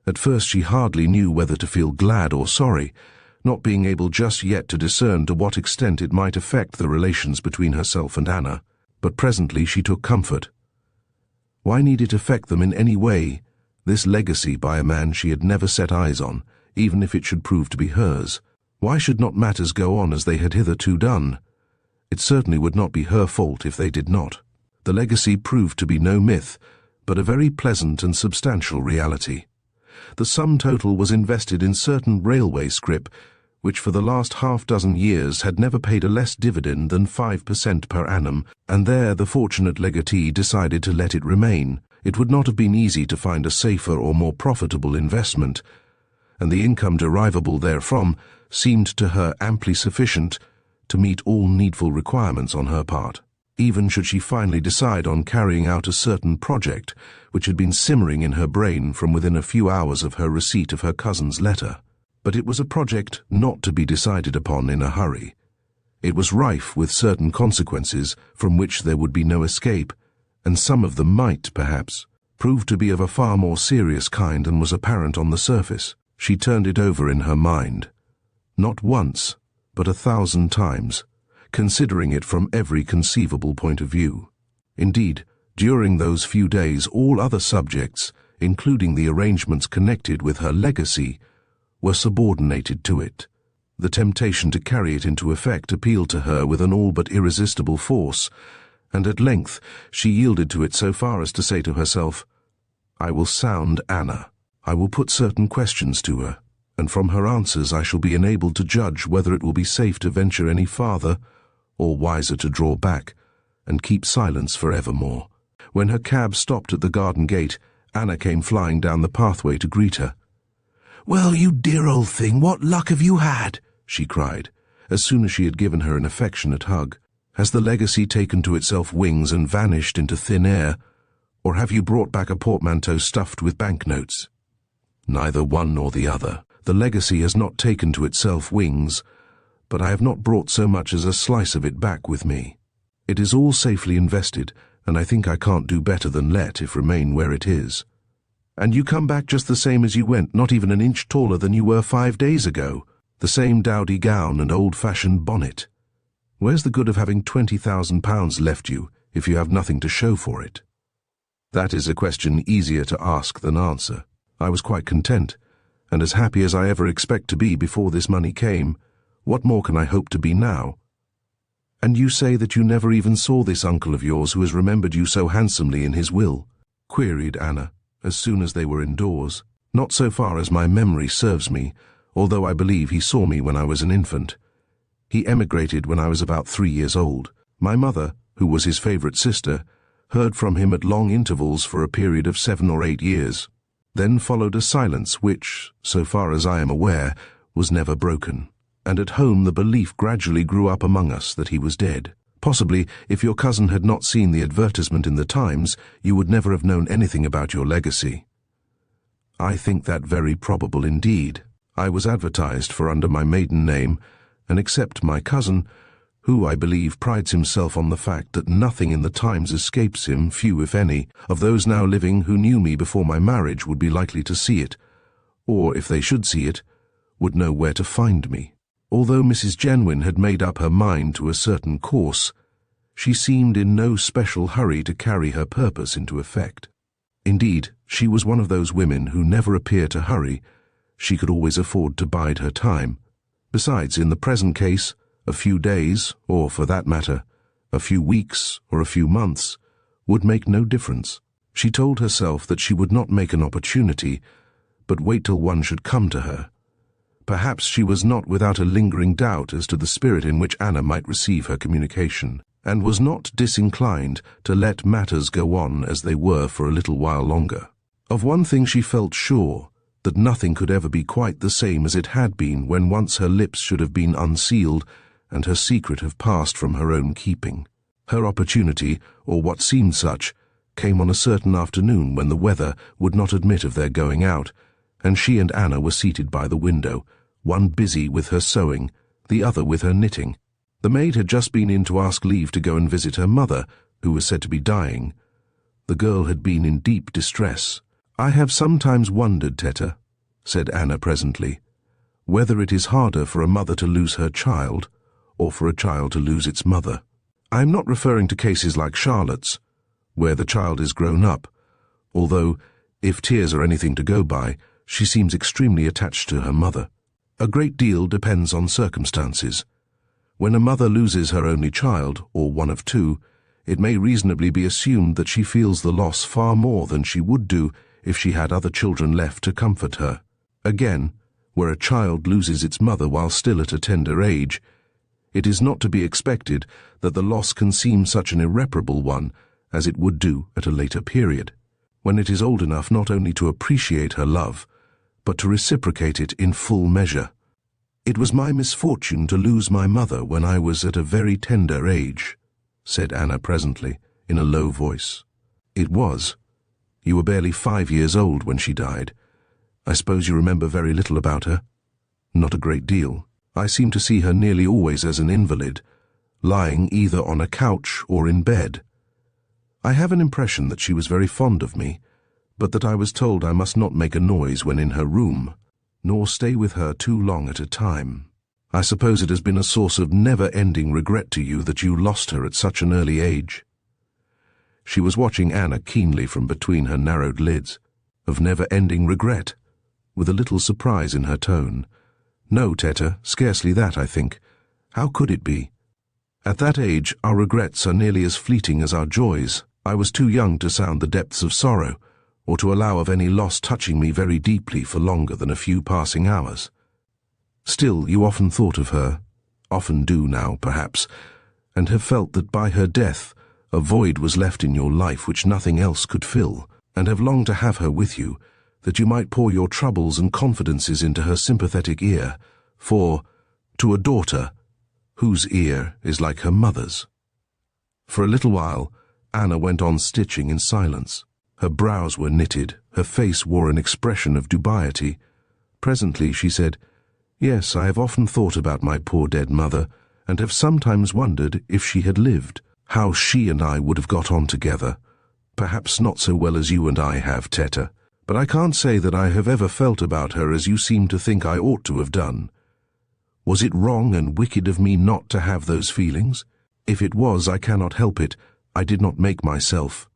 at first she hardly knew whether to feel glad or sorry, not being able just yet to discern to what extent it might affect the relations between herself and Anna. But presently she took comfort. Why need it affect them in any way, this legacy by a man she had never set eyes on, even if it should prove to be hers? Why should not matters go on as they had hitherto done? It certainly would not be her fault if they did not. The legacy proved to be no myth, but a very pleasant and substantial reality. The sum total was invested in certain railway scrip, which for the last half-dozen years had never paid a less dividend than 5% per annum, and there the fortunate legatee decided to let it remain. It would not have been easy to find a safer or more profitable investment, and the income derivable therefrom seemed to her amply sufficient to meet all needful requirements on her part, even should she finally decide on carrying out a certain project which had been simmering in her brain from within a few hours of her receipt of her cousin's letter. But it was a project not to be decided upon in a hurry. It was rife with certain consequences from which there would be no escape, and some of them might, perhaps, prove to be of a far more serious kind than was apparent on the surface. She turned it over in her mind, not once, but 1,000 times, considering it from every conceivable point of view. Indeed, during those few days all other subjects, including the arrangements connected with her legacy, were subordinated to it. The temptation to carry it into effect appealed to her with an all but irresistible force, and at length she yielded to it so far as to say to herself, I will sound Anna. I will put certain questions to her, and from her answers I shall be enabled to judge whether it will be safe to venture any farther, or wiser to draw back, and keep silence for evermore. When her cab stopped at the garden gate, Anna came flying down the pathway to greet her. "Well, you dear old thing, what luck have you had?" she cried, as soon as she had given her an affectionate hug. "Has the legacy taken to itself wings and vanished into thin air, or have you brought back a portmanteau stuffed with banknotes?" "Neither one nor the other. The legacy has not taken to itself wings, but I have not brought so much as a slice of it back with me. It is all safely invested, and I think I can't do better than let it remain where it is." "And you come back just the same as you went, not even an inch taller than you were 5 days ago. The same dowdy gown and old-fashioned bonnet. Where's the good of having £20,000 left you if you have nothing to show for it?" That is a question easier to ask than answer. I was quite content, and as happy as I ever expect to be before this money came. What more can I hope to be now? "And you say that you never even saw this uncle of yours who has remembered you so handsomely in his will?" queried Anna, as soon as they were indoors. "Not so far as my memory serves me, although I believe he saw me when I was an infant. He emigrated when I was about 3 years old. My mother, who was his favourite sister, heard from him at long intervals for a period of 7 or 8 years. Then followed a silence which, so far as I am aware, was never broken. And at home the belief gradually grew up among us that he was dead. Possibly, if your cousin had not seen the advertisement in the Times, you would never have known anything about your legacy." "I think that very probable indeed. I was advertised for under my maiden name, and except my cousin, who, I believe, prides himself on the fact that nothing in the Times escapes him, few, if any, of those now living who knew me before my marriage would be likely to see it, or, if they should see it, would know where to find me." Although Mrs. Genwin had made up her mind to a certain course, she seemed in no special hurry to carry her purpose into effect. Indeed, she was one of those women who never appear to hurry, she could always afford to bide her time. Besides, in the present case, a few days, or for that matter, a few weeks or a few months, would make no difference. She told herself that she would not make an opportunity, but wait till one should come to her. Perhaps she was not without a lingering doubt as to the spirit in which Anna might receive her communication, and was not disinclined to let matters go on as they were for a little while longer. Of one thing she felt sure, that nothing could ever be quite the same as it had been when once her lips should have been unsealed and her secret have passed from her own keeping. Her opportunity, or what seemed such, came on a certain afternoon when the weather would not admit of their going out, and she and Anna were seated by the window, one busy with her sewing, the other with her knitting. The maid had just been in to ask leave to go and visit her mother, who was said to be dying. The girl had been in deep distress. "I have sometimes wondered, Teta," said Anna presently, "whether it is harder for a mother to lose her child, or for a child to lose its mother. I am not referring to cases like Charlotte's, where the child is grown up, although, if tears are anything to go by, she seems extremely attached to her mother. A great deal depends on circumstances. When a mother loses her only child, or one of two, it may reasonably be assumed that she feels the loss far more than she would do if she had other children left to comfort her. Again, where a child loses its mother while still at a tender age, it is not to be expected that the loss can seem such an irreparable one as it would do at a later period, when it is old enough not only to appreciate her love, but to reciprocate it in full measure. It was my misfortune to lose my mother when I was at a very tender age," said Anna presently, in a low voice. "It was. You were barely 5 years old when she died. I suppose you remember very little about her?" "Not a great deal. I seem to see her nearly always as an invalid, lying either on a couch or in bed. I have an impression that she was very fond of me, but that I was told I must not make a noise when in her room, nor stay with her too long at a time. I suppose it has been a source of never-ending regret to you that you lost her at such an early age." She was watching Anna keenly from between her narrowed lids. "Of never-ending regret?" with a little surprise in her tone. "No, Teta, scarcely that, I think. How could it be? At that age, our regrets are nearly as fleeting as our joys. I was too young to sound the depths of sorrow, or to allow of any loss touching me very deeply for longer than a few passing hours. Still, you often thought of her, often do now, perhaps, and have felt that by her death a void was left in your life which nothing else could fill, and have longed to have her with you, that you might pour your troubles and confidences into her sympathetic ear, for, to a daughter, whose ear is like her mother's." For a little while, Anna went on stitching in silence. Her brows were knitted, her face wore an expression of dubiety. Presently she said, "Yes, I have often thought about my poor dead mother, and have sometimes wondered, if she had lived, how she and I would have got on together. Perhaps not so well as you and I have, Teta, but I can't say that I have ever felt about her as you seem to think I ought to have done. Was it wrong and wicked of me not to have those feelings? If it was, I cannot help it. I did not make myself."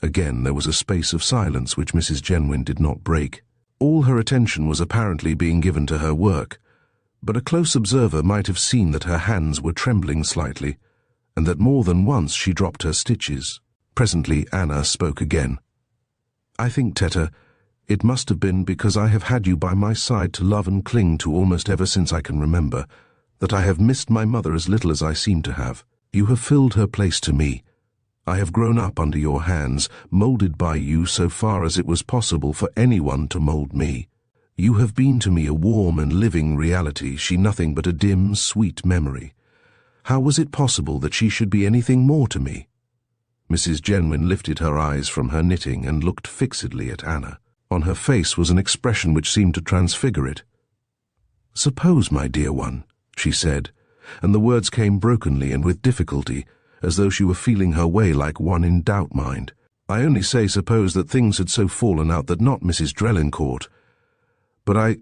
Again there was a space of silence which Mrs. Genwin did not break. All her attention was apparently being given to her work, but a close observer might have seen that her hands were trembling slightly, and that more than once she dropped her stitches. Presently Anna spoke again. "I think, Teta, it must have been because I have had you by my side to love and cling to almost ever since I can remember, that I have missed my mother as little as I seem to have. You have filled her place to me. I have grown up under your hands, moulded by you so far as it was possible for anyone to mould me. You have been to me a warm and living reality, she nothing but a dim, sweet memory. How was it possible that she should be anything more to me?" Mrs. Genwin lifted her eyes from her knitting and looked fixedly at Anna. On her face was an expression which seemed to transfigure it. "Suppose, my dear one," she said, and the words came brokenly and with difficulty, as though she were feeling her way like one in doubt-mind. "I only say suppose that things had so fallen out that not Mrs. Drelincourt. But I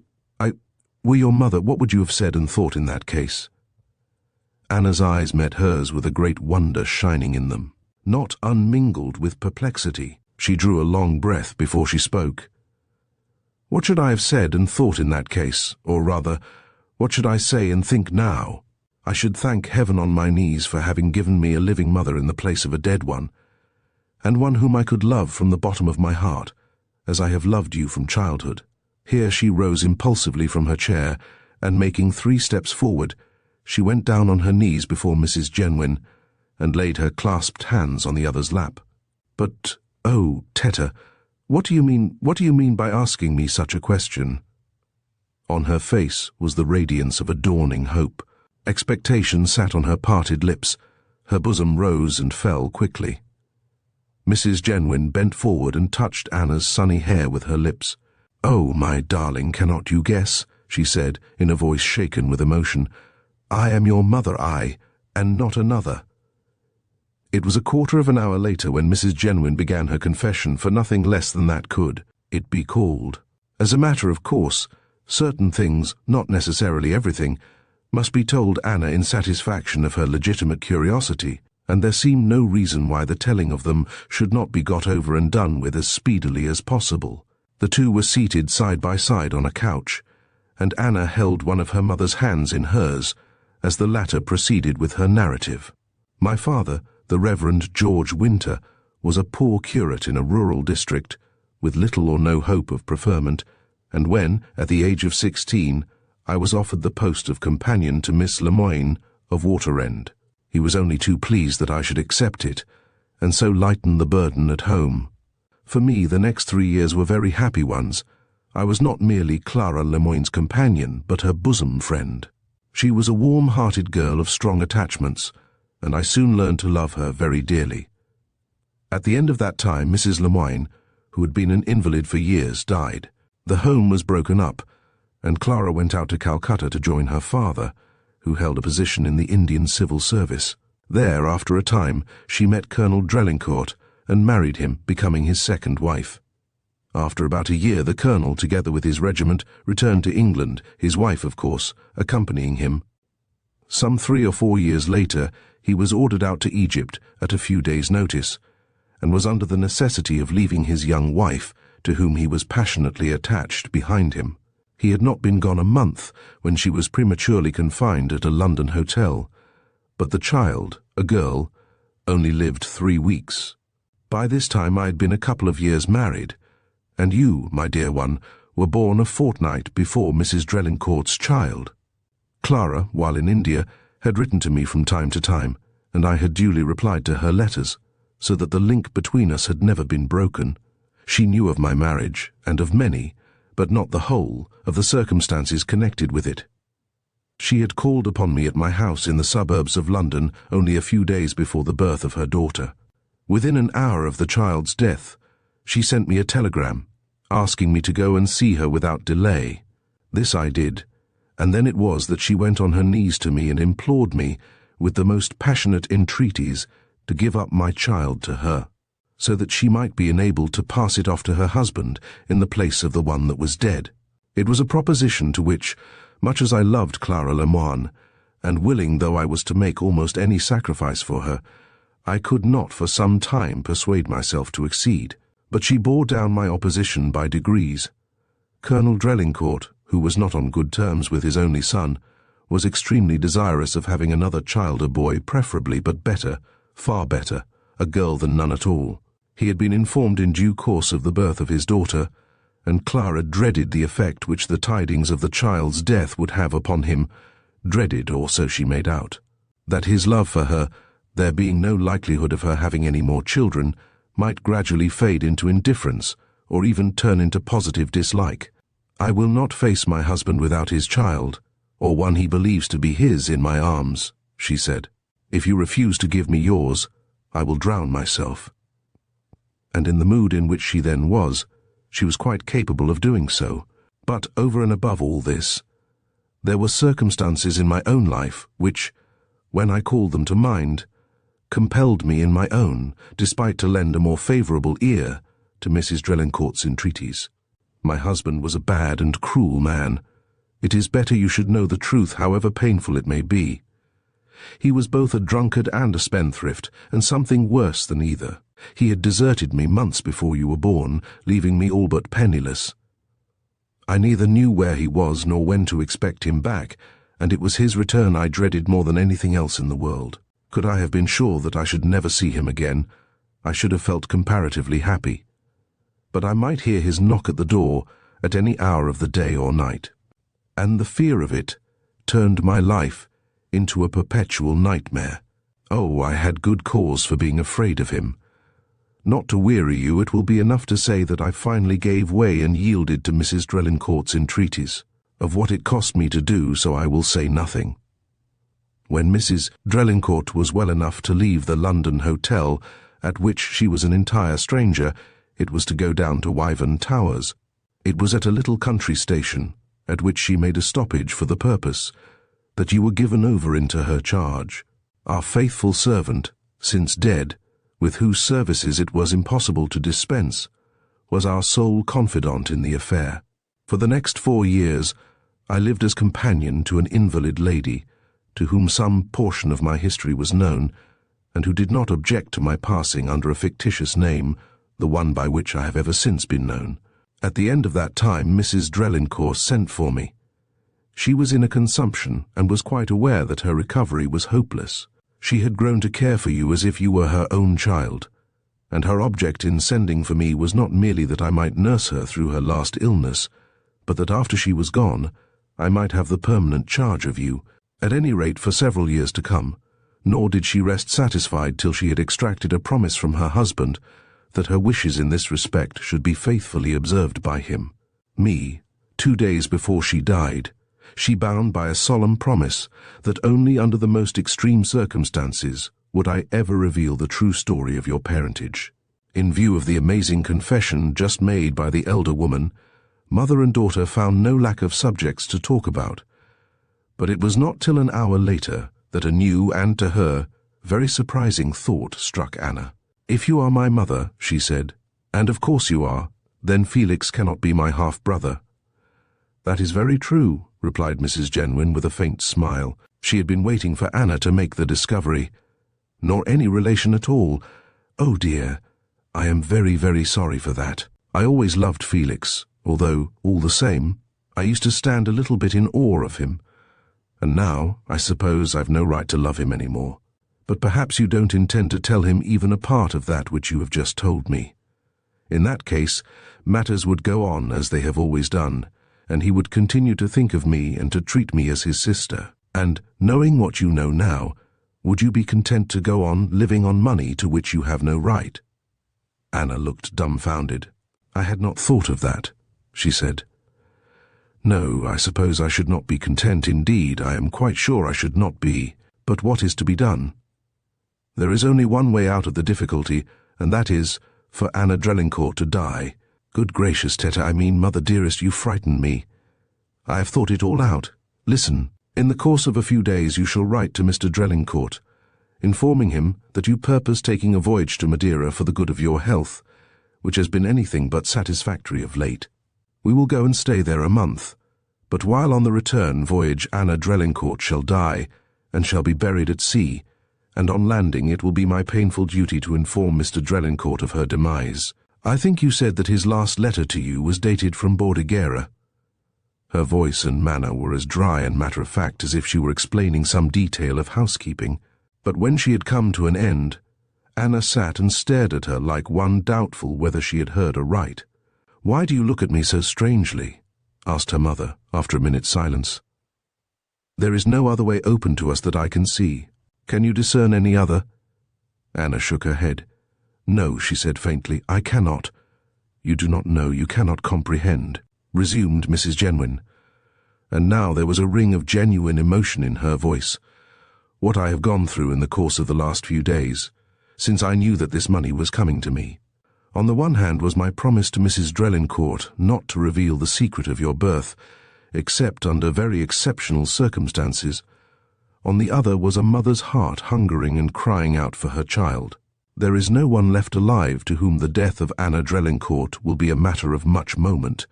were your mother, what would you have said and thought in that case?" Anna's eyes met hers with a great wonder shining in them, not unmingled with perplexity. She drew a long breath before she spoke. What should I have said and thought in that case, or rather, what should I say and think now? I should thank heaven on my knees for having given me a living mother in the place of a dead one, and one whom I could love from the bottom of my heart, as I have loved you from childhood. Here she rose impulsively from her chair, and making 3 steps forward, she went down on her knees before Mrs. Genwin, and laid her clasped hands on the other's lap. But, oh, Tetta, what do you mean by asking me such a question? On her face was the radiance of a dawning hope. Expectation sat on her parted lips. Her bosom rose and fell quickly. Mrs. Genwin bent forward and touched Anna's sunny hair with her lips. "Oh, my darling, cannot you guess?" she said, in a voice shaken with emotion. "I am your mother, and not another." It was a quarter of an hour later when Mrs. Genwin began her confession, for nothing less than that could it be called. As a matter of course, certain things, not necessarily everything, must be told Anna in satisfaction of her legitimate curiosity, and there seemed no reason why the telling of them should not be got over and done with as speedily as possible. The two were seated side by side on a couch, and Anna held one of her mother's hands in hers as the latter proceeded with her narrative. My father, the Reverend George Winter, was a poor curate in a rural district, with little or no hope of preferment, and when, at the age of 16, I was offered the post of companion to Miss Lemoyne of Waterend, he was only too pleased that I should accept it, and so lighten the burden at home. For me, the next 3 years were very happy ones. I was not merely Clara Lemoyne's companion, but her bosom friend. She was a warm-hearted girl of strong attachments, and I soon learned to love her very dearly. At the end of that time, Mrs. Lemoyne, who had been an invalid for years, died. The home was broken up, and Clara went out to Calcutta to join her father, who held a position in the Indian Civil Service. There, after a time, she met Colonel Drelincourt and married him, becoming his second wife. After about a year, the colonel, together with his regiment, returned to England, his wife, of course, accompanying him. Some 3 or 4 years later, he was ordered out to Egypt at a few days' notice, and was under the necessity of leaving his young wife, to whom he was passionately attached, behind him. He had not been gone a month when she was prematurely confined at a London hotel, but the child, a girl, only lived 3 weeks. By this time I had been a couple of years married, and you, my dear one, were born a fortnight before Mrs. Drelincourt's child. Clara, while in India, had written to me from time to time, and I had duly replied to her letters, so that the link between us had never been broken. She knew of my marriage, and of many, but not the whole, of the circumstances connected with it. She had called upon me at my house in the suburbs of London only a few days before the birth of her daughter. Within an hour of the child's death, she sent me a telegram, asking me to go and see her without delay. This I did, and then it was that she went on her knees to me and implored me, with the most passionate entreaties, to give up my child to her, so that she might be enabled to pass it off to her husband in the place of the one that was dead. It was a proposition to which, much as I loved Clara Lemoine, and willing though I was to make almost any sacrifice for her, I could not for some time persuade myself to accede. But she bore down my opposition by degrees. Colonel Drelincourt, who was not on good terms with his only son, was extremely desirous of having another child, a boy preferably, but better, far better, a girl than none at all. He had been informed in due course of the birth of his daughter, and Clara dreaded the effect which the tidings of the child's death would have upon him, dreaded, or so she made out, that his love for her, there being no likelihood of her having any more children, might gradually fade into indifference, or even turn into positive dislike. "I will not face my husband without his child, or one he believes to be his, in my arms," she said. "If you refuse to give me yours, I will drown myself." And in the mood in which she then was, she was quite capable of doing so. But over and above all this, there were circumstances in my own life which, when I called them to mind, compelled me in my own, despite to lend a more favourable ear to Mrs. Drelincourt's entreaties. My husband was a bad and cruel man. It is better you should know the truth, however painful it may be. He was both a drunkard and a spendthrift, and something worse than either. He had deserted me months before you were born, leaving me all but penniless. I neither knew where he was nor when to expect him back, and it was his return I dreaded more than anything else in the world. Could I have been sure that I should never see him again, I should have felt comparatively happy. But I might hear his knock at the door at any hour of the day or night, and the fear of it turned my life into a perpetual nightmare. Oh, I had good cause for being afraid of him. Not to weary you, it will be enough to say that I finally gave way and yielded to Mrs. Drelincourt's entreaties. Of what it cost me to do so I will say nothing. When Mrs. Drelincourt was well enough to leave the London hotel, at which she was an entire stranger, it was to go down to Wyvern Towers. It was at a little country station, at which she made a stoppage for the purpose, that you were given over into her charge. Our faithful servant, since dead, with whose services it was impossible to dispense, was our sole confidant in the affair. For the next 4 years, I lived as companion to an invalid lady, to whom some portion of my history was known, and who did not object to my passing under a fictitious name, the one by which I have ever since been known. At the end of that time, Mrs. Drelincourt sent for me. She was in a consumption, and was quite aware that her recovery was hopeless. She had grown to care for you as if you were her own child, and her object in sending for me was not merely that I might nurse her through her last illness, but that after she was gone, I might have the permanent charge of you, at any rate for several years to come. Nor did she rest satisfied till she had extracted a promise from her husband that her wishes in this respect should be faithfully observed by him. Me, 2 days before she died, she bound by a solemn promise that only under the most extreme circumstances would I ever reveal the true story of your parentage. In view of the amazing confession just made by the elder woman, mother and daughter found no lack of subjects to talk about. But it was not till an hour later that a new and, to her, very surprising thought struck Anna. "If you are my mother," she said, "and of course you are, then Felix cannot be my half-brother." "That is very true," replied Mrs. Genwin with a faint smile. She had been waiting for Anna to make the discovery. "Nor any relation at all. Oh dear, I am very, very sorry for that. I always loved Felix, although, all the same, I used to stand a little bit in awe of him. And now, I suppose I've no right to love him any more. But perhaps you don't intend to tell him even a part of that which you have just told me. In that case, matters would go on as they have always done, and he would continue to think of me and to treat me as his sister. And, knowing what you know now, would you be content to go on living on money to which you have no right?" Anna looked dumbfounded. "I had not thought of that," she said. "No, I suppose I should not be content indeed. I am quite sure I should not be. But what is to be done? There is only one way out of the difficulty, and that is for Anna Drelincourt to die. Good gracious, Teta, I mean, mother dearest, you frighten me. I have thought it all out. Listen, in the course of a few days you shall write to Mr. Drelincourt, informing him that you purpose taking a voyage to Madeira for the good of your health, which has been anything but satisfactory of late. We will go and stay there a month, but while on the return voyage Anna Drelincourt shall die, and shall be buried at sea, and on landing it will be my painful duty to inform Mr. Drelincourt of her demise. I think you said that his last letter to you was dated from Bordighera." Her voice and manner were as dry and matter-of-fact as if she were explaining some detail of housekeeping. But when she had come to an end, Anna sat and stared at her like one doubtful whether she had heard aright. "Why do you look at me so strangely?" asked her mother, after a minute's silence. "There is no other way open to us that I can see. Can you discern any other?" Anna shook her head. "No," she said faintly, "I cannot." "You do not know, you cannot comprehend," resumed Mrs. Genwin. And now there was a ring of genuine emotion in her voice. "What I have gone through in the course of the last few days, since I knew that this money was coming to me. On the one hand was my promise to Mrs. Drelincourt not to reveal the secret of your birth, except under very exceptional circumstances. On the other was a mother's heart hungering and crying out for her child. There is no one left alive to whom the death of Anna Drelincourt will be a matter of much moment.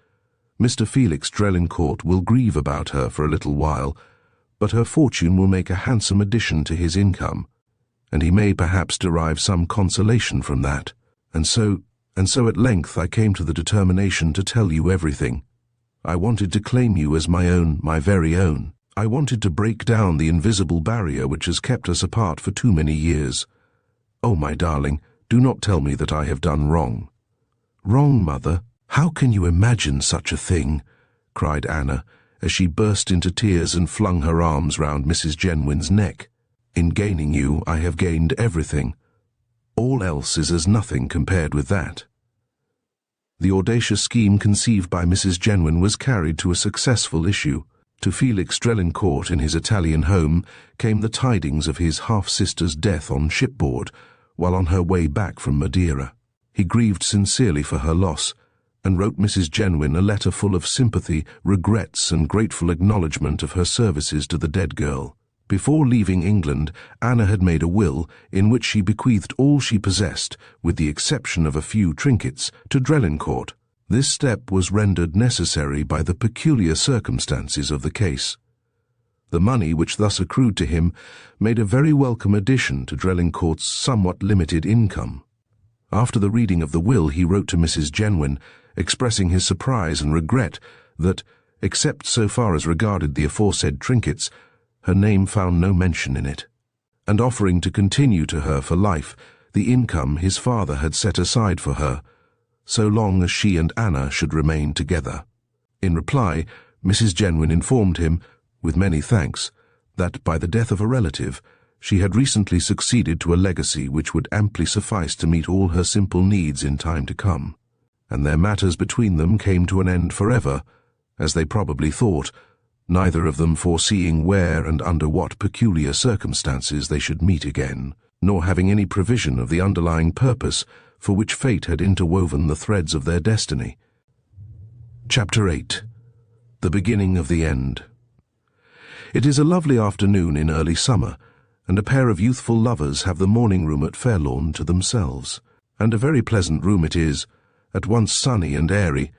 Mr. Felix Drelincourt will grieve about her for a little while, but her fortune will make a handsome addition to his income, and he may perhaps derive some consolation from that. And so at length I came to the determination to tell you everything. I wanted to claim you as my own, my very own. I wanted to break down the invisible barrier which has kept us apart for too many years. Oh, my darling, do not tell me that I have done wrong." "Wrong, Mother? How can you imagine such a thing?" cried Anna, as she burst into tears and flung her arms round Mrs. Genwin's neck. "In gaining you, I have gained everything. All else is as nothing compared with that." The audacious scheme conceived by Mrs. Genwin was carried to a successful issue. To Felix Drelincourt in his Italian home came the tidings of his half-sister's death on shipboard while on her way back from Madeira. He grieved sincerely for her loss and wrote Mrs. Genwin a letter full of sympathy, regrets, and grateful acknowledgment of her services to the dead girl. Before leaving England, Anna had made a will in which she bequeathed all she possessed, with the exception of a few trinkets, to Drelincourt. This step was rendered necessary by the peculiar circumstances of the case. The money which thus accrued to him made a very welcome addition to Drelincourt's somewhat limited income. After the reading of the will, he wrote to Mrs. Genwin, expressing his surprise and regret that, except so far as regarded the aforesaid trinkets, her name found no mention in it, and offering to continue to her for life the income his father had set aside for her, so long as she and Anna should remain together. In reply, Mrs. Genwin informed him, with many thanks, that by the death of a relative, she had recently succeeded to a legacy which would amply suffice to meet all her simple needs in time to come, and their matters between them came to an end forever, as they probably thought, neither of them foreseeing where and under what peculiar circumstances they should meet again, nor having any provision of the underlying purpose for which fate had interwoven the threads of their destiny. Chapter 8. The Beginning of the End. It is a lovely afternoon in early summer, and a pair of youthful lovers have the morning-room at Fairlawn to themselves. And a very pleasant room it is, at once sunny and airy,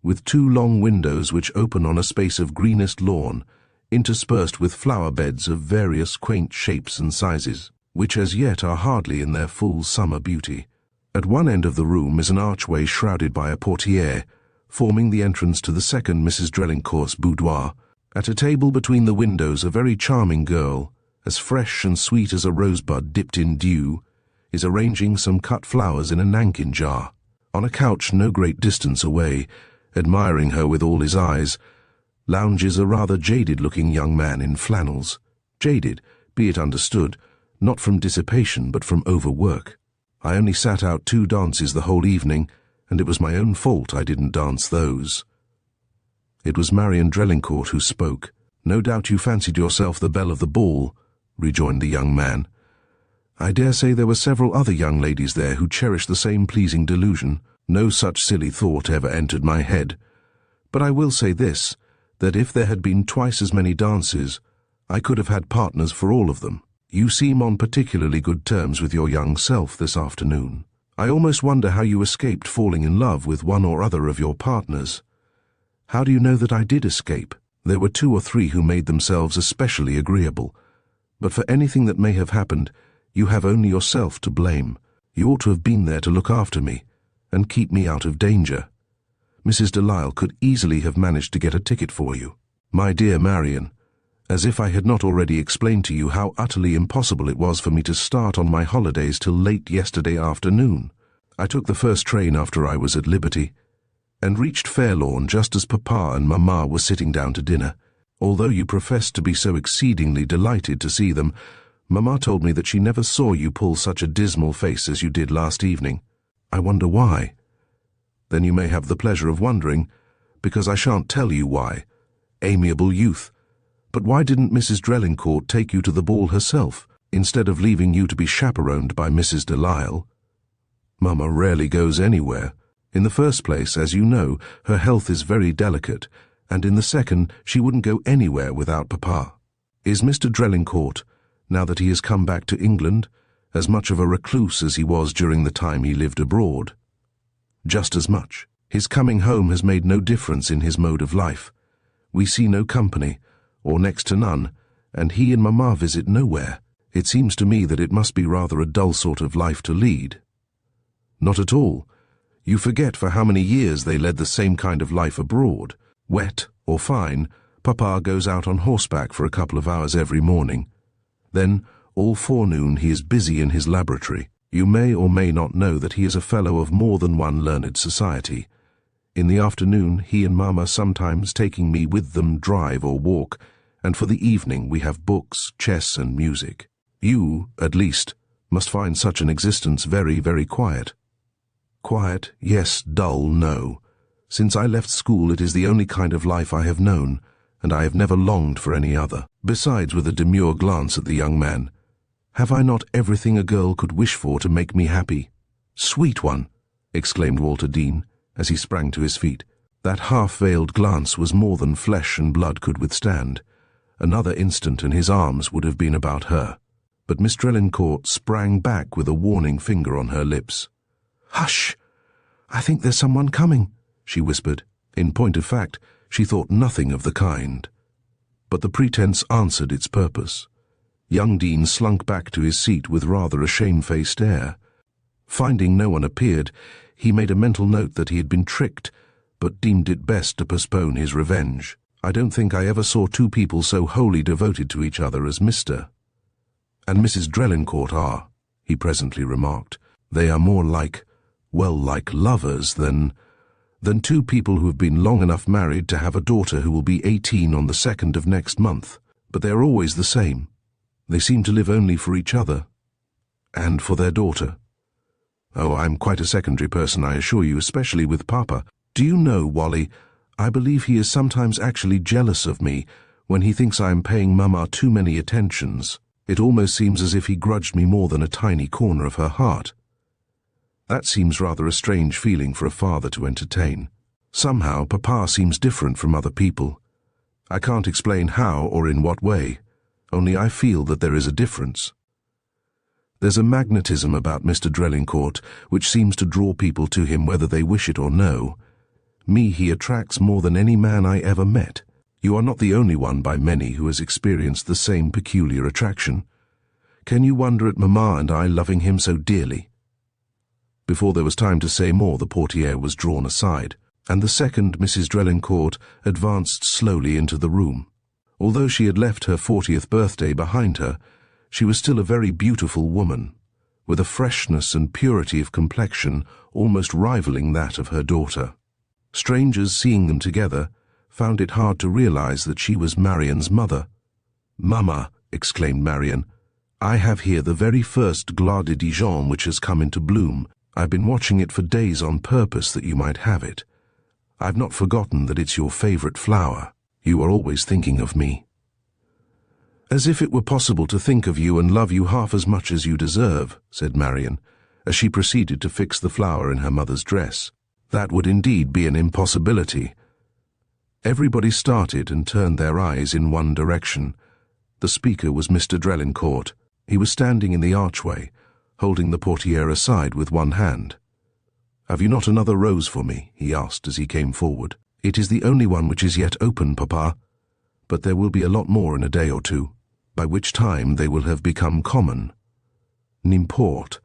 with two long windows which open on a space of greenest lawn, interspersed with flower beds of various quaint shapes and sizes, which as yet are hardly in their full summer beauty. At one end of the room is an archway shrouded by a portiere, forming the entrance to the second Mrs. Drelincourt's boudoir. At a table between the windows, a very charming girl, as fresh and sweet as a rosebud dipped in dew, is arranging some cut flowers in a nankin jar. On a couch no great distance away, admiring her with all his eyes, lounges a rather jaded-looking young man in flannels. Jaded, be it understood, not from dissipation but from overwork. I only sat out 2 dances the whole evening, and it was my own fault I didn't dance those. It was Marian Drelincourt who spoke. "No doubt you fancied yourself the belle of the ball," rejoined the young man. "I dare say there were several other young ladies there who cherished the same pleasing delusion. No such silly thought ever entered my head. But I will say this, that if there had been twice as many dances, I could have had partners for all of them. You seem on particularly good terms with your young self this afternoon. I almost wonder how you escaped falling in love with one or other of your partners." "How do you know that I did escape? There were 2 or 3 who made themselves especially agreeable. But for anything that may have happened, you have only yourself to blame. You ought to have been there to look after me, and keep me out of danger. Mrs. Delisle could easily have managed to get a ticket for you. My dear Marian, as if I had not already explained to you how utterly impossible it was for me to start on my holidays till late yesterday afternoon. I took the first train after I was at liberty, and reached Fairlawn just as Papa and Mamma were sitting down to dinner. Although you professed to be so exceedingly delighted to see them, Mamma told me that she never saw you pull such a dismal face as you did last evening. I wonder why. Then you may have the pleasure of wondering, because I shan't tell you why. Amiable youth. But why didn't Mrs. Drelincourt take you to the ball herself, instead of leaving you to be chaperoned by Mrs. Delisle? Mamma rarely goes anywhere. In the first place, as you know, her health is very delicate, and in the second, she wouldn't go anywhere without Papa. Is Mr. Drelincourt, now that he has come back to England, as much of a recluse as he was during the time he lived abroad? Just as much. His coming home has made no difference in his mode of life. We see no company, or next to none, and he and Mamma visit nowhere. It seems to me that it must be rather a dull sort of life to lead. Not at all. You forget for how many years they led the same kind of life abroad. Wet or fine, Papa goes out on horseback for a couple of hours every morning. Then, all forenoon he is busy in his laboratory. You may or may not know that he is a fellow of more than one learned society. In the afternoon, he and Mama sometimes taking me with them drive or walk, and for the evening we have books, chess and music. You, at least, must find such an existence very, very quiet. Quiet, yes, dull, no. Since I left school it is the only kind of life I have known, and I have never longed for any other. Besides, with a demure glance at the young man, have I not everything a girl could wish for to make me happy? Sweet one, exclaimed Walter Dean, as he sprang to his feet. That half-veiled glance was more than flesh and blood could withstand. Another instant and his arms would have been about her. But Miss Drelincourt sprang back with a warning finger on her lips. "Hush! I think there's someone coming," she whispered. In point of fact, she thought nothing of the kind. But the pretense answered its purpose. Young Dean slunk back to his seat with rather a shamefaced air. Finding no one appeared, he made a mental note that he had been tricked, but deemed it best to postpone his revenge. I don't think I ever saw two people so wholly devoted to each other as Mr. and Mrs. Drelincourt are, he presently remarked. They are more like, well, like lovers than two people who have been long enough married to have a daughter who will be 18 on the 2nd of next month. But they are always the same. They seem to live only for each other. And for their daughter. Oh, I'm quite a secondary person, I assure you, especially with Papa. Do you know, Wally, I believe he is sometimes actually jealous of me when he thinks I am paying Mama too many attentions. It almost seems as if he grudged me more than a tiny corner of her heart. That seems rather a strange feeling for a father to entertain. Somehow, Papa seems different from other people. I can't explain how or in what way, only I feel that there is a difference. There's a magnetism about Mr. Drelincourt which seems to draw people to him whether they wish it or no. Me he attracts more than any man I ever met. You are not the only one by many who has experienced the same peculiar attraction. Can you wonder at Mamma and I loving him so dearly? Before there was time to say more, the portiere was drawn aside, and the second Mrs. Drelincourt advanced slowly into the room. Although she had left her 40th birthday behind her, she was still a very beautiful woman, with a freshness and purity of complexion almost rivaling that of her daughter. Strangers, seeing them together, found it hard to realize that she was Marian's mother. "Mamma," exclaimed Marian, "I have here the very first Gloire de Dijon which has come into bloom. I've been watching it for days on purpose that you might have it. I've not forgotten that it's your favorite flower. You are always thinking of me." "As if it were possible to think of you and love you half as much as you deserve," said Marian, as she proceeded to fix the flower in her mother's dress. "That would indeed be an impossibility." Everybody started and turned their eyes in one direction. The speaker was Mr. Drelincourt. He was standing in the archway, holding the portiere aside with one hand. "Have you not another rose for me?" he asked as he came forward. "It is the only one which is yet open, Papa, but there will be a lot more in a day or two, by which time they will have become common. N'importe.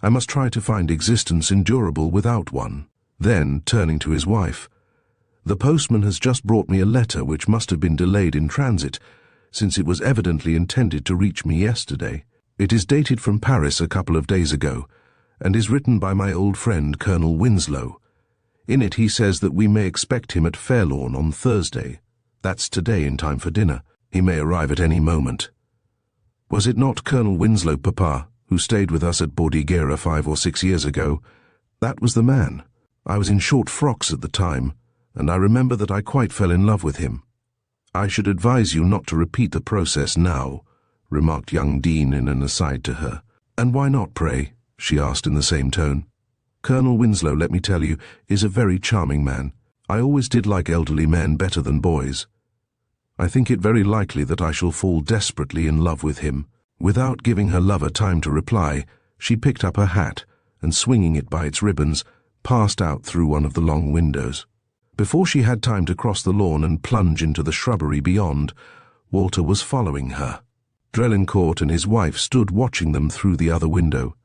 I must try to find existence endurable without one." Then, turning to his wife, "The postman has just brought me a letter which must have been delayed in transit, since it was evidently intended to reach me yesterday. It is dated from Paris a couple of days ago, and is written by my old friend Colonel Winslow. In it he says that we may expect him at Fairlawn on Thursday. That's today in time for dinner. He may arrive at any moment." "Was it not Colonel Winslow, Papa, who stayed with us at Bordighera 5 or 6 years ago? That was the man. I was in short frocks at the time, and I remember that I quite fell in love with him. I should advise you not to repeat the process now," remarked young Dean in an aside to her. "And why not, pray?" she asked in the same tone. "Colonel Winslow, let me tell you, is a very charming man. I always did like elderly men better than boys. I think it very likely that I shall fall desperately in love with him." Without giving her lover time to reply, she picked up her hat, and swinging it by its ribbons, passed out through one of the long windows. Before she had time to cross the lawn and plunge into the shrubbery beyond, Walter was following her. Drelincourt and his wife stood watching them through the other window.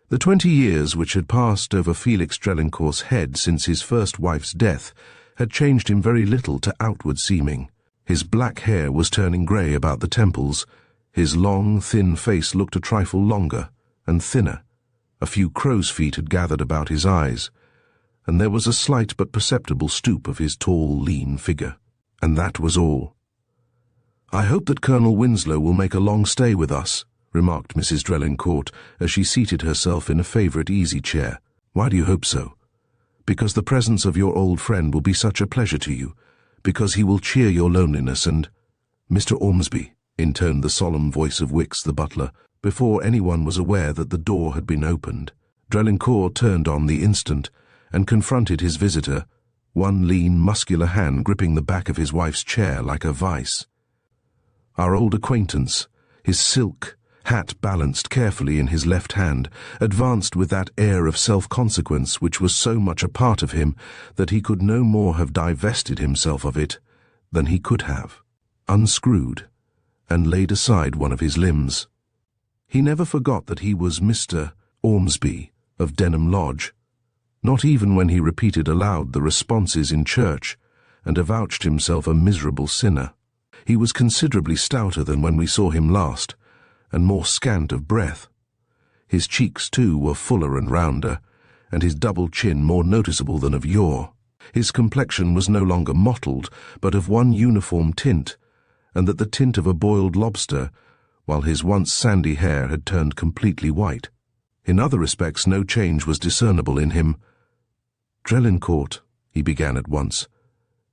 The 20 years which had passed over Felix Drelincourt's head since his first wife's death had changed him very little to outward seeming. His black hair was turning grey about the temples, his long, thin face looked a trifle longer and thinner, a few crow's feet had gathered about his eyes, and there was a slight but perceptible stoop of his tall, lean figure. And that was all. "I hope that Colonel Winslow will make a long stay with us," remarked Mrs. Drelincourt as she seated herself in a favourite easy-chair. "Why do you hope so?" "Because the presence of your old friend will be such a pleasure to you, because he will cheer your loneliness and—" "Mr. Ormsby," intoned the solemn voice of Wicks the butler, before anyone was aware that the door had been opened. Drelincourt turned on the instant and confronted his visitor, one lean, muscular hand gripping the back of his wife's chair like a vice. Our old acquaintance, his silk hat balanced carefully in his left hand, advanced with that air of self-consequence which was so much a part of him that he could no more have divested himself of it than he could have, unscrewed, and laid aside one of his limbs. He never forgot that he was Mr. Ormsby of Denham Lodge, not even when he repeated aloud the responses in church and avouched himself a miserable sinner. He was considerably stouter than when we saw him last, and more scant of breath. His cheeks, too, were fuller and rounder, and his double chin more noticeable than of yore. His complexion was no longer mottled, but of one uniform tint, and that the tint of a boiled lobster, while his once sandy hair had turned completely white. In other respects no change was discernible in him. "Drelincourt," he began at once,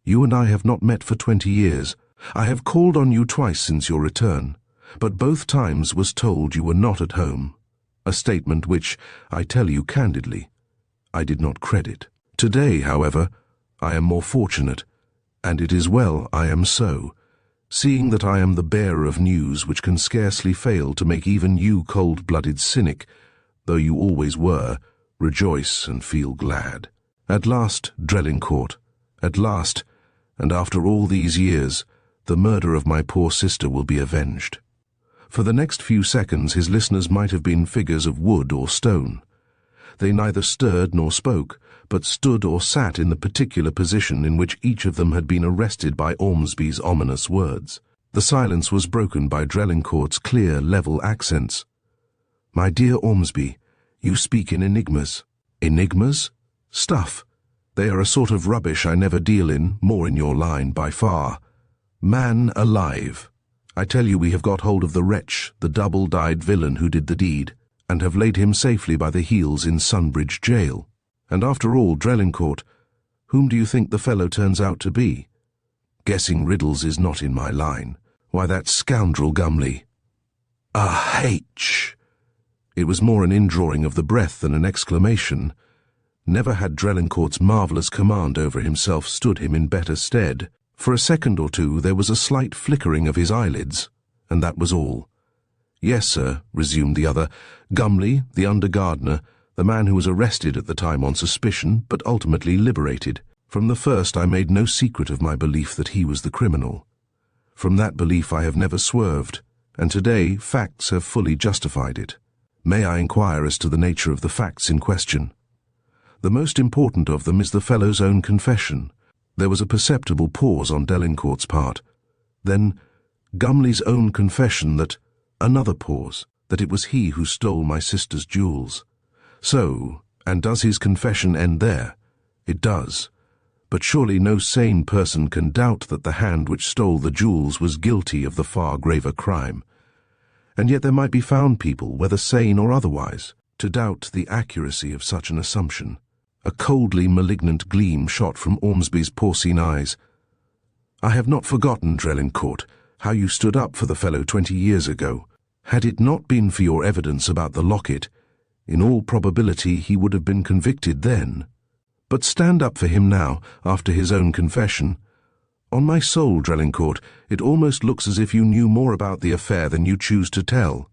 "you and I have not met for 20 years. I have called on you twice since your return, but both times was told you were not at home, a statement which, I tell you candidly, I did not credit. Today, however, I am more fortunate, and it is well I am so, seeing that I am the bearer of news which can scarcely fail to make even you cold-blooded cynic, though you always were, rejoice and feel glad. At last, Drelincourt, at last, and after all these years, the murder of my poor sister will be avenged." For the next few seconds his listeners might have been figures of wood or stone. They neither stirred nor spoke, but stood or sat in the particular position in which each of them had been arrested by Ormsby's ominous words. The silence was broken by Drelincourt's clear, level accents. "My dear Ormsby, you speak in enigmas." "Enigmas? Stuff. They are a sort of rubbish I never deal in, more in your line, by far. Man alive. I tell you we have got hold of the wretch, the double-dyed villain who did the deed, and have laid him safely by the heels in Sunbridge jail. And after all, Drelincourt, whom do you think the fellow turns out to be? Guessing riddles is not in my line. Why, that scoundrel Gumley." "Ah-H!" It was more an indrawing of the breath than an exclamation. Never had Drelincourt's marvellous command over himself stood him in better stead. For a second or two there was a slight flickering of his eyelids, and that was all. "Yes, sir," resumed the other, "Gumley, the under-gardener, the man who was arrested at the time on suspicion, but ultimately liberated. From the first I made no secret of my belief that he was the criminal. From that belief I have never swerved, and today facts have fully justified it. May I inquire as to the nature of the facts in question?" "The most important of them is the fellow's own confession." There was a perceptible pause on Drelincourt's part. Then Gumley's own confession that— another pause, that it was he who stole my sister's jewels. So, and does his confession end there? It does. But surely no sane person can doubt that the hand which stole the jewels was guilty of the far graver crime. And yet there might be found people, whether sane or otherwise, to doubt the accuracy of such an assumption. A coldly malignant gleam shot from Ormsby's porcine eyes. "I have not forgotten, Drelincourt, how you stood up for the fellow 20 years ago. Had it not been for your evidence about the locket, in all probability he would have been convicted then. But stand up for him now, after his own confession. On my soul, Drelincourt, it almost looks as if you knew more about the affair than you choose to tell."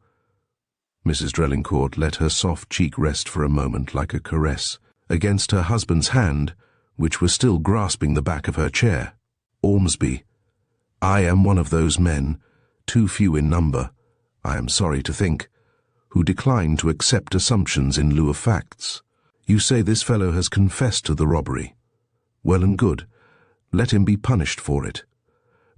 Mrs. Drelincourt let her soft cheek rest for a moment like a caress against her husband's hand, which was still grasping the back of her chair. "Ormsby, I am one of those men, too few in number, I am sorry to think, who decline to accept assumptions in lieu of facts. You say this fellow has confessed to the robbery. Well and good, let him be punished for it.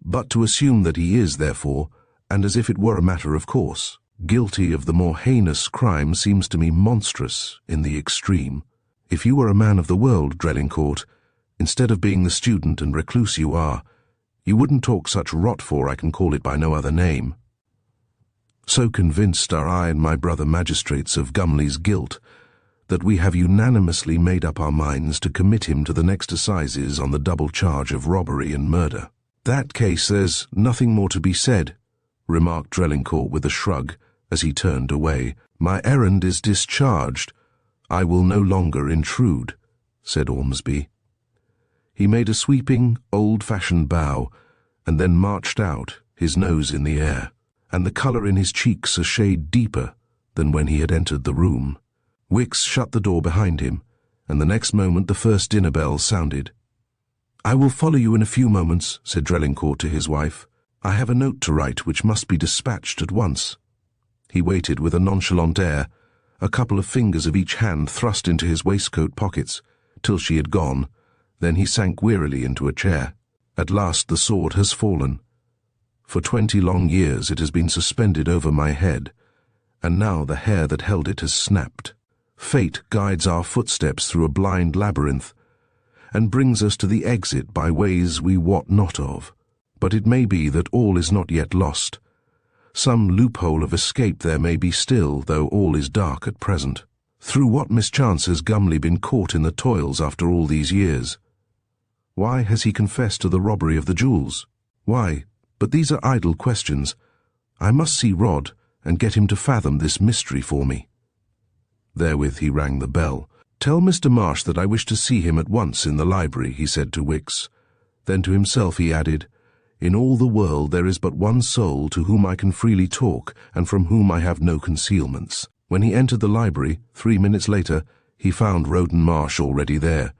But to assume that he is, therefore, and as if it were a matter of course, guilty of the more heinous crime seems to me monstrous in the extreme. If you were a man of the world, Drelincourt, instead of being the student and recluse you are, you wouldn't talk such rot, for I can call it by no other name. So convinced are I and my brother magistrates of Gumley's guilt that we have unanimously made up our minds to commit him to the next assizes on the double charge of robbery and murder. That case, there's nothing more to be said, remarked Drelincourt with a shrug as he turned away. My errand is discharged. I will no longer intrude, said Ormsby. He made a sweeping, old-fashioned bow, and then marched out, his nose in the air, and the colour in his cheeks a shade deeper than when he had entered the room. Wicks shut the door behind him, and the next moment the first dinner bell sounded. I will follow you in a few moments, said Drelincourt to his wife. I have a note to write which must be dispatched at once. He waited with a nonchalant air, a couple of fingers of each hand thrust into his waistcoat pockets, till she had gone. Then he sank wearily into a chair. At last the sword has fallen. For 20 long years it has been suspended over my head, and now the hair that held it has snapped. Fate guides our footsteps through a blind labyrinth, and brings us to the exit by ways we wot not of. But it may be that all is not yet lost. Some loophole of escape there may be still, though all is dark at present. Through what mischance has Gumley been caught in the toils after all these years? Why has he confessed to the robbery of the jewels? Why? But these are idle questions. I must see Rod and get him to fathom this mystery for me. Therewith he rang the bell. Tell Mr. Marsh that I wish to see him at once in the library, he said to Wicks. Then to himself he added, In all the world there is but one soul to whom I can freely talk, and from whom I have no concealments. When he entered the library, 3 minutes later, he found Roden Marsh already there.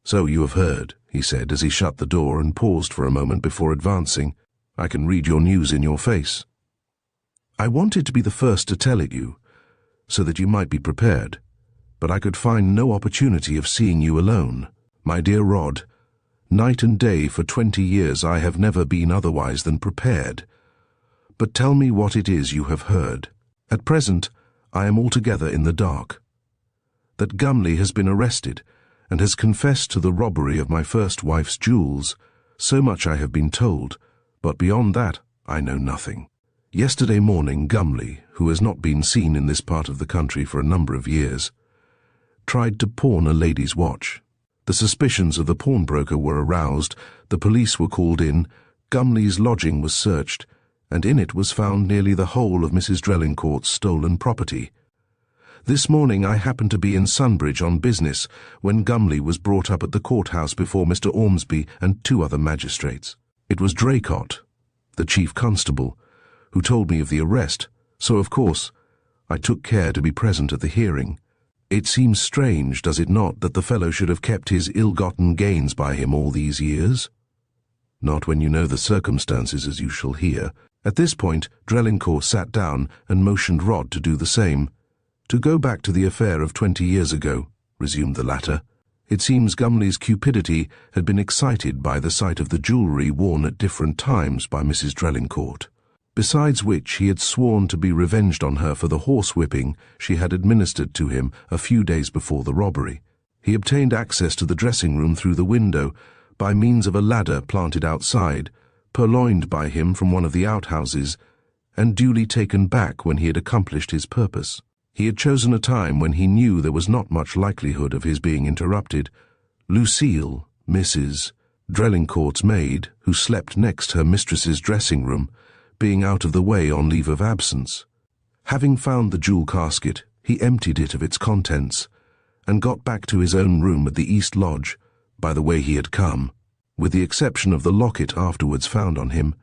So you have heard, he said as he shut the door and paused for a moment before advancing. I can read your news in your face. I wanted to be the first to tell it you, so that you might be prepared, but I could find no opportunity of seeing you alone. My dear Rod, night and day for 20 years I have never been otherwise than prepared. But tell me what it is you have heard. At present, I am altogether in the dark. That Gumley has been arrested, and has confessed to the robbery of my first wife's jewels, so much I have been told, but beyond that I know nothing. Yesterday morning Gumley, who has not been seen in this part of the country for a number of years, tried to pawn a lady's watch. The suspicions of the pawnbroker were aroused, the police were called in, Gumley's lodging was searched, and in it was found nearly the whole of Mrs. Drelincourt's stolen property. This morning I happened to be in Sunbridge on business when Gumley was brought up at the courthouse before Mr. Ormsby and 2 other magistrates. It was Draycott, the chief constable, who told me of the arrest, so of course I took care to be present at the hearing. It seems strange, does it not, that the fellow should have kept his ill-gotten gains by him all these years? Not when you know the circumstances, as you shall hear. At this point Drelincourt sat down and motioned Rod to do the same. To go back to the affair of 20 years ago, resumed the latter. It seems Gumley's cupidity had been excited by the sight of the jewellery worn at different times by Mrs. Drelincourt. Besides which he had sworn to be revenged on her for the horsewhipping she had administered to him a few days before the robbery. He obtained access to the dressing-room through the window by means of a ladder planted outside, purloined by him from one of the outhouses, and duly taken back when he had accomplished his purpose. He had chosen a time when he knew there was not much likelihood of his being interrupted. Lucille, Mrs. Drelincourt's maid, who slept next her mistress's dressing-room, being out of the way on leave of absence. Having found the jewel casket, he emptied it of its contents, and got back to his own room at the East Lodge by the way he had come, with the exception of the locket afterwards found on him.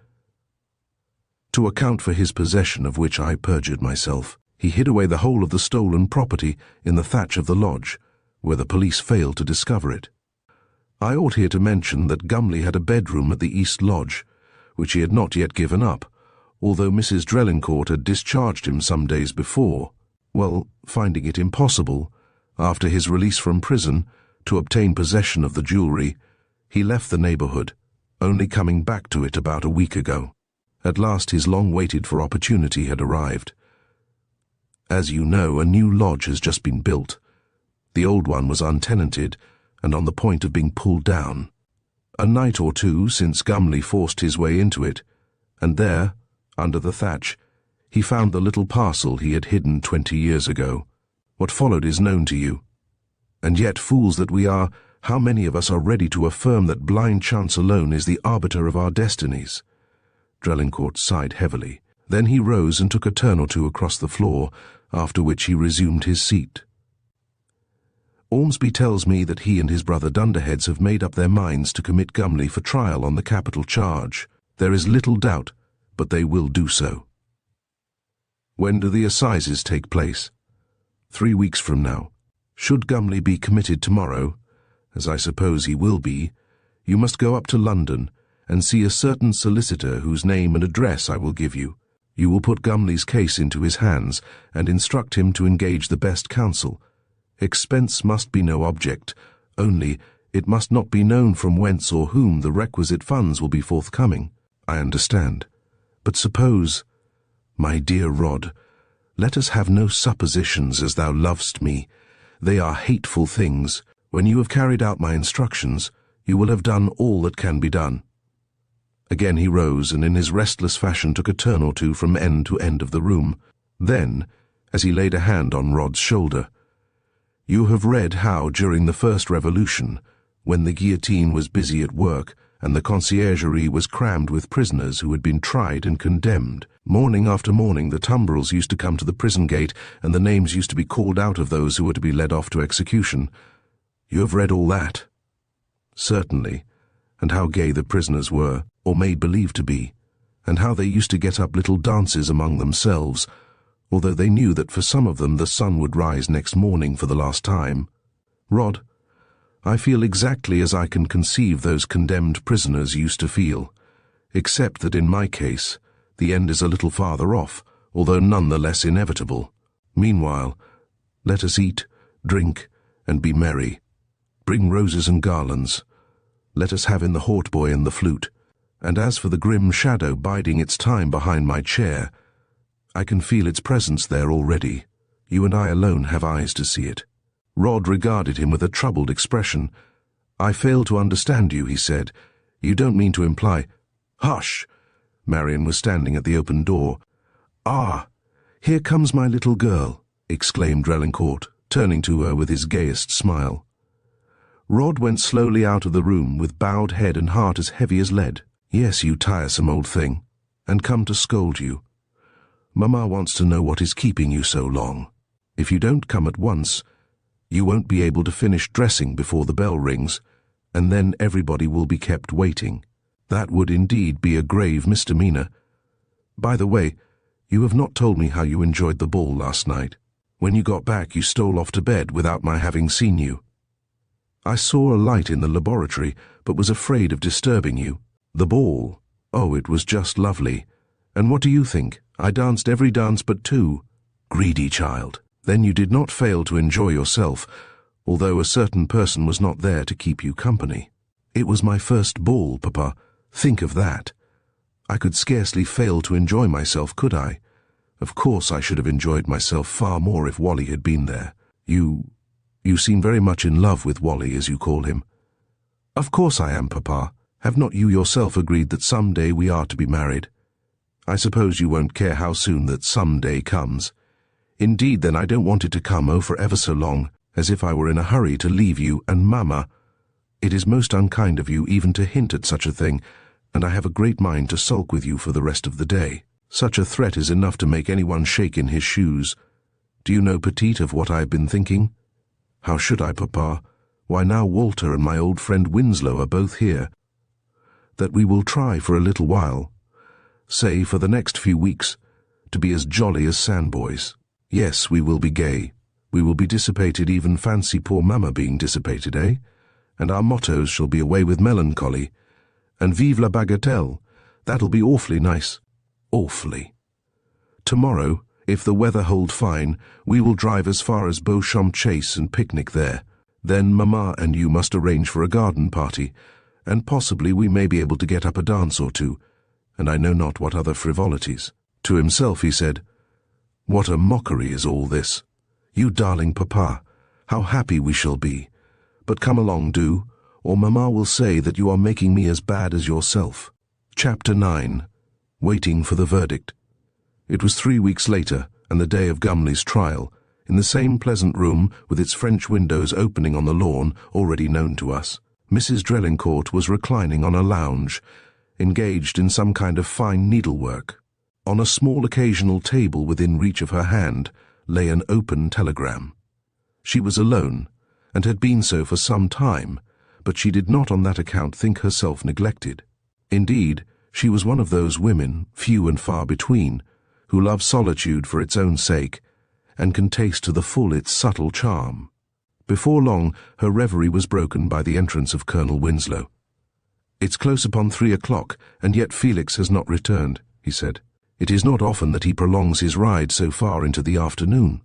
To account for his possession of which I perjured myself, he hid away the whole of the stolen property in the thatch of the lodge, where the police failed to discover it. I ought here to mention that Gumley had a bedroom at the East Lodge, which he had not yet given up, although Mrs. Drelincourt had discharged him some days before, finding it impossible, after his release from prison, to obtain possession of the jewellery. He left the neighborhood, only coming back to it about a week ago. At last his long-waited-for opportunity had arrived. As you know, a new lodge has just been built. The old one was untenanted and on the point of being pulled down. A night or two since Gumley forced his way into it, and there, under the thatch, he found the little parcel he had hidden 20 years ago. What followed is known to you. And yet, fools that we are, how many of us are ready to affirm that blind chance alone is the arbiter of our destinies? Drelincourt sighed heavily. Then he rose and took a turn or two across the floor, after which he resumed his seat. Ormsby tells me that he and his brother Dunderheads have made up their minds to commit Gumley for trial on the capital charge. There is little doubt, but they will do so. When do the assizes take place? 3 weeks from now. Should Gumley be committed tomorrow, as I suppose he will be, you must go up to London and see a certain solicitor whose name and address I will give you. You will put Gumley's case into his hands and instruct him to engage the best counsel. Expense must be no object, only it must not be known from whence or whom the requisite funds will be forthcoming. I understand. But suppose, my dear Rod, let us have no suppositions as thou lovest me. They are hateful things. When you have carried out my instructions, you will have done all that can be done. Again he rose and in his restless fashion took a turn or two from end to end of the room. Then, as he laid a hand on Rod's shoulder, you have read how, during the First Revolution, when the guillotine was busy at work and the conciergerie was crammed with prisoners who had been tried and condemned, morning after morning the tumbrils used to come to the prison gate and the names used to be called out of those who were to be led off to execution. You have read all that? Certainly. And how gay the prisoners were, or made believe to be, and how they used to get up little dances among themselves, although they knew that for some of them the sun would rise next morning for the last time. Rod, I feel exactly as I can conceive those condemned prisoners used to feel, except that in my case the end is a little farther off, although none the less inevitable. Meanwhile, let us eat, drink, and be merry. Bring roses and garlands. Let us have in the hautboy and the flute. And as for the grim shadow biding its time behind my chair, I can feel its presence there already. You and I alone have eyes to see it. Rod regarded him with a troubled expression. I fail to understand you, he said. You don't mean to imply— Hush! Marion was standing at the open door. Ah, here comes my little girl, exclaimed Drelincourt, turning to her with his gayest smile. Rod went slowly out of the room with bowed head and heart as heavy as lead. Yes, you tiresome old thing, and come to scold you. Mamma wants to know what is keeping you so long. If you don't come at once, you won't be able to finish dressing before the bell rings, and then everybody will be kept waiting. That would indeed be a grave misdemeanor. By the way, you have not told me how you enjoyed the ball last night. When you got back, you stole off to bed without my having seen you. I saw a light in the laboratory, but was afraid of disturbing you. The ball, oh, it was just lovely. And what do you think? I danced every dance but 2. Greedy child. Then you did not fail to enjoy yourself, although a certain person was not there to keep you company. It was my first ball, Papa. Think of that. I could scarcely fail to enjoy myself, could I? Of course I should have enjoyed myself far more if Wally had been there. You seem very much in love with Wally, as you call him. Of course I am, Papa. Have not you yourself agreed that some day we are to be married? I suppose you won't care how soon that some day comes. Indeed, then, I don't want it to come, oh, for ever so long, as if I were in a hurry to leave you and Mamma. It is most unkind of you even to hint at such a thing, and I have a great mind to sulk with you for the rest of the day. Such a threat is enough to make anyone shake in his shoes. Do you know, Petite, of what I have been thinking? How should I, Papa? Why, now Walter and my old friend Winslow are both here. That we will try for a little while, say for the next few weeks, to be as jolly as sandboys. Yes, we will be gay. We will be dissipated, even fancy poor Mamma being dissipated, eh? And our mottos shall be away with melancholy. And vive la bagatelle. That'll be awfully nice. Awfully. Tomorrow, if the weather hold fine, we will drive as far as Beauchamp Chase and picnic there. Then Mamma and you must arrange for a garden party, and possibly we may be able to get up a dance or two, and I know not what other frivolities." To himself he said, "What a mockery is all this! You darling papa, how happy we shall be! But come along, do, or Mamma will say that you are making me as bad as yourself." Chapter 9. Waiting for the verdict. It was 3 weeks later, and the day of Gumley's trial, in the same pleasant room with its French windows opening on the lawn already known to us. Mrs. Drelincourt was reclining on a lounge, engaged in some kind of fine needlework. On a small occasional table within reach of her hand lay an open telegram. She was alone, and had been so for some time, but she did not on that account think herself neglected. Indeed, she was one of those women, few and far between, who love solitude for its own sake, and can taste to the full its subtle charm. Before long, her reverie was broken by the entrance of Colonel Winslow. "It's close upon 3 o'clock, and yet Felix has not returned," he said. "It is not often that he prolongs his ride so far into the afternoon."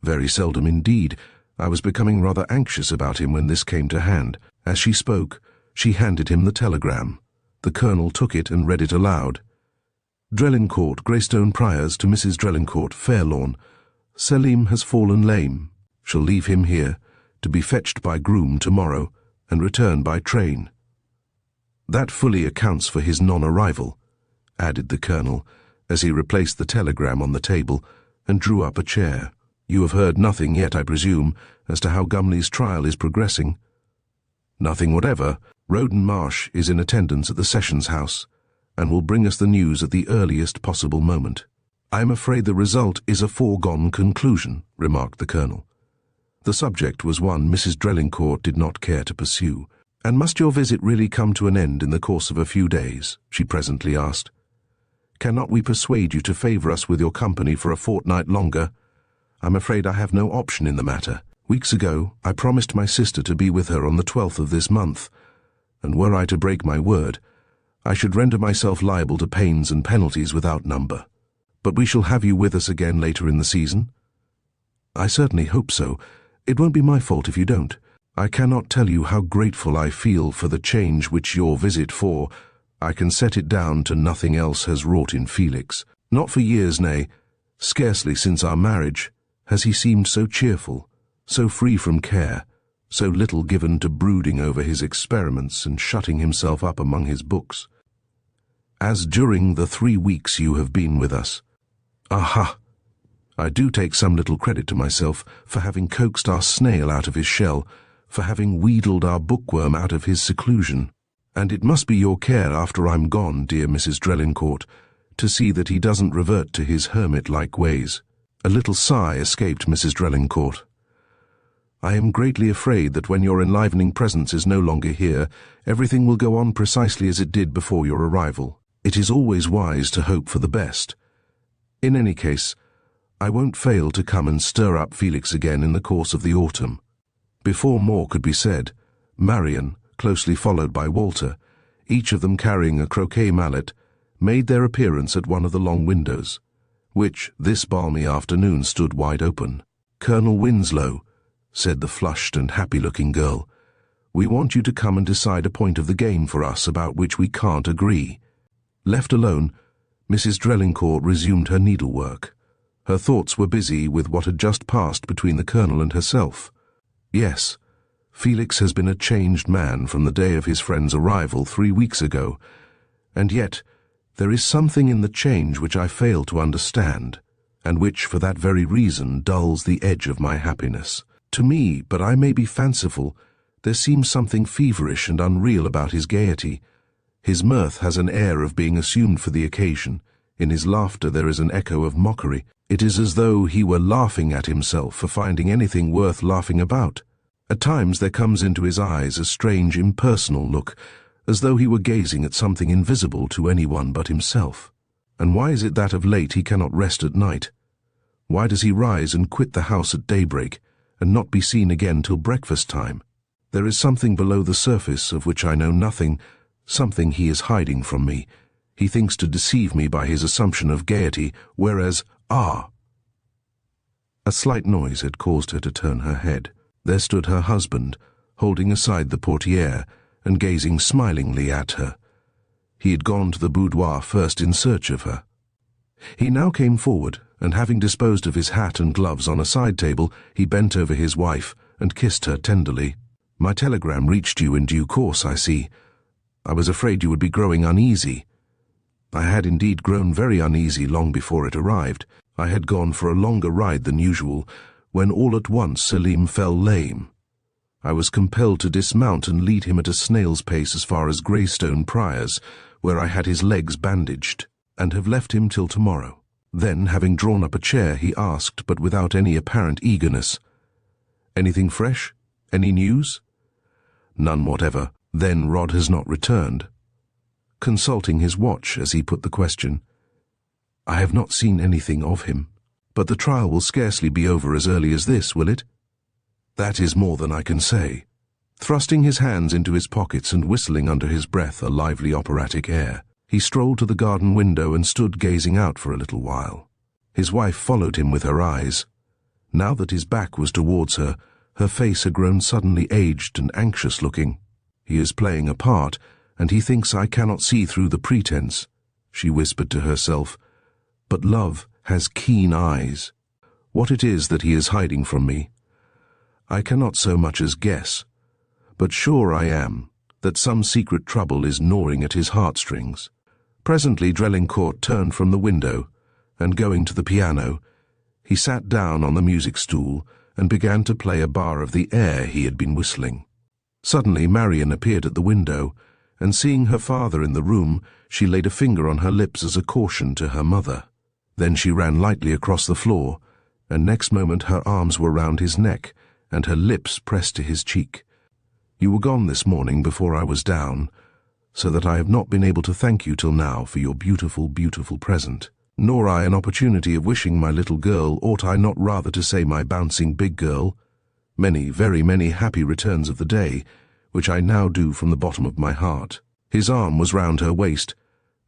"Very seldom indeed. I was becoming rather anxious about him when this came to hand." As she spoke, she handed him the telegram. The Colonel took it and read it aloud. "Drelincourt, Greystone Priors, to Mrs. Drelincourt, Fairlawn. Selim has fallen lame. Shall leave him here, to be fetched by groom tomorrow, and return by train." "That fully accounts for his non-arrival," added the Colonel, as he replaced the telegram on the table and drew up a chair. "You have heard nothing yet, I presume, as to how Gumley's trial is progressing?" "Nothing whatever. Roden Marsh is in attendance at the Sessions House, and will bring us the news at the earliest possible moment." "I am afraid the result is a foregone conclusion," remarked the Colonel. The subject was one Mrs. Drelincourt did not care to pursue. "And must your visit really come to an end in the course of a few days?" she presently asked. "Cannot we persuade you to favour us with your company for a fortnight longer? I'm afraid I have no option in the matter. Weeks ago, I promised my sister to be with her on the 12th of this month, and were I to break my word, I should render myself liable to pains and penalties without number. But we shall have you with us again later in the season?" "I certainly hope so. It won't be my fault if you don't. I cannot tell you how grateful I feel for the change which your visit for, I can set it down to nothing else, has wrought in Felix. Not for years, nay, scarcely since our marriage, has he seemed so cheerful, so free from care, so little given to brooding over his experiments and shutting himself up among his books, as during the 3 weeks you have been with us. Aha! I do take some little credit to myself for having coaxed our snail out of his shell, for having wheedled our bookworm out of his seclusion. And it must be your care after I'm gone, dear Mrs. Drelincourt, to see that he doesn't revert to his hermit-like ways." A little sigh escaped Mrs. Drelincourt. "I am greatly afraid that when your enlivening presence is no longer here, everything will go on precisely as it did before your arrival. It is always wise to hope for the best. In any case, I won't fail to come and stir up Felix again in the course of the autumn." Before more could be said, Marion, closely followed by Walter, each of them carrying a croquet mallet, made their appearance at one of the long windows, which this balmy afternoon stood wide open. "Colonel Winslow," said the flushed and happy-looking girl, "we want you to come and decide a point of the game for us about which we can't agree." Left alone, Mrs. Drelincourt resumed her needlework. Her thoughts were busy with what had just passed between the Colonel and herself. Yes, Felix has been a changed man from the day of his friend's arrival 3 weeks ago, and yet there is something in the change which I fail to understand, and which for that very reason dulls the edge of my happiness. To me, but I may be fanciful, there seems something feverish and unreal about his gaiety. His mirth has an air of being assumed for the occasion. In his laughter there is an echo of mockery. It is as though he were laughing at himself for finding anything worth laughing about. At times there comes into his eyes a strange impersonal look, as though he were gazing at something invisible to anyone but himself. And why is it that of late he cannot rest at night? Why does he rise and quit the house at daybreak, and not be seen again till breakfast time? There is something below the surface of which I know nothing, something he is hiding from me. He thinks to deceive me by his assumption of gaiety, whereas, A slight noise had caused her to turn her head. There stood her husband, holding aside the portière, and gazing smilingly at her. He had gone to the boudoir first in search of her. He now came forward, and having disposed of his hat and gloves on a side table, he bent over his wife and kissed her tenderly. "My telegram reached you in due course, I see. I was afraid you would be growing uneasy." I had indeed grown very uneasy long before it arrived. I had gone for a longer ride than usual, when all at once Selim fell lame. I was compelled to dismount and lead him at a snail's pace as far as Greystone Priors, where I had his legs bandaged, and have left him till tomorrow. Then, having drawn up a chair, he asked, but without any apparent eagerness, "Anything fresh? Any news?" "None whatever." "Then Rod has not returned?" Consulting his watch as he put the question. "I have not seen anything of him. But the trial will scarcely be over as early as this, will it?" "That is more than I can say." Thrusting his hands into his pockets and whistling under his breath a lively operatic air, he strolled to the garden window and stood gazing out for a little while. His wife followed him with her eyes. Now that his back was towards her, her face had grown suddenly aged and anxious-looking. "He is playing a part, and he thinks I cannot see through the pretense," she whispered to herself. "But love has keen eyes. What it is that he is hiding from me, I cannot so much as guess, but sure I am that some secret trouble is gnawing at his heartstrings." Presently Drelincourt turned from the window, and going to the piano, he sat down on the music stool and began to play a bar of the air he had been whistling. Suddenly Marian appeared at the window, and seeing her father in the room, she laid a finger on her lips as a caution to her mother. Then she ran lightly across the floor, and next moment her arms were round his neck, and her lips pressed to his cheek. "You were gone this morning before I was down, so that I have not been able to thank you till now for your beautiful, beautiful present. Nor I an opportunity of wishing my little girl, ought I not rather to say my bouncing big girl, many, very many happy returns of the day, which I now do from the bottom of my heart." His arm was round her waist,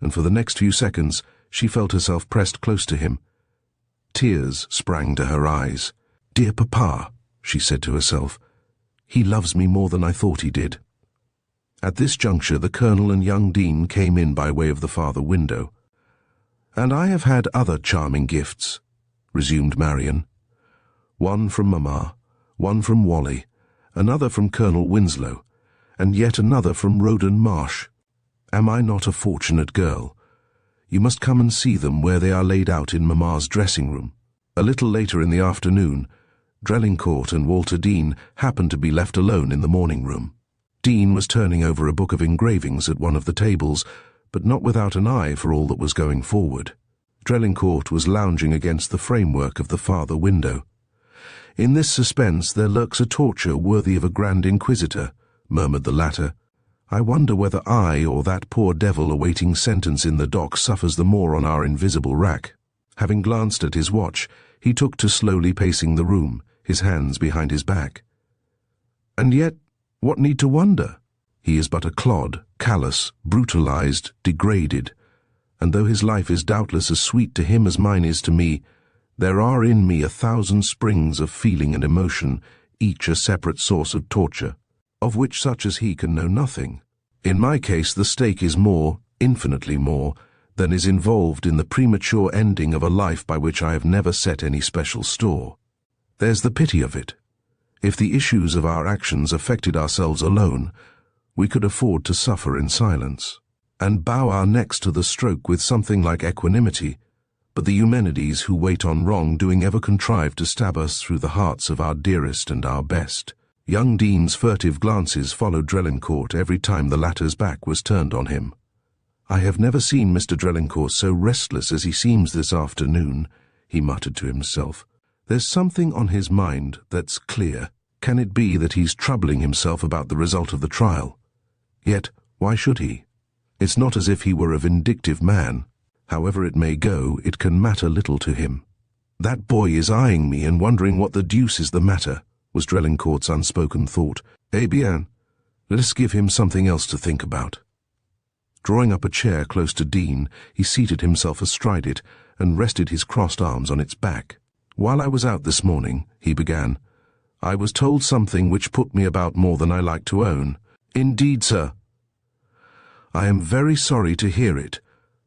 and for the next few seconds she felt herself pressed close to him. Tears sprang to her eyes. "Dear Papa," she said to herself, "he loves me more than I thought he did." At this juncture the Colonel and young Dean came in by way of the farther window. "And I have had other charming gifts," resumed Marian. "One from Mamma, one from Wally, another from Colonel Winslow, and yet another from Roden Marsh. Am I not a fortunate girl? You must come and see them where they are laid out in Mamma's dressing-room." A little later in the afternoon, Drelincourt and Walter Dean happened to be left alone in the morning-room. Dean was turning over a book of engravings at one of the tables, but not without an eye for all that was going forward. Drelincourt was lounging against the framework of the farther window. "In this suspense there lurks a torture worthy of a Grand Inquisitor," murmured the latter. "I wonder whether I or that poor devil awaiting sentence in the dock suffers the more on our invisible rack." Having glanced at his watch, he took to slowly pacing the room, his hands behind his back. "And yet, what need to wonder? He is but a clod, callous, brutalized, degraded, and though his life is doubtless as sweet to him as mine is to me, there are in me 1,000 springs of feeling and emotion, each a separate source of torture, of which such as he can know nothing. In my case the stake is more, infinitely more, than is involved in the premature ending of a life by which I have never set any special store. There's the pity of it. If the issues of our actions affected ourselves alone, we could afford to suffer in silence, and bow our necks to the stroke with something like equanimity, but the Eumenides who wait on wrong-doing ever contrive to stab us through the hearts of our dearest and our best." Young Dean's furtive glances followed Drelincourt every time the latter's back was turned on him. "I have never seen Mr. Drelincourt so restless as he seems this afternoon," he muttered to himself. "There's something on his mind that's clear. Can it be that he's troubling himself about the result of the trial? Yet, why should he? It's not as if he were a vindictive man. However it may go, it can matter little to him. That boy is eyeing me and wondering what the deuce is the matter," was Drelincourt's unspoken thought. "Eh bien, let us give him something else to think about." Drawing up a chair close to Dean, he seated himself astride it and rested his crossed arms on its back. "While I was out this morning," he began, "I was told something which put me about more than I like to own. "Indeed, sir." "I am very sorry to hear it,"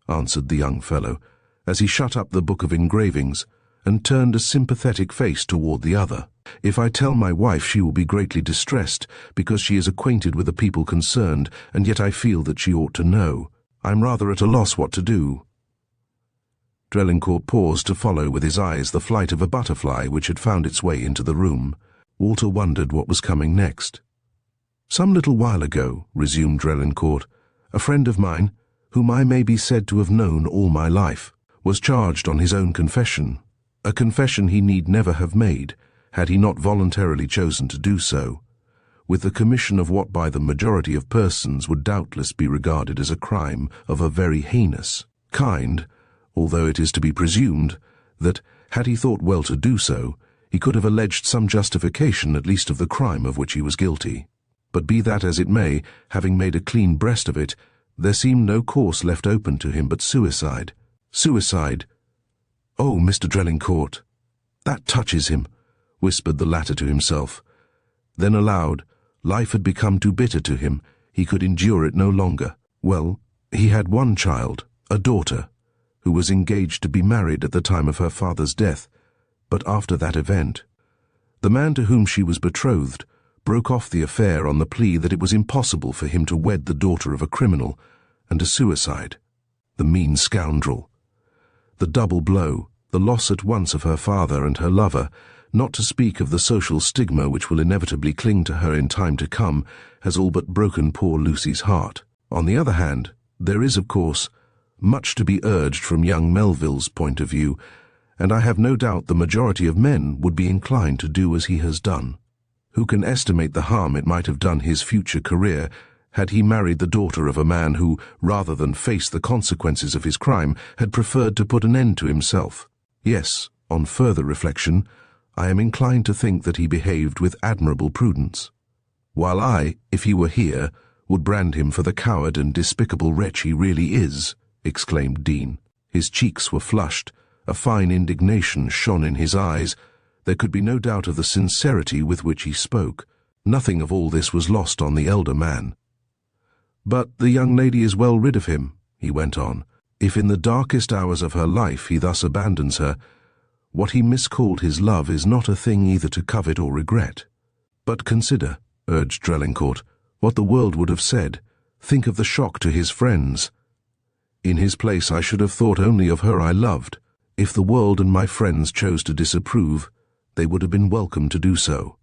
answered the young fellow, as he shut up the book of engravings and turned a sympathetic face toward the other. "If I tell my wife, she will be greatly distressed, because she is acquainted with the people concerned, and yet I feel that she ought to know. I'm rather at a loss what to do." Drelincourt paused to follow with his eyes the flight of a butterfly which had found its way into the room. Walter wondered what was coming next. "Some little while ago," resumed Drelincourt, "a friend of mine, whom I may be said to have known all my life, was charged on his own confession, a confession he need never have made, had he not voluntarily chosen to do so, with the commission of what by the majority of persons would doubtless be regarded as a crime of a very heinous kind, although it is to be presumed that, had he thought well to do so, he could have alleged some justification at least of the crime of which he was guilty. But be that as it may, having made a clean breast of it, there seemed no course left open to him but suicide. Suicide! Oh, Mr. Drelincourt, that touches him," whispered the latter to himself. Then aloud, life had become too bitter to him, he could endure it no longer. Well, he had one child, a daughter, who was engaged to be married at the time of her father's death, but after that event, the man to whom she was betrothed broke off the affair on the plea that it was impossible for him to wed the daughter of a criminal, and a suicide. The mean scoundrel! The double blow, the loss at once of her father and her lover, not to speak of the social stigma which will inevitably cling to her in time to come, has all but broken poor Lucy's heart. On the other hand, there is, of course, much to be urged from young Melville's point of view, and I have no doubt the majority of men would be inclined to do as he has done. Who can estimate the harm it might have done his future career had he married the daughter of a man who, rather than face the consequences of his crime, had preferred to put an end to himself? Yes, on further reflection, I am inclined to think that he behaved with admirable prudence, while I, if he were here, would brand him for the coward and despicable wretch he really is," exclaimed Dean. His cheeks were flushed, a fine indignation shone in his eyes. There could be no doubt of the sincerity with which he spoke. Nothing of all this was lost on the elder man. "But the young lady is well rid of him," he went on. "If in the darkest hours of her life he thus abandons her, what he miscalled his love is not a thing either to covet or regret." "But consider," urged Drelincourt, "what the world would have said. Think of the shock to his friends. In his place I should have thought only of her I loved. If the world and my friends chose to disapprove, they would have been welcome to do so.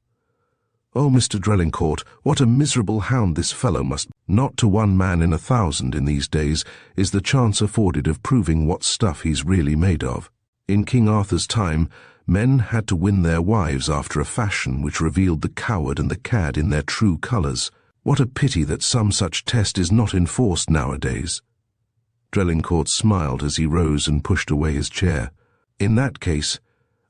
Oh, Mr. Drelincourt, what a miserable hound this fellow must be. Not to one man in 1,000 in these days is the chance afforded of proving what stuff he's really made of. In King Arthur's time, men had to win their wives after a fashion which revealed the coward and the cad in their true colours. What a pity that some such test is not enforced nowadays." Drelincourt smiled as he rose and pushed away his chair. "In that case,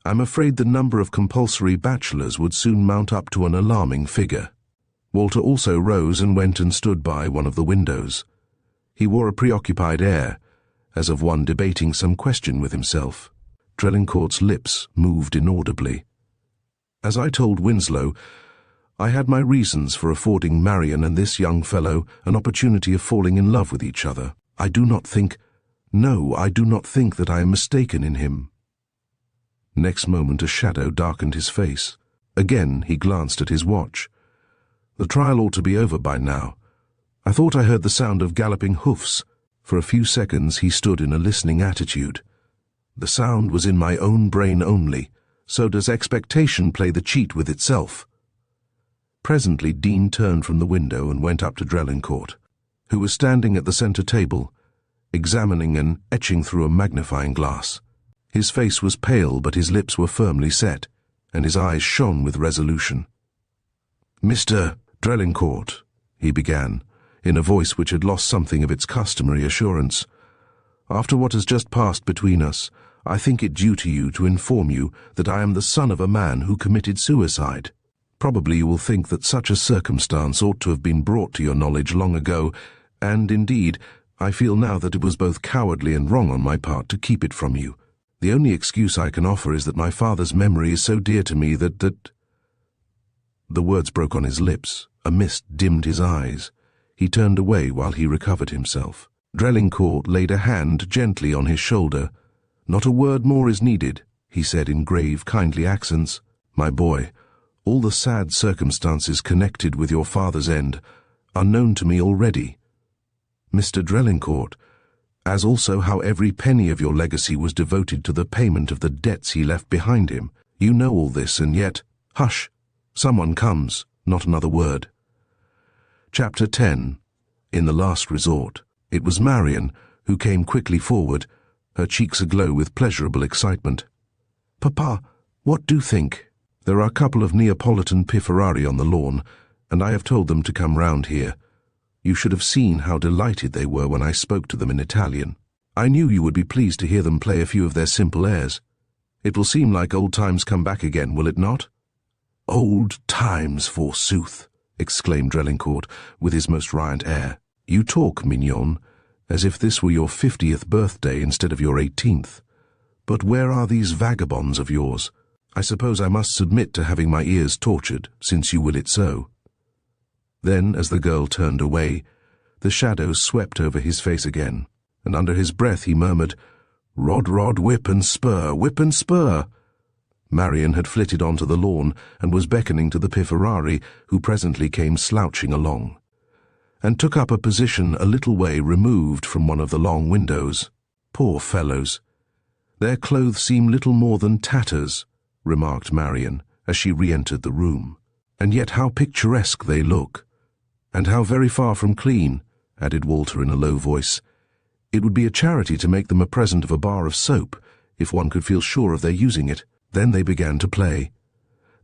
I'm afraid the number of compulsory bachelors would soon mount up to an alarming figure." Walter also rose and went and stood by one of the windows. He wore a preoccupied air, as of one debating some question with himself. Drelincourt's lips moved inaudibly. "As I told Winslow, I had my reasons for affording Marian and this young fellow an opportunity of falling in love with each other. I do not think that I am mistaken in him." Next moment a shadow darkened his face. Again he glanced at his watch. "The trial ought to be over by now. I thought I heard the sound of galloping hoofs." For a few seconds he stood in a listening attitude. "The sound was in my own brain only. So does expectation play the cheat with itself?" Presently Dean turned from the window and went up to Drelincourt, who was standing at the centre table, examining and etching through a magnifying glass. His face was pale, but his lips were firmly set, and his eyes shone with resolution. "Mr. Drelincourt," he began, in a voice which had lost something of its customary assurance, "after what has just passed between us, I think it due to you to inform you that I am the son of a man who committed suicide. Probably you will think that such a circumstance ought to have been brought to your knowledge long ago, and indeed, I feel now that it was both cowardly and wrong on my part to keep it from you. The only excuse I can offer is that my father's memory is so dear to me that... The words broke on his lips. A mist dimmed his eyes. He turned away while he recovered himself. Drelincourt laid a hand gently on his shoulder. "Not a word more is needed," he said in grave, kindly accents. "My boy, all the sad circumstances connected with your father's end are known to me already. Mr. Drelincourt, as also how every penny of your legacy was devoted to the payment of the debts he left behind him. You know all this, and yet, hush, someone comes, not another word." Chapter 10. In the Last Resort. It was Marian who came quickly forward, her cheeks aglow with pleasurable excitement. "Papa, what do you think? There are a couple of Neapolitan pifferari on the lawn, and I have told them to come round here. You should have seen how delighted they were when I spoke to them in Italian. I knew you would be pleased to hear them play a few of their simple airs. It will seem like old times come back again, will it not?" "Old times, forsooth!" exclaimed Drelincourt, with his most riant air. "You talk, mignon, as if this were your 50th birthday instead of your 18th. But where are these vagabonds of yours? I suppose I must submit to having my ears tortured, since you will it so." Then, as the girl turned away, the shadows swept over his face again, and under his breath he murmured, "Rod, rod, whip and spur, whip and spur." Marian had flitted onto the lawn and was beckoning to the pifferari, who presently came slouching along, and took up a position a little way removed from one of the long windows. "Poor fellows! Their clothes seem little more than tatters," remarked Marian as she re-entered the room. "And yet how picturesque they look! And how very far from clean," added Walter in a low voice. "It would be a charity to make them a present of a bar of soap, if one could feel sure of their using it." Then they began to play.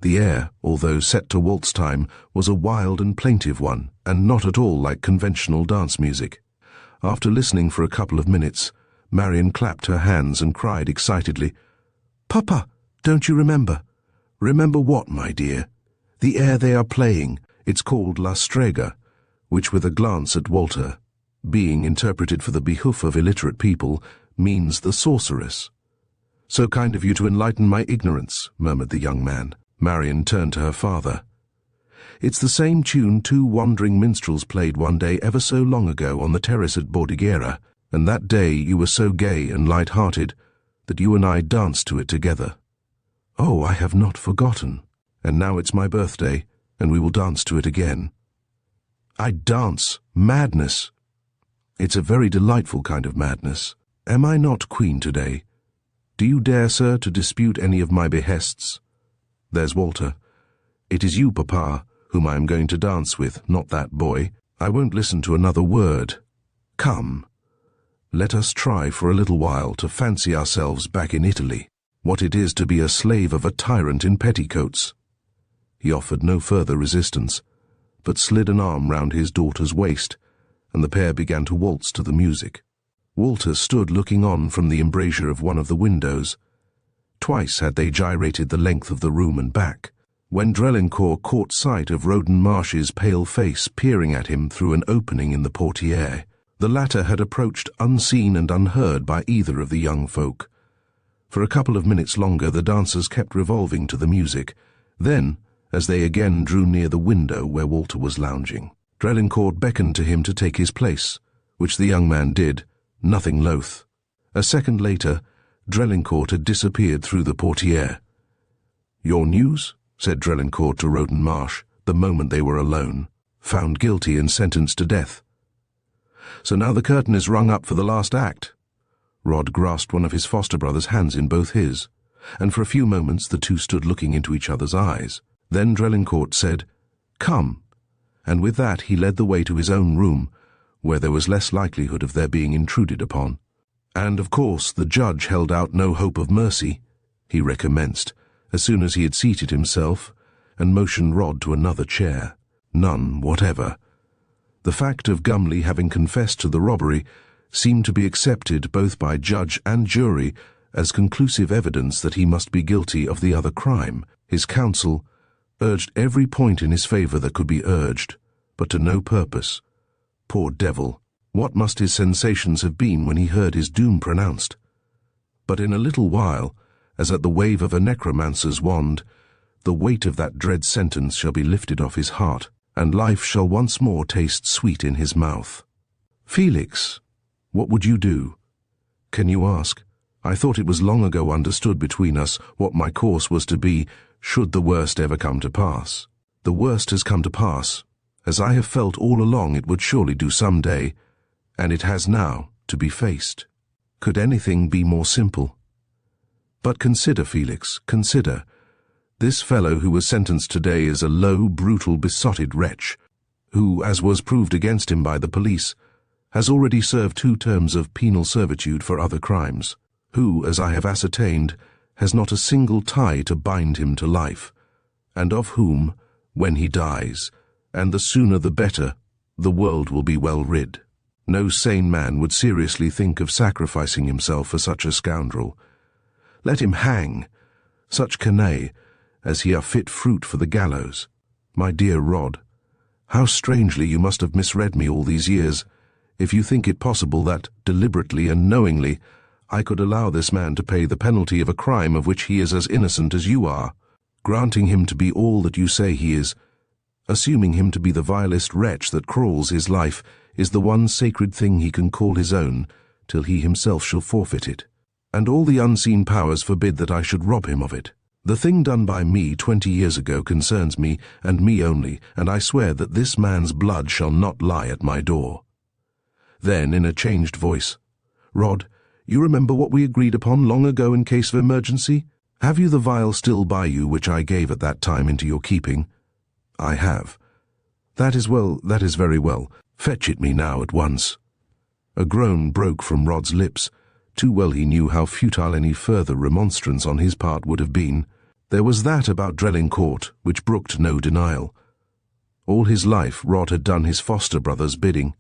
The air, although set to waltz time, was a wild and plaintive one, and not at all like conventional dance music. After listening for a couple of minutes, Marian clapped her hands and cried excitedly, "Papa, don't you remember?" "Remember what, my dear?" "The air they are playing. It's called La Strega," which, with a glance at Walter, being interpreted for the behoof of illiterate people, means the sorceress. "So kind of you to enlighten my ignorance," murmured the young man. Marian turned to her father. "It's the same tune 2 wandering minstrels played one day ever so long ago on the terrace at Bordighera, and that day you were so gay and light-hearted that you and I danced to it together." "Oh, I have not forgotten. And now it's my birthday, and we will dance to it again." "I dance? Madness!" "It's a very delightful kind of madness. Am I not queen today? Do you dare, sir, to dispute any of my behests? There's Walter. It is you, Papa, whom I am going to dance with, not that boy. I won't listen to another word. Come, let us try for a little while to fancy ourselves back in Italy, what it is to be a slave of a tyrant in petticoats." He offered no further resistance, but slid an arm round his daughter's waist, and the pair began to waltz to the music. Walter stood looking on from the embrasure of one of the windows. Twice had they gyrated the length of the room and back, when Drelincourt caught sight of Roden Marsh's pale face peering at him through an opening in the portiere. The latter had approached unseen and unheard by either of the young folk. For a couple of minutes longer the dancers kept revolving to the music. Then, as they again drew near the window where Walter was lounging, Drelincourt beckoned to him to take his place, which the young man did, nothing loath. A second later, Drelincourt had disappeared through the portiere. "Your news?" said Drelincourt to Roden Marsh, the moment they were alone. "Found guilty and sentenced to death. So now the curtain is rung up for the last act." Rod grasped one of his foster brother's hands in both his, and for a few moments the two stood looking into each other's eyes. Then Drelincourt said, "Come," and with that he led the way to his own room, where there was less likelihood of their being intruded upon. "And, of course, the judge held out no hope of mercy," he recommenced, as soon as he had seated himself, and motioned Rod to another chair. "None whatever. The fact of Gumley having confessed to the robbery seemed to be accepted both by judge and jury as conclusive evidence that he must be guilty of the other crime. His counsel urged every point in his favour that could be urged, but to no purpose. Poor devil, what must his sensations have been when he heard his doom pronounced? But in a little while, as at the wave of a necromancer's wand, the weight of that dread sentence shall be lifted off his heart, and life shall once more taste sweet in his mouth. Felix, what would you do? Can you ask? I thought it was long ago understood between us what my course was to be, should the worst ever come to pass. The worst has come to pass, as I have felt all along it would surely do some day, and it has now to be faced. Could anything be more simple? But consider, Felix, consider. This fellow who was sentenced today is a low, brutal, besotted wretch, who, as was proved against him by the police, has already served 2 terms of penal servitude for other crimes, who, as I have ascertained, has not a single tie to bind him to life, and of whom, when he dies, and the sooner the better, the world will be well rid. No sane man would seriously think of sacrificing himself for such a scoundrel. Let him hang, such canaille, as he are fit fruit for the gallows. My dear Rod, how strangely you must have misread me all these years, if you think it possible that, deliberately and knowingly, I could allow this man to pay the penalty of a crime of which he is as innocent as you are, granting him to be all that you say he is, assuming him to be the vilest wretch that crawls his life, is the one sacred thing he can call his own, till he himself shall forfeit it. And all the unseen powers forbid that I should rob him of it. The thing done by me 20 years ago concerns me, and me only, and I swear that this man's blood shall not lie at my door. Then, in a changed voice, Rod, you remember what we agreed upon long ago in case of emergency? Have you the vial still by you which I gave at that time into your keeping? I have. That is very well. Fetch it me now at once. A groan broke from Rod's lips. Too well he knew how futile any further remonstrance on his part would have been. There was that about Drelincourt which brooked no denial. All his life Rod had done his foster brother's bidding,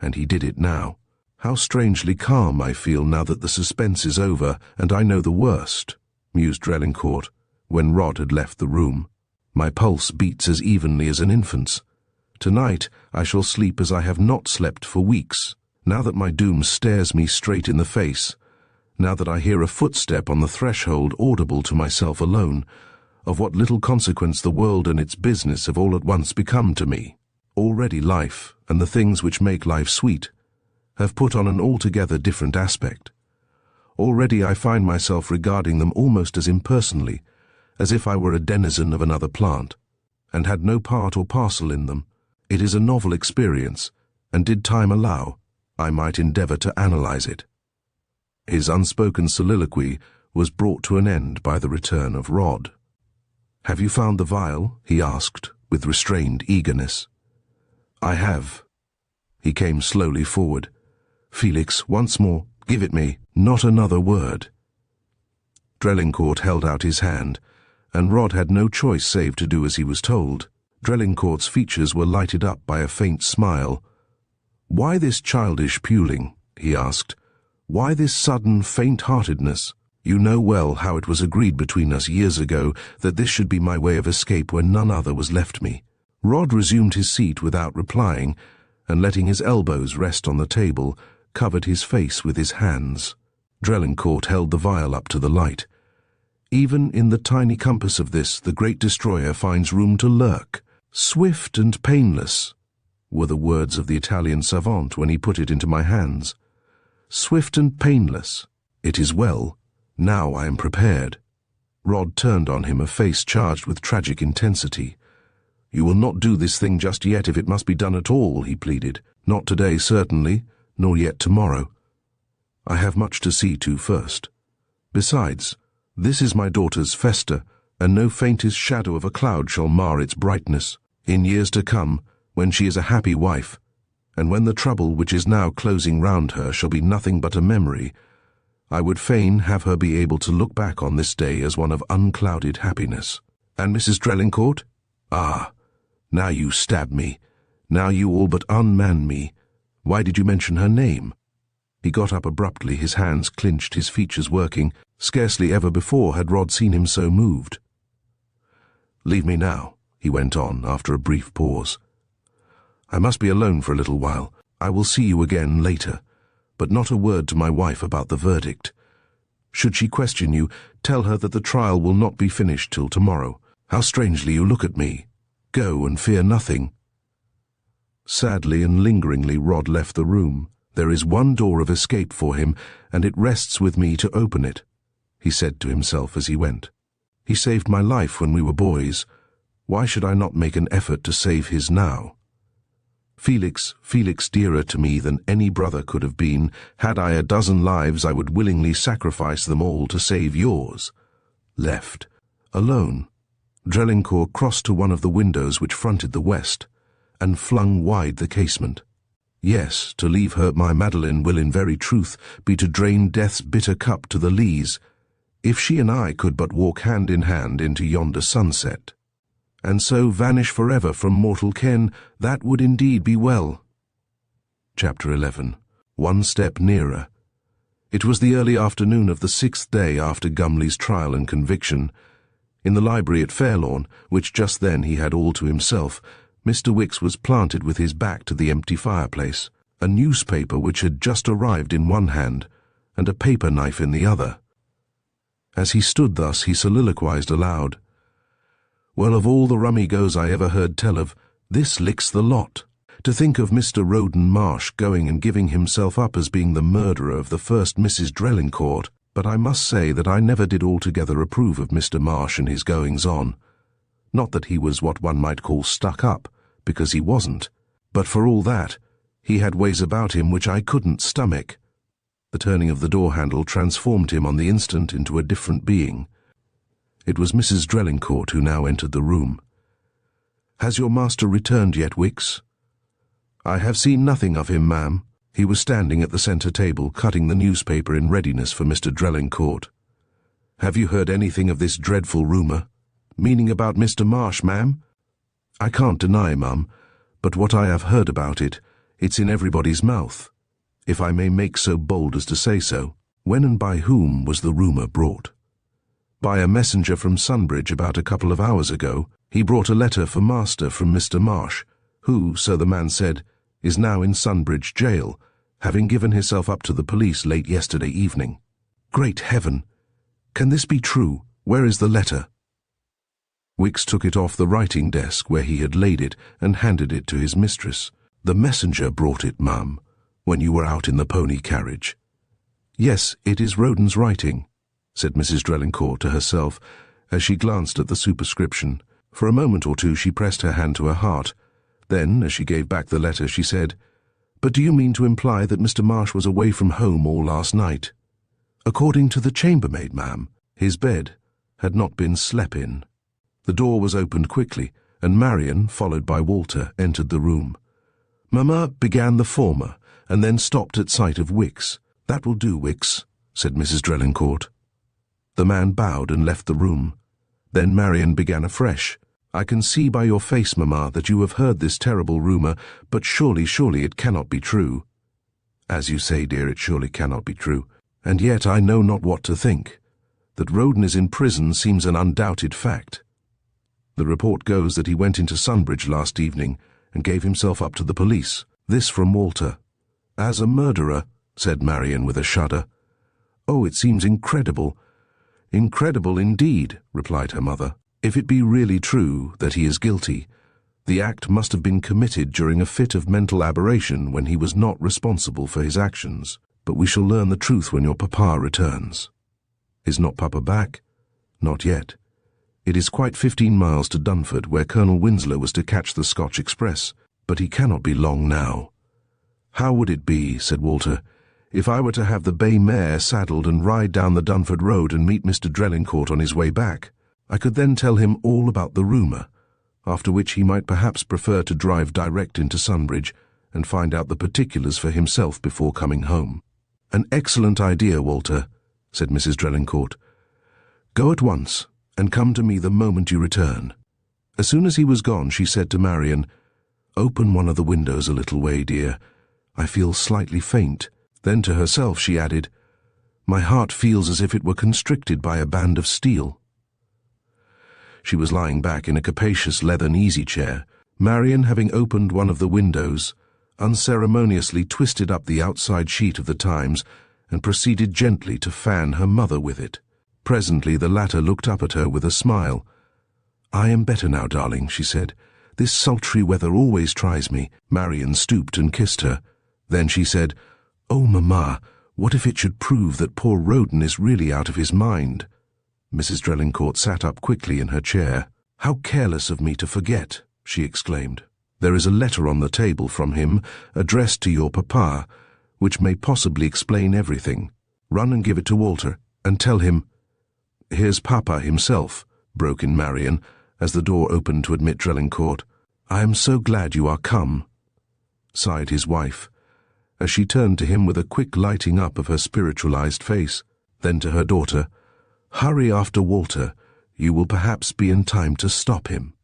and he did it now. How strangely calm I feel now that the suspense is over, and I know the worst, mused Drelincourt, when Rod had left the room. My pulse beats as evenly as an infant's. Tonight I shall sleep as I have not slept for weeks, now that my doom stares me straight in the face, now that I hear a footstep on the threshold audible to myself alone, of what little consequence the world and its business have all at once become to me. Already life, and the things which make life sweet, have put on an altogether different aspect. Already I find myself regarding them almost as impersonally, as if I were a denizen of another plant, and had no part or parcel in them. It is a novel experience, and did time allow, I might endeavour to analyse it. His unspoken soliloquy was brought to an end by the return of Rod. "Have you found the vial?" he asked, with restrained eagerness. "I have." He came slowly forward. "Felix, once more, give it me, not another word." Drelincourt held out his hand, and Rod had no choice save to do as he was told. Drelincourt's features were lighted up by a faint smile. "Why this childish puling?" he asked. "Why this sudden faint-heartedness? You know well how it was agreed between us years ago that this should be my way of escape when none other was left me." Rod resumed his seat without replying, and letting his elbows rest on the table, covered his face with his hands. Drelincourt held the vial up to the light. "Even in the tiny compass of this, the great destroyer finds room to lurk. Swift and painless," were the words of the Italian savant when he put it into my hands. "Swift and painless. It is well. Now I am prepared." Rod turned on him a face charged with tragic intensity. "You will not do this thing just yet if it must be done at all," he pleaded. "Not today, certainly, nor yet tomorrow. I have much to see to first. Besides, this is my daughter's festa, and no faintest shadow of a cloud shall mar its brightness. In years to come, when she is a happy wife, and when the trouble which is now closing round her shall be nothing but a memory, I would fain have her be able to look back on this day as one of unclouded happiness. And Mrs. Drelincourt? Ah, now you stab me. Now you all but unman me. Why did you mention her name?" He got up abruptly, his hands clinched, his features working. Scarcely ever before had Rod seen him so moved. "Leave me now," he went on, after a brief pause. "I must be alone for a little while. I will see you again later, but not a word to my wife about the verdict. Should she question you, tell her that the trial will not be finished till tomorrow. How strangely you look at me. Go and fear nothing." Sadly and lingeringly Rod left the room. "There is one door of escape for him, and it rests with me to open it," he said to himself as he went. "He saved my life when we were boys. Why should I not make an effort to save his now? Felix dearer to me than any brother could have been. Had I a dozen lives, I would willingly sacrifice them all to save yours." Left alone, Drelincourt crossed to one of the windows which fronted the west, and flung wide the casement. "Yes, to leave her, my Madeline, will in very truth be to drain death's bitter cup to the lees, if she and I could but walk hand in hand into yonder sunset, and so vanish forever from mortal ken, that would indeed be well." Chapter 11. One step nearer. It was the early afternoon of the 6th day after Gumley's trial and conviction. In the library at Fairlawn, which just then he had all to himself, Mr. Wicks was planted with his back to the empty fireplace, a newspaper which had just arrived in one hand, and a paper knife in the other. As he stood thus, he soliloquized aloud. "Well, of all the rummy-goes I ever heard tell of, this licks the lot. To think of Mr. Roden Marsh going and giving himself up as being the murderer of the first Mrs. Drelincourt. But I must say that I never did altogether approve of Mr. Marsh and his goings-on. Not that he was what one might call stuck-up, because he wasn't, but for all that, he had ways about him which I couldn't stomach." The turning of the door-handle transformed him on the instant into a different being. It was Mrs. Drelincourt who now entered the room. "Has your master returned yet, Wicks?" "I have seen nothing of him, ma'am." He was standing at the centre table, cutting the newspaper in readiness for Mr. Drelincourt. "Have you heard anything of this dreadful rumour?" "Meaning about Mr. Marsh, ma'am?" "I can't deny, ma'am, but what I have heard about it, it's in everybody's mouth, if I may make so bold as to say so." "When and by whom was the rumour brought?" "By a messenger from Sunbridge about a couple of hours ago. He brought a letter for master from Mr. Marsh, who, so the man said, is now in Sunbridge jail, having given himself up to the police late yesterday evening." "Great heaven! Can this be true? Where is the letter?" Wicks took it off the writing desk where he had laid it and handed it to his mistress. "The messenger brought it, ma'am, when you were out in the pony carriage." "Yes, it is Roden's writing," said Mrs. Drelincourt to herself as she glanced at the superscription. For a moment or two she pressed her hand to her heart. Then, as she gave back the letter, she said, "But do you mean to imply that Mr. Marsh was away from home all last night?" "According to the chambermaid, ma'am, his bed had not been slept in." The door was opened quickly, and Marian, followed by Walter, entered the room. "Mamma," began the former, and then stopped at sight of Wicks. "That will do, Wicks," said Mrs. Drelincourt. The man bowed and left the room. Then Marian began afresh. "I can see by your face, Mamma, that you have heard this terrible rumour, but surely it cannot be true." "As you say, dear, it surely cannot be true. And yet I know not what to think. That Roden is in prison seems an undoubted fact. The report goes that he went into Sunbridge last evening and gave himself up to the police." This from Walter. "As a murderer," said Marian with a shudder. "Oh, it seems incredible." "Incredible indeed," replied her mother. "If it be really true that he is guilty, the act must have been committed during a fit of mental aberration when he was not responsible for his actions. But we shall learn the truth when your papa returns." "Is not papa back?" "Not yet. It is quite 15 miles to Dunford, where Colonel Winslow was to catch the Scotch express, but he cannot be long now." "How would it be," said Walter, "if I were to have the bay mare saddled and ride down the Dunford road and meet Mr. Drelincourt on his way back? I could then tell him all about the rumour, after which he might perhaps prefer to drive direct into Sunbridge and find out the particulars for himself before coming home." "An excellent idea, Walter," said Mrs. Drelincourt. "Go at once, and come to me the moment you return." As soon as he was gone, she said to Marian, "Open one of the windows a little way, dear. I feel slightly faint." Then to herself she added, "My heart feels as if it were constricted by a band of steel." She was lying back in a capacious leathern easy-chair. Marian, having opened one of the windows, unceremoniously twisted up the outside sheet of the Times and proceeded gently to fan her mother with it. Presently the latter looked up at her with a smile. "I am better now, darling," she said. "This sultry weather always tries me." Marion stooped and kissed her. Then she said, "Oh, Mamma, what if it should prove that poor Roden is really out of his mind?" Mrs. Drelincourt sat up quickly in her chair. "How careless of me to forget," she exclaimed. "There is a letter on the table from him, addressed to your papa, which may possibly explain everything. Run and give it to Walter, and tell him—" "Here's Papa himself," broke in Marion, as the door opened to admit Drelincourt. "I am so glad you are come," sighed his wife, as she turned to him with a quick lighting up of her spiritualized face. Then to her daughter, "Hurry after Walter. You will perhaps be in time to stop him."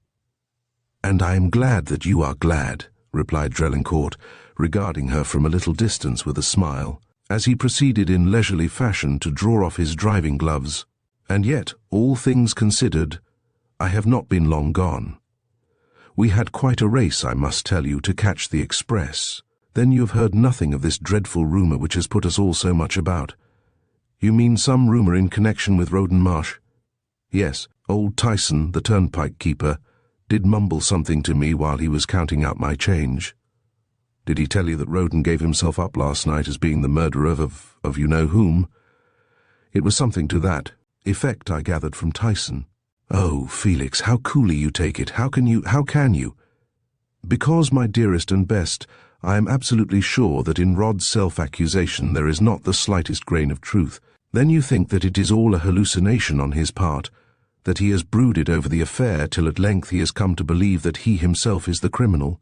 "And I am glad that you are glad," replied Drelincourt, regarding her from a little distance with a smile, as he proceeded in leisurely fashion to draw off his driving gloves. "And yet, all things considered, I have not been long gone. We had quite a race, I must tell you, to catch the express. Then you have heard nothing of this dreadful rumour which has put us all so much about." "You mean some rumour in connection with Roden Marsh?" "Yes, old Tyson, the turnpike keeper, did mumble something to me while he was counting out my change." "Did he tell you that Roden gave himself up last night as being the murderer of you-know-whom?" "It was something to that effect, I gathered from Tyson." "Oh, Felix, how coolly you take it. How can you? "Because, my dearest and best, I am absolutely sure that in Rod's self-accusation there is not the slightest grain of truth. Then you think that it is all a hallucination on his part, that he has brooded over the affair till at length he has come to believe that he himself is the criminal.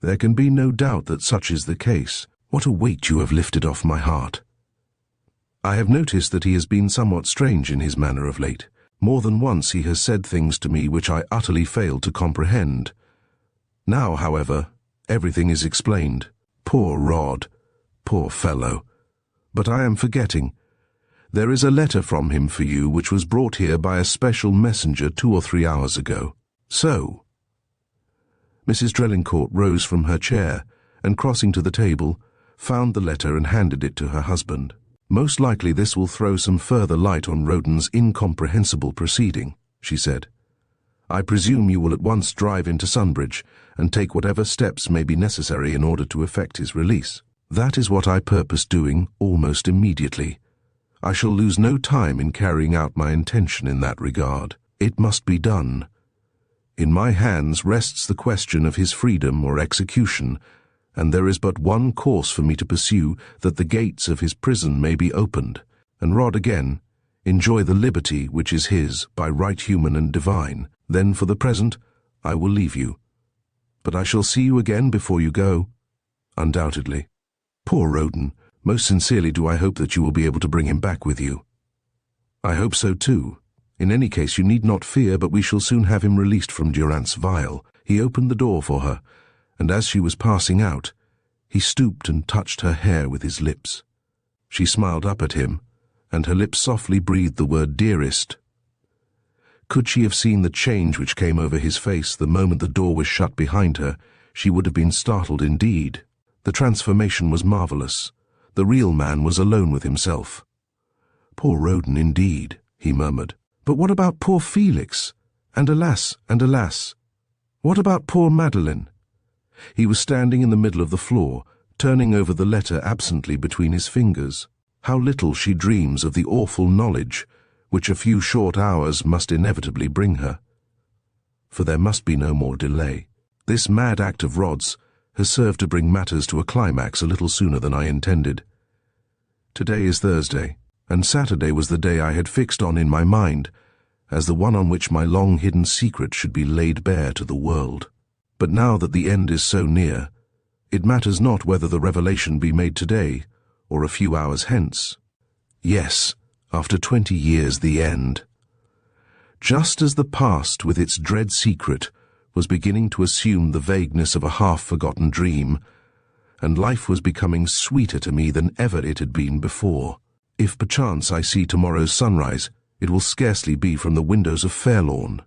There can be no doubt that such is the case. What a weight you have lifted off my heart. I have noticed that he has been somewhat strange in his manner of late. More than once he has said things to me which I utterly failed to comprehend. Now, however, everything is explained. Poor Rod, poor fellow. But I am forgetting. There is a letter from him for you which was brought here by a special messenger 2 or 3 hours ago." "So?" Mrs. Drelincourt rose from her chair and, crossing to the table, found the letter and handed it to her husband. "Most likely this will throw some further light on Roden's incomprehensible proceeding," she said. "I presume you will at once drive into Sunbridge and take whatever steps may be necessary in order to effect his release." "That is what I purpose doing almost immediately. I shall lose no time in carrying out my intention in that regard. It must be done. In my hands rests the question of his freedom or execution, and there is but one course for me to pursue, that the gates of his prison may be opened, and Rod again enjoy the liberty which is his by right human and divine. Then for the present I will leave you. But I shall see you again before you go." "Undoubtedly." "Poor Roden, most sincerely do I hope that you will be able to bring him back with you." "I hope so too. In any case you need not fear, but we shall soon have him released from Durant's vial." He opened the door for her, and as she was passing out, he stooped and touched her hair with his lips. She smiled up at him, and her lips softly breathed the word "dearest." Could she have seen the change which came over his face the moment the door was shut behind her, she would have been startled indeed. The transformation was marvelous. The real man was alone with himself. "Poor Roden, indeed," he murmured. "But what about poor Felix? And alas, what about poor Madeline?" He was standing in the middle of the floor, turning over the letter absently between his fingers. How little she dreams of the awful knowledge which a few short hours must inevitably bring her. For there must be no more delay. This mad act of Rod's has served to bring matters to a climax a little sooner than I intended. Today is Thursday, and Saturday was the day I had fixed on in my mind as the one on which my long-hidden secret should be laid bare to the world. But now that the end is so near, it matters not whether the revelation be made today or a few hours hence. Yes, after 20 years the end. Just as the past with its dread secret was beginning to assume the vagueness of a half-forgotten dream, and life was becoming sweeter to me than ever it had been before. If perchance I see tomorrow's sunrise, it will scarcely be from the windows of Fairlawn.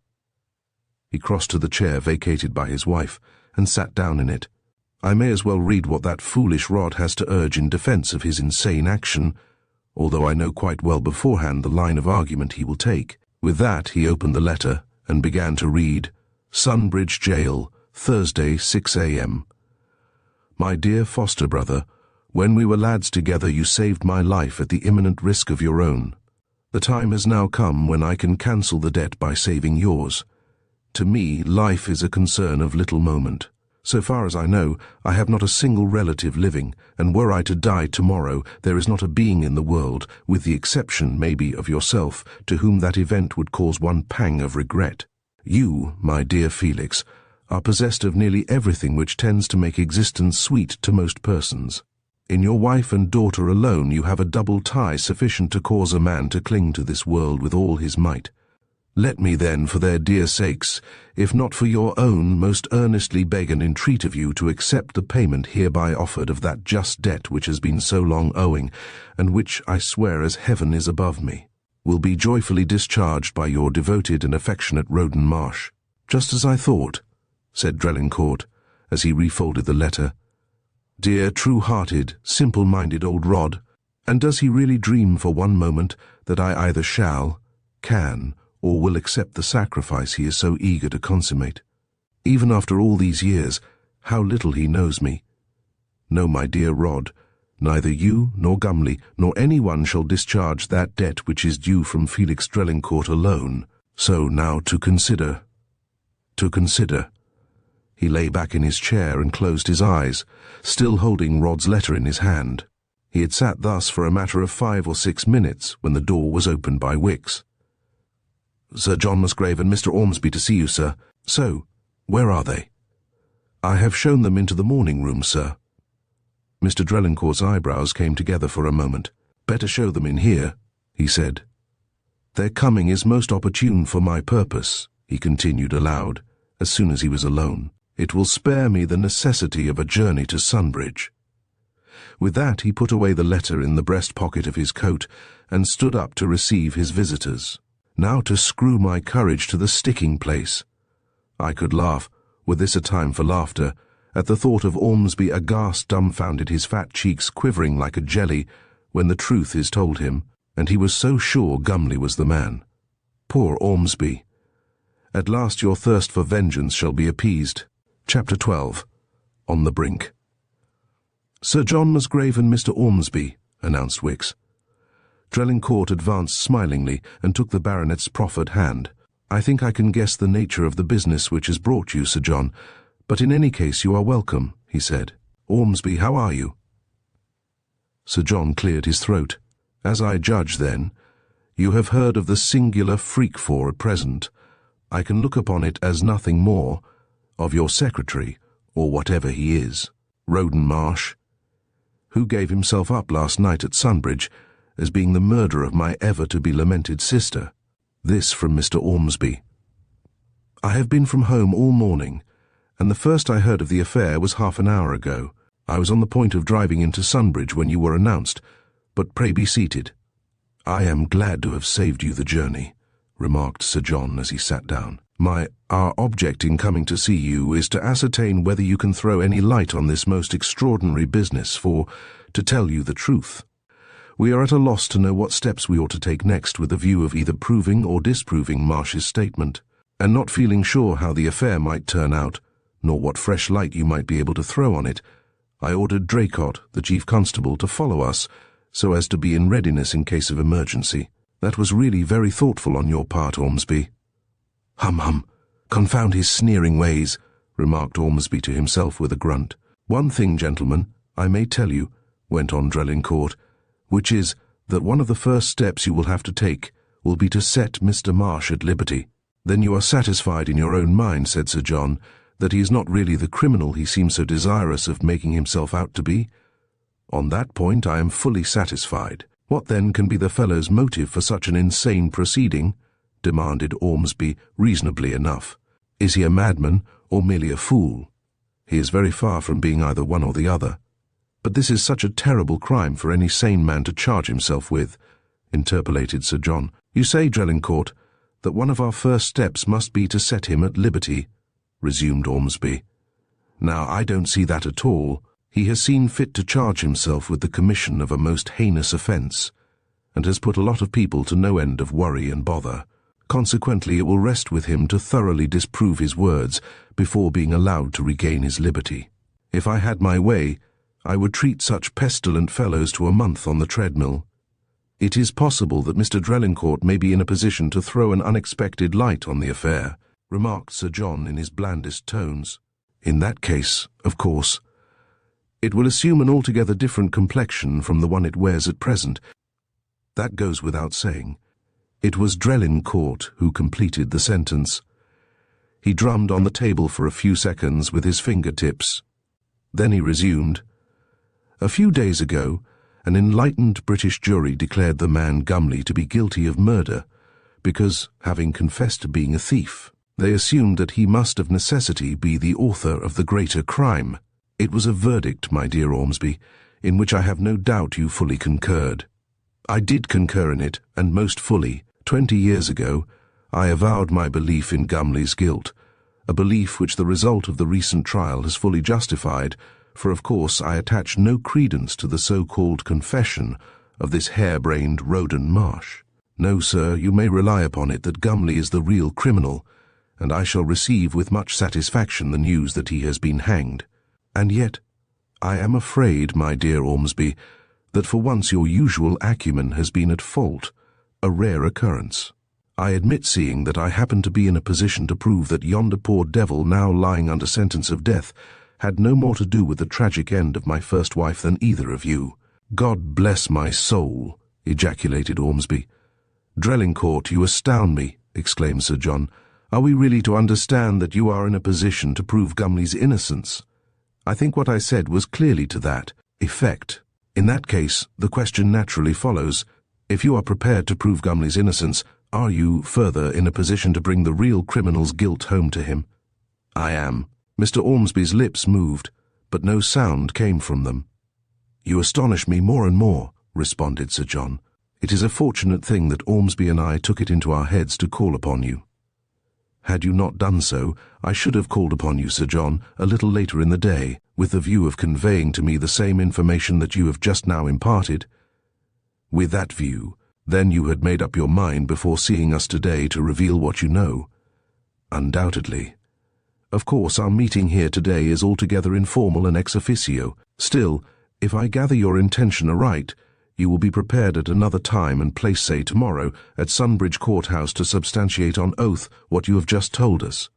He crossed to the chair vacated by his wife and sat down in it. I may as well read what that foolish Rod has to urge in defense of his insane action, although I know quite well beforehand the line of argument he will take. With that he opened the letter and began to read, Sunbridge Jail, Thursday, 6 a.m. My dear foster brother, when we were lads together you saved my life at the imminent risk of your own. The time has now come when I can cancel the debt by saving yours. To me, life is a concern of little moment. So far as I know, I have not a single relative living, and were I to die tomorrow, there is not a being in the world, with the exception, maybe, of yourself, to whom that event would cause one pang of regret. You, my dear Felix, are possessed of nearly everything which tends to make existence sweet to most persons. In your wife and daughter alone you have a double tie sufficient to cause a man to cling to this world with all his might. Let me then, for their dear sakes, if not for your own, most earnestly beg and entreat of you to accept the payment hereby offered of that just debt which has been so long owing, and which, I swear as heaven is above me, will be joyfully discharged by your devoted and affectionate Roden Marsh. Just as I thought, said Drelincourt, as he refolded the letter. Dear, true-hearted, simple-minded old Rod, and does he really dream for one moment that I either shall, can, or will accept the sacrifice he is so eager to consummate? Even after all these years, how little he knows me. No, my dear Rod, neither you, nor Gumley, nor anyone shall discharge that debt which is due from Felix Drelincourt alone. So now to consider. He lay back in his chair and closed his eyes, still holding Rod's letter in his hand. He had sat thus for a matter of 5 or 6 minutes when the door was opened by Wicks. Sir John Musgrave and Mr. Ormsby to see you, sir. So, where are they? I have shown them into the morning room, sir. Mr. Drelincourt's eyebrows came together for a moment. Better show them in here, he said. Their coming is most opportune for my purpose, he continued aloud, as soon as he was alone. It will spare me the necessity of a journey to Sunbridge. With that he put away the letter in the breast pocket of his coat and stood up to receive his visitors. Now to screw my courage to the sticking place. I could laugh, were this a time for laughter, at the thought of Ormsby aghast dumbfounded, his fat cheeks quivering like a jelly, when the truth is told him, and he was so sure Gumley was the man. Poor Ormsby! At last your thirst for vengeance shall be appeased. Chapter 12. On the Brink. Sir John Musgrave and Mr. Ormsby, announced Wicks. Drelincourt advanced smilingly and took the baronet's proffered hand. I think I can guess the nature of the business which has brought you, Sir John, but in any case you are welcome, he said. Ormsby, how are you? Sir John cleared his throat. As I judge, then, you have heard of the singular freak for at present. I can look upon it as nothing more of your secretary, or whatever he is, Roden Marsh, who gave himself up last night at Sunbridge as being the murderer of my ever-to-be-lamented sister. This from Mr. Ormsby. I have been from home all morning, and the first I heard of the affair was half an hour ago. I was on the point of driving into Sunbridge when you were announced, but pray be seated. I am glad to have saved you the journey, remarked Sir John as he sat down. Our object in coming to see you is to ascertain whether you can throw any light on this most extraordinary business, for, to tell you the truth, we are at a loss to know what steps we ought to take next with a view of either proving or disproving Marsh's statement, and not feeling sure how the affair might turn out, nor what fresh light you might be able to throw on it, I ordered Draycott, the chief constable, to follow us, so as to be in readiness in case of emergency. That was really very thoughtful on your part, Ormsby. Hum, confound his sneering ways, remarked Ormsby to himself with a grunt. One thing, gentlemen, I may tell you, went on Drelincourt, which is that one of the first steps you will have to take will be to set Mr. Marsh at liberty. Then you are satisfied in your own mind, said Sir John, that he is not really the criminal he seems so desirous of making himself out to be? On that point I am fully satisfied. What then can be the fellow's motive for such an insane proceeding? Demanded Ormsby reasonably enough. Is he a madman or merely a fool? He is very far from being either one or the other. But this is such a terrible crime for any sane man to charge himself with, interpolated Sir John. You say, Drelincourt, that one of our first steps must be to set him at liberty, resumed Ormsby. Now, I don't see that at all. He has seen fit to charge himself with the commission of a most heinous offence, and has put a lot of people to no end of worry and bother. Consequently, it will rest with him to thoroughly disprove his words before being allowed to regain his liberty. If I had my way, I would treat such pestilent fellows to a month on the treadmill. It is possible that Mr. Drelincourt may be in a position to throw an unexpected light on the affair, remarked Sir John in his blandest tones. In that case, of course, it will assume an altogether different complexion from the one it wears at present. That goes without saying. It was Drelincourt who completed the sentence. He drummed on the table for a few seconds with his fingertips. Then he resumed. A few days ago, an enlightened British jury declared the man Gumley to be guilty of murder because, having confessed to being a thief, they assumed that he must of necessity be the author of the greater crime. It was a verdict, my dear Ormsby, in which I have no doubt you fully concurred. I did concur in it, and most fully. 20 years ago, I avowed my belief in Gumley's guilt, a belief which the result of the recent trial has fully justified, for of course I attach no credence to the so-called confession of this hair-brained Roden Marsh. No, sir, you may rely upon it that Gumley is the real criminal, and I shall receive with much satisfaction the news that he has been hanged. And yet, I am afraid, my dear Ormsby, that for once your usual acumen has been at fault, a rare occurrence. I admit seeing that I happen to be in a position to prove that yonder poor devil now lying under sentence of death had no more to do with the tragic end of my first wife than either of you. God bless my soul, ejaculated Ormsby. Drelincourt, you astound me, exclaimed Sir John. Are we really to understand that you are in a position to prove Gumley's innocence? I think what I said was clearly to that effect. In that case, the question naturally follows, if you are prepared to prove Gumley's innocence, are you, further, in a position to bring the real criminal's guilt home to him? I am. Mr. Ormsby's lips moved, but no sound came from them. You astonish me more and more, responded Sir John. It is a fortunate thing that Ormsby and I took it into our heads to call upon you. Had you not done so, I should have called upon you, Sir John, a little later in the day, with the view of conveying to me the same information that you have just now imparted. With that view, then you had made up your mind before seeing us today to reveal what you know. Undoubtedly. Of course, our meeting here today is altogether informal and ex officio. Still, if I gather your intention aright, you will be prepared at another time and place, say tomorrow, at Sunbridge Courthouse to substantiate on oath what you have just told us.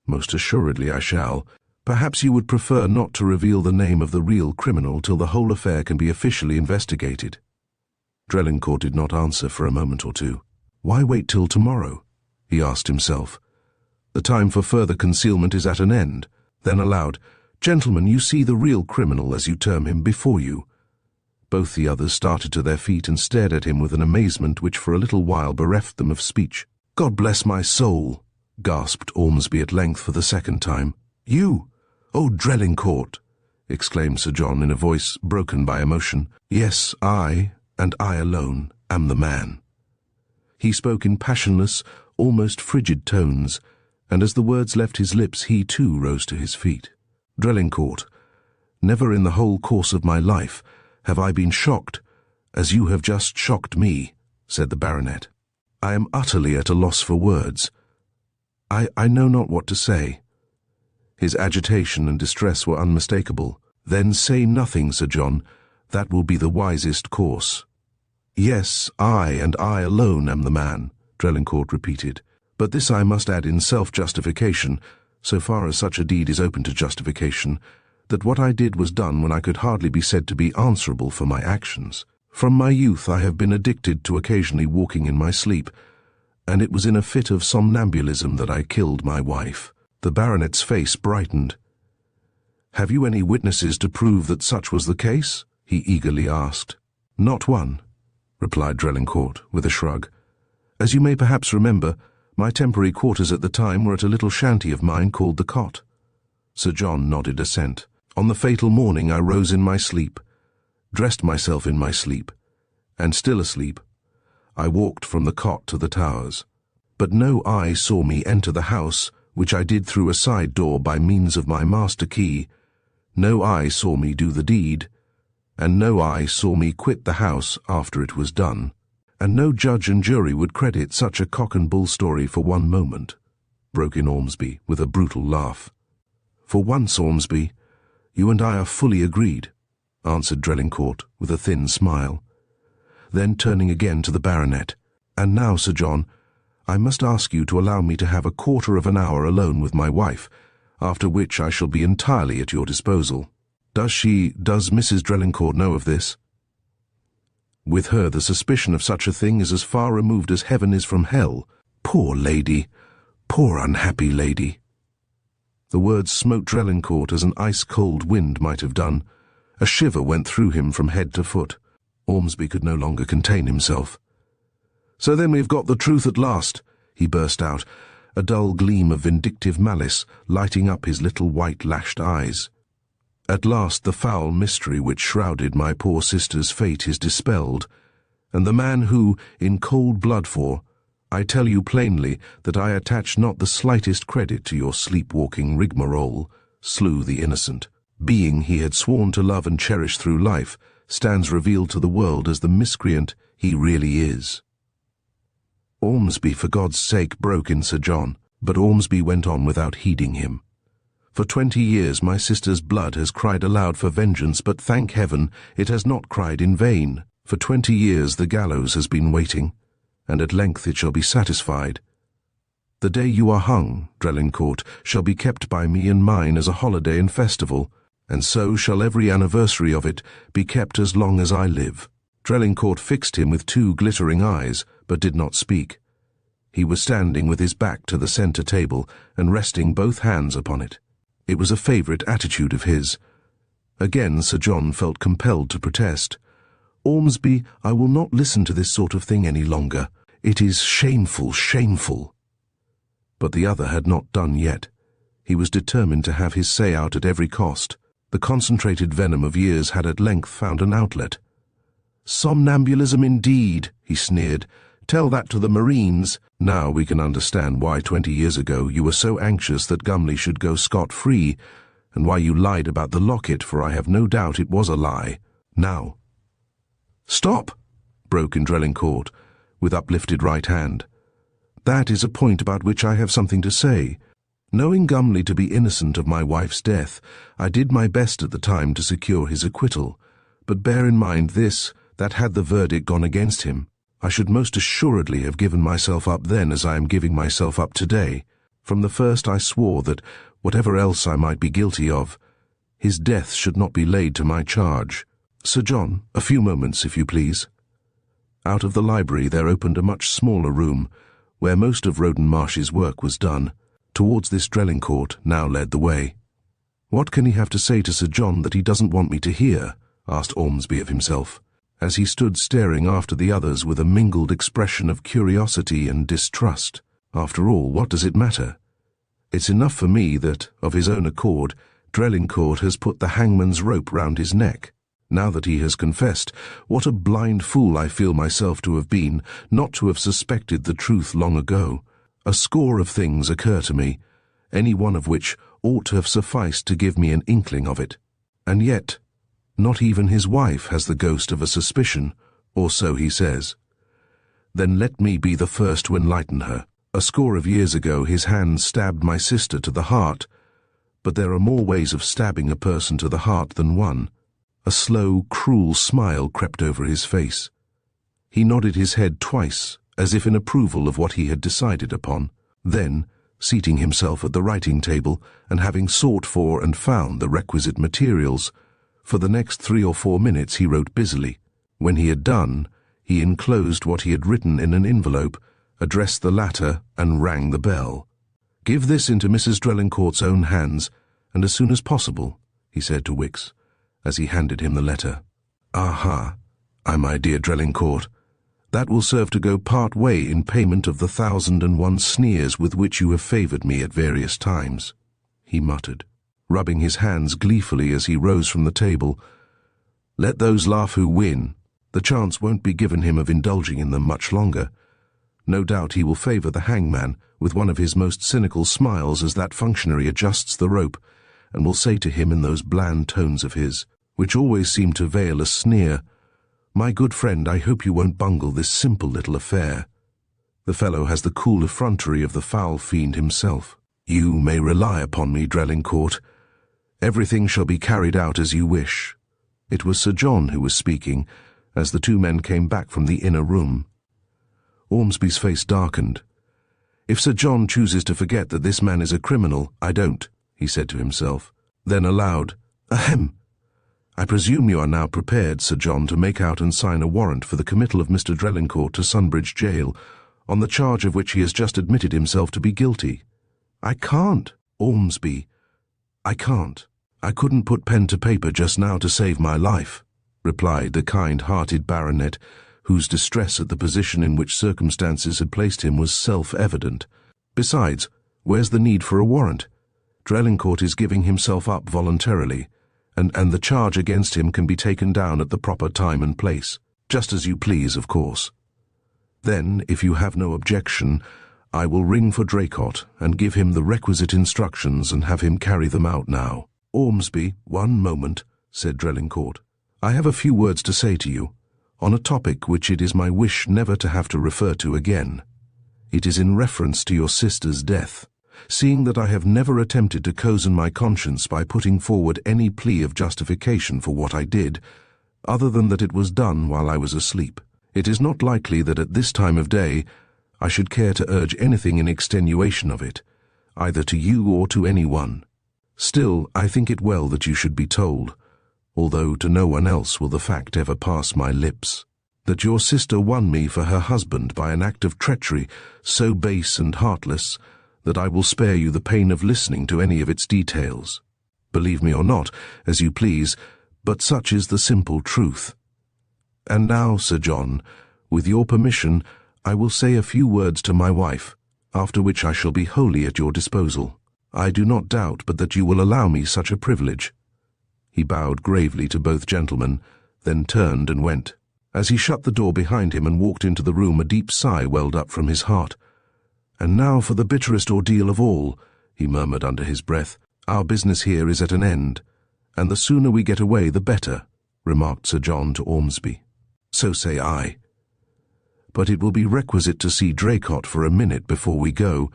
Most assuredly I shall. Perhaps you would prefer not to reveal the name of the real criminal till the whole affair can be officially investigated. Drelincourt did not answer for a moment or two. Why wait till tomorrow? He asked himself. The time for further concealment is at an end. Then aloud, Gentlemen, you see the real criminal, as you term him, before you. Both the others started to their feet and stared at him with an amazement which for a little while bereft them of speech. God bless my soul, gasped Ormsby at length for the second time. You? Oh, Drelincourt, exclaimed Sir John in a voice broken by emotion. Yes, I, and I alone, am the man. He spoke in passionless, almost frigid tones, and as the words left his lips he too rose to his feet. Drelincourt, never in the whole course of my life have I been shocked as you have just shocked me, said the baronet. I am utterly at a loss for words. I know not what to say. His agitation and distress were unmistakable. Then say nothing, Sir John. That will be the wisest course. Yes, I and I alone am the man, Drelincourt repeated. But this I must add in self-justification, so far as such a deed is open to justification, that what I did was done when I could hardly be said to be answerable for my actions. From my youth I have been addicted to occasionally walking in my sleep, and it was in a fit of somnambulism that I killed my wife. The baronet's face brightened. Have you any witnesses to prove that such was the case? He eagerly asked. Not one, replied Drelincourt with a shrug. As you may perhaps remember, my temporary quarters at the time were at a little shanty of mine called the Cot. Sir John nodded assent. On the fatal morning I rose in my sleep, dressed myself in my sleep, and still asleep, I walked from the Cot to the Towers. But no eye saw me enter the house, which I did through a side door by means of my master key. No eye saw me do the deed, and no eye saw me quit the house after it was done. And no judge and jury would credit such a cock-and-bull story for one moment, broke in Ormsby with a brutal laugh. For once, Ormsby, you and I are fully agreed, answered Drelincourt with a thin smile. Then turning again to the baronet, and now, Sir John, I must ask you to allow me to have a quarter of an hour alone with my wife, after which I shall be entirely at your disposal. Does Mrs. Drelincourt know of this? With her, the suspicion of such a thing is as far removed as heaven is from hell. Poor lady, poor unhappy lady. The words smote Drelincourt as an ice-cold wind might have done. A shiver went through him from head to foot. Ormsby could no longer contain himself. So then we've got the truth at last, he burst out, a dull gleam of vindictive malice lighting up his little white-lashed eyes. At last the foul mystery which shrouded my poor sister's fate is dispelled, and the man who, in cold blood I tell you plainly that I attach not the slightest credit to your sleepwalking rigmarole, slew the innocent. Being he had sworn to love and cherish through life, stands revealed to the world as the miscreant he really is. Ormsby, for God's sake, broke in Sir John, but Ormsby went on without heeding him. For 20 years my sister's blood has cried aloud for vengeance, but thank heaven it has not cried in vain. For 20 years the gallows has been waiting, and at length it shall be satisfied. The day you are hung, Drelincourt, shall be kept by me and mine as a holiday and festival, and so shall every anniversary of it be kept as long as I live. Drelincourt fixed him with 2 glittering eyes, but did not speak. He was standing with his back to the centre table and resting both hands upon it. It was a favourite attitude of his. Again Sir John felt compelled to protest. Ormsby, I will not listen to this sort of thing any longer. It is shameful, shameful. But the other had not done yet. He was determined to have his say out at every cost. The concentrated venom of years had at length found an outlet. Somnambulism indeed, he sneered. Tell that to the Marines. Now we can understand why 20 years ago you were so anxious that Gumley should go scot-free, and why you lied about the locket, for I have no doubt it was a lie. Now. Stop, broke in Drelincourt, with uplifted right hand. That is a point about which I have something to say. Knowing Gumley to be innocent of my wife's death, I did my best at the time to secure his acquittal, but bear in mind this, that had the verdict gone against him, I should most assuredly have given myself up then as I am giving myself up today. From the first I swore that, whatever else I might be guilty of, his death should not be laid to my charge. Sir John, a few moments, if you please. Out of the library there opened a much smaller room, where most of Roden Marsh's work was done. Towards this Drelincourt now led the way. What can he have to say to Sir John that he doesn't want me to hear? Asked Ormsby of himself, as he stood staring after the others with a mingled expression of curiosity and distrust. After all, what does it matter? It's enough for me that, of his own accord, Drelincourt has put the hangman's rope round his neck. Now that he has confessed, what a blind fool I feel myself to have been, not to have suspected the truth long ago. A score of things occur to me, any one of which ought to have sufficed to give me an inkling of it. And yet, not even his wife has the ghost of a suspicion, or so he says. Then let me be the first to enlighten her. A score of years ago his hand stabbed my sister to the heart, but there are more ways of stabbing a person to the heart than one. A slow, cruel smile crept over his face. He nodded his head twice, as if in approval of what he had decided upon. Then, seating himself at the writing table, and having sought for and found the requisite materials, for the next 3 or 4 minutes he wrote busily. When he had done, he enclosed what he had written in an envelope, addressed the latter, and rang the bell. Give this into Mrs. Drelincourt's own hands, and as soon as possible, he said to Wicks, as he handed him the letter. Aha, my dear Drelincourt, that will serve to go part way in payment of the 1,001 sneers with which you have favoured me at various times, he muttered, rubbing his hands gleefully as he rose from the table. Let those laugh who win. The chance won't be given him of indulging in them much longer. No doubt he will favour the hangman with one of his most cynical smiles as that functionary adjusts the rope, and will say to him in those bland tones of his, which always seem to veil a sneer, My good friend, I hope you won't bungle this simple little affair. The fellow has the cool effrontery of the foul fiend himself. You may rely upon me, Drelincourt. Everything shall be carried out as you wish." It was Sir John who was speaking, as the two men came back from the inner room. Ormsby's face darkened. "If Sir John chooses to forget that this man is a criminal, I don't," he said to himself. Then aloud, "Ahem! I presume you are now prepared, Sir John, to make out and sign a warrant for the committal of Mr. Drelincourt to Sunbridge Jail, on the charge of which he has just admitted himself to be guilty." "I can't, Ormsby. I can't. I couldn't put pen to paper just now to save my life," replied the kind-hearted baronet, whose distress at the position in which circumstances had placed him was self-evident. "Besides, where's the need for a warrant? Drelincourt is giving himself up voluntarily, and the charge against him can be taken down at the proper time and place, just as you please, of course. Then, if you have no objection, I will ring for Draycott and give him the requisite instructions and have him carry them out now." "Ormsby, one moment," said Drelincourt. "I have a few words to say to you, on a topic which it is my wish never to have to refer to again. It is in reference to your sister's death. Seeing that I have never attempted to cozen my conscience by putting forward any plea of justification for what I did, other than that it was done while I was asleep, it is not likely that at this time of day I should care to urge anything in extenuation of it, either to you or to anyone. Still, I think it well that you should be told, although to no one else will the fact ever pass my lips, that your sister won me for her husband by an act of treachery so base and heartless that I will spare you the pain of listening to any of its details. Believe me or not, as you please, but such is the simple truth. And now, Sir John, with your permission, I will say a few words to my wife, after which I shall be wholly at your disposal. I do not doubt but that you will allow me such a privilege." He bowed gravely to both gentlemen, then turned and went. As he shut the door behind him and walked into the room, a deep sigh welled up from his heart. "And now for the bitterest ordeal of all," he murmured under his breath. "Our business here is at an end, and the sooner we get away the better," remarked Sir John to Ormsby. "So say I. But it will be requisite to see Draycott for a minute before we go,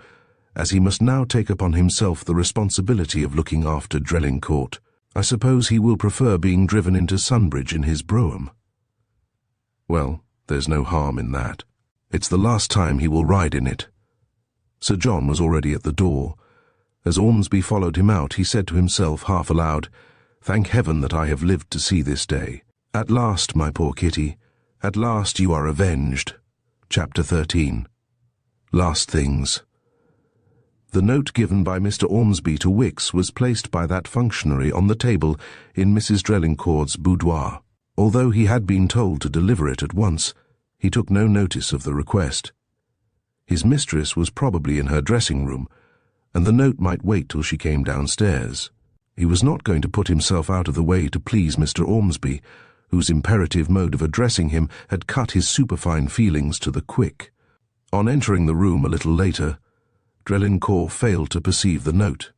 as he must now take upon himself the responsibility of looking after Drelincourt. I suppose he will prefer being driven into Sunbridge in his brougham. Well, there's no harm in that. It's the last time he will ride in it." Sir John was already at the door. As Ormsby followed him out, he said to himself, half aloud, "Thank heaven that I have lived to see this day. At last, my poor Kitty, at last you are avenged." Chapter 13. Last Things. The note given by Mr. Ormsby to Wicks was placed by that functionary on the table in Mrs. Drelincourt's boudoir. Although he had been told to deliver it at once, he took no notice of the request. His mistress was probably in her dressing-room, and the note might wait till she came downstairs. He was not going to put himself out of the way to please Mr. Ormsby, whose imperative mode of addressing him had cut his superfine feelings to the quick. On entering the room a little later, Drelincourt failed to perceive the note.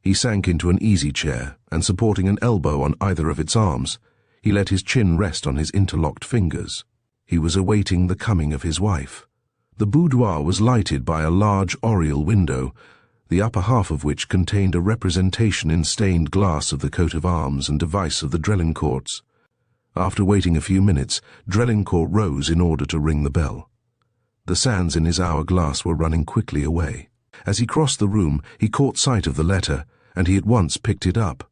He sank into an easy-chair, and supporting an elbow on either of its arms, he let his chin rest on his interlocked fingers. He was awaiting the coming of his wife. The boudoir was lighted by a large oriel window, the upper half of which contained a representation in stained glass of the coat of arms and device of the Drelincourts. After waiting a few minutes, Drelincourt rose in order to ring the bell. The sands in his hourglass were running quickly away. As he crossed the room, he caught sight of the letter, and he at once picked it up.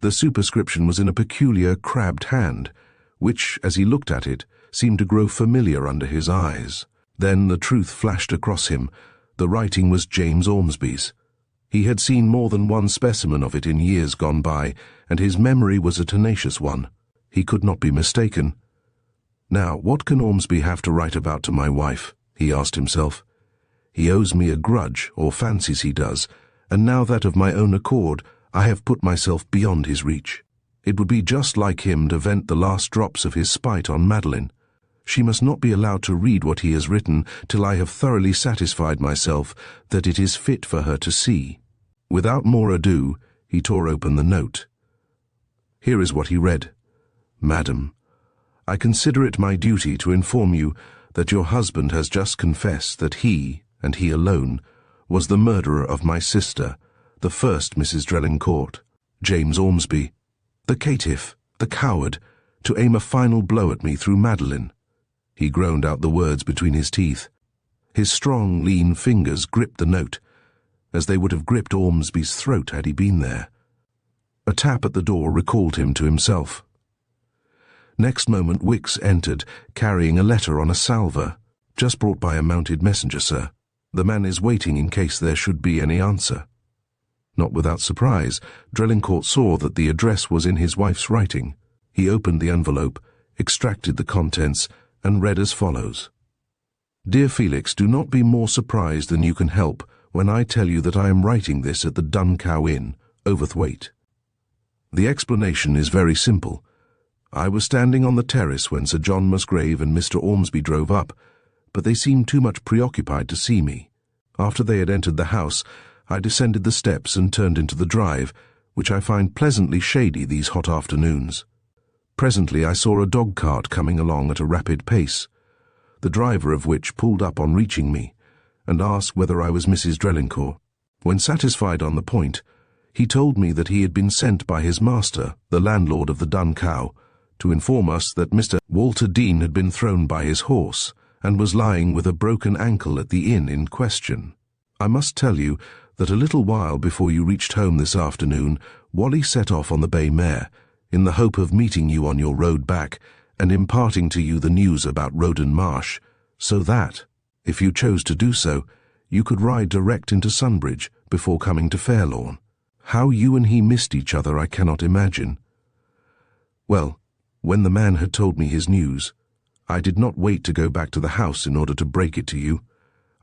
The superscription was in a peculiar crabbed hand, which, as he looked at it, seemed to grow familiar under his eyes. Then the truth flashed across him. The writing was James Ormsby's. He had seen more than one specimen of it in years gone by, and his memory was a tenacious one. He could not be mistaken. "Now, what can Ormsby have to write about to my wife?" he asked himself. "He owes me a grudge, or fancies he does, and now that of my own accord I have put myself beyond his reach. It would be just like him to vent the last drops of his spite on Madeline. She must not be allowed to read what he has written till I have thoroughly satisfied myself that it is fit for her to see." Without more ado, he tore open the note. Here is what he read. "Madam, I consider it my duty to inform you that your husband has just confessed that he, and he alone, was the murderer of my sister, the first Mrs. Drelincourt, James Ormsby, the caitiff, the coward, to aim a final blow at me through Madeline. He groaned out the words between his teeth. His strong, lean fingers gripped the note, as they would have gripped Ormsby's throat had he been there. A tap at the door recalled him to himself. Next moment Wicks entered, carrying a letter on a salver. "Just brought by a mounted messenger, sir. The man is waiting in case there should be any answer." Not without surprise, Drelincourt saw that the address was in his wife's writing. He opened the envelope, extracted the contents, and read as follows. "Dear Felix, do not be more surprised than you can help when I tell you that I am writing this at the Dun Cow Inn, Overthwaite. The explanation is very simple. I was standing on the terrace when Sir John Musgrave and Mr. Ormsby drove up, but they seemed too much preoccupied to see me. After they had entered the house, I descended the steps and turned into the drive, which I find pleasantly shady these hot afternoons. Presently I saw a dog-cart coming along at a rapid pace, the driver of which pulled up on reaching me, and asked whether I was Mrs. Drelincourt. When satisfied on the point, he told me that he had been sent by his master, the landlord of the Dun Cow, to inform us that Mr. Walter Dean had been thrown by his horse, and was lying with a broken ankle at the inn in question. I must tell you that a little while before you reached home this afternoon, Wally set off on the bay mare, in the hope of meeting you on your road back and imparting to you the news about Roden Marsh, so that, if you chose to do so, you could ride direct into Sunbridge before coming to Fairlawn. How you and he missed each other I cannot imagine. Well, when the man had told me his news, I did not wait to go back to the house in order to break it to you.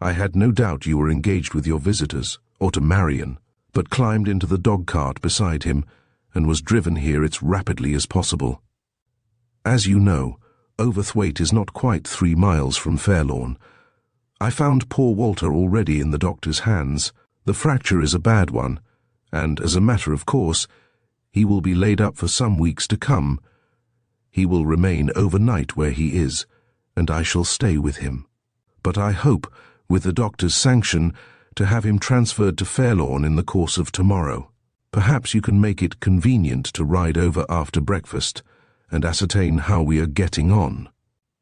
I had no doubt you were engaged with your visitors, or to Marion, but climbed into the dog-cart beside him and was driven here as rapidly as possible. As you know, Overthwaite is not quite 3 miles from Fairlawn. I found poor Walter already in the doctor's hands. The fracture is a bad one, and, as a matter of course, he will be laid up for some weeks to come. He will remain overnight where he is, and I shall stay with him. But I hope, with the doctor's sanction, to have him transferred to Fairlawn in the course of tomorrow. Perhaps you can make it convenient to ride over after breakfast and ascertain how we are getting on.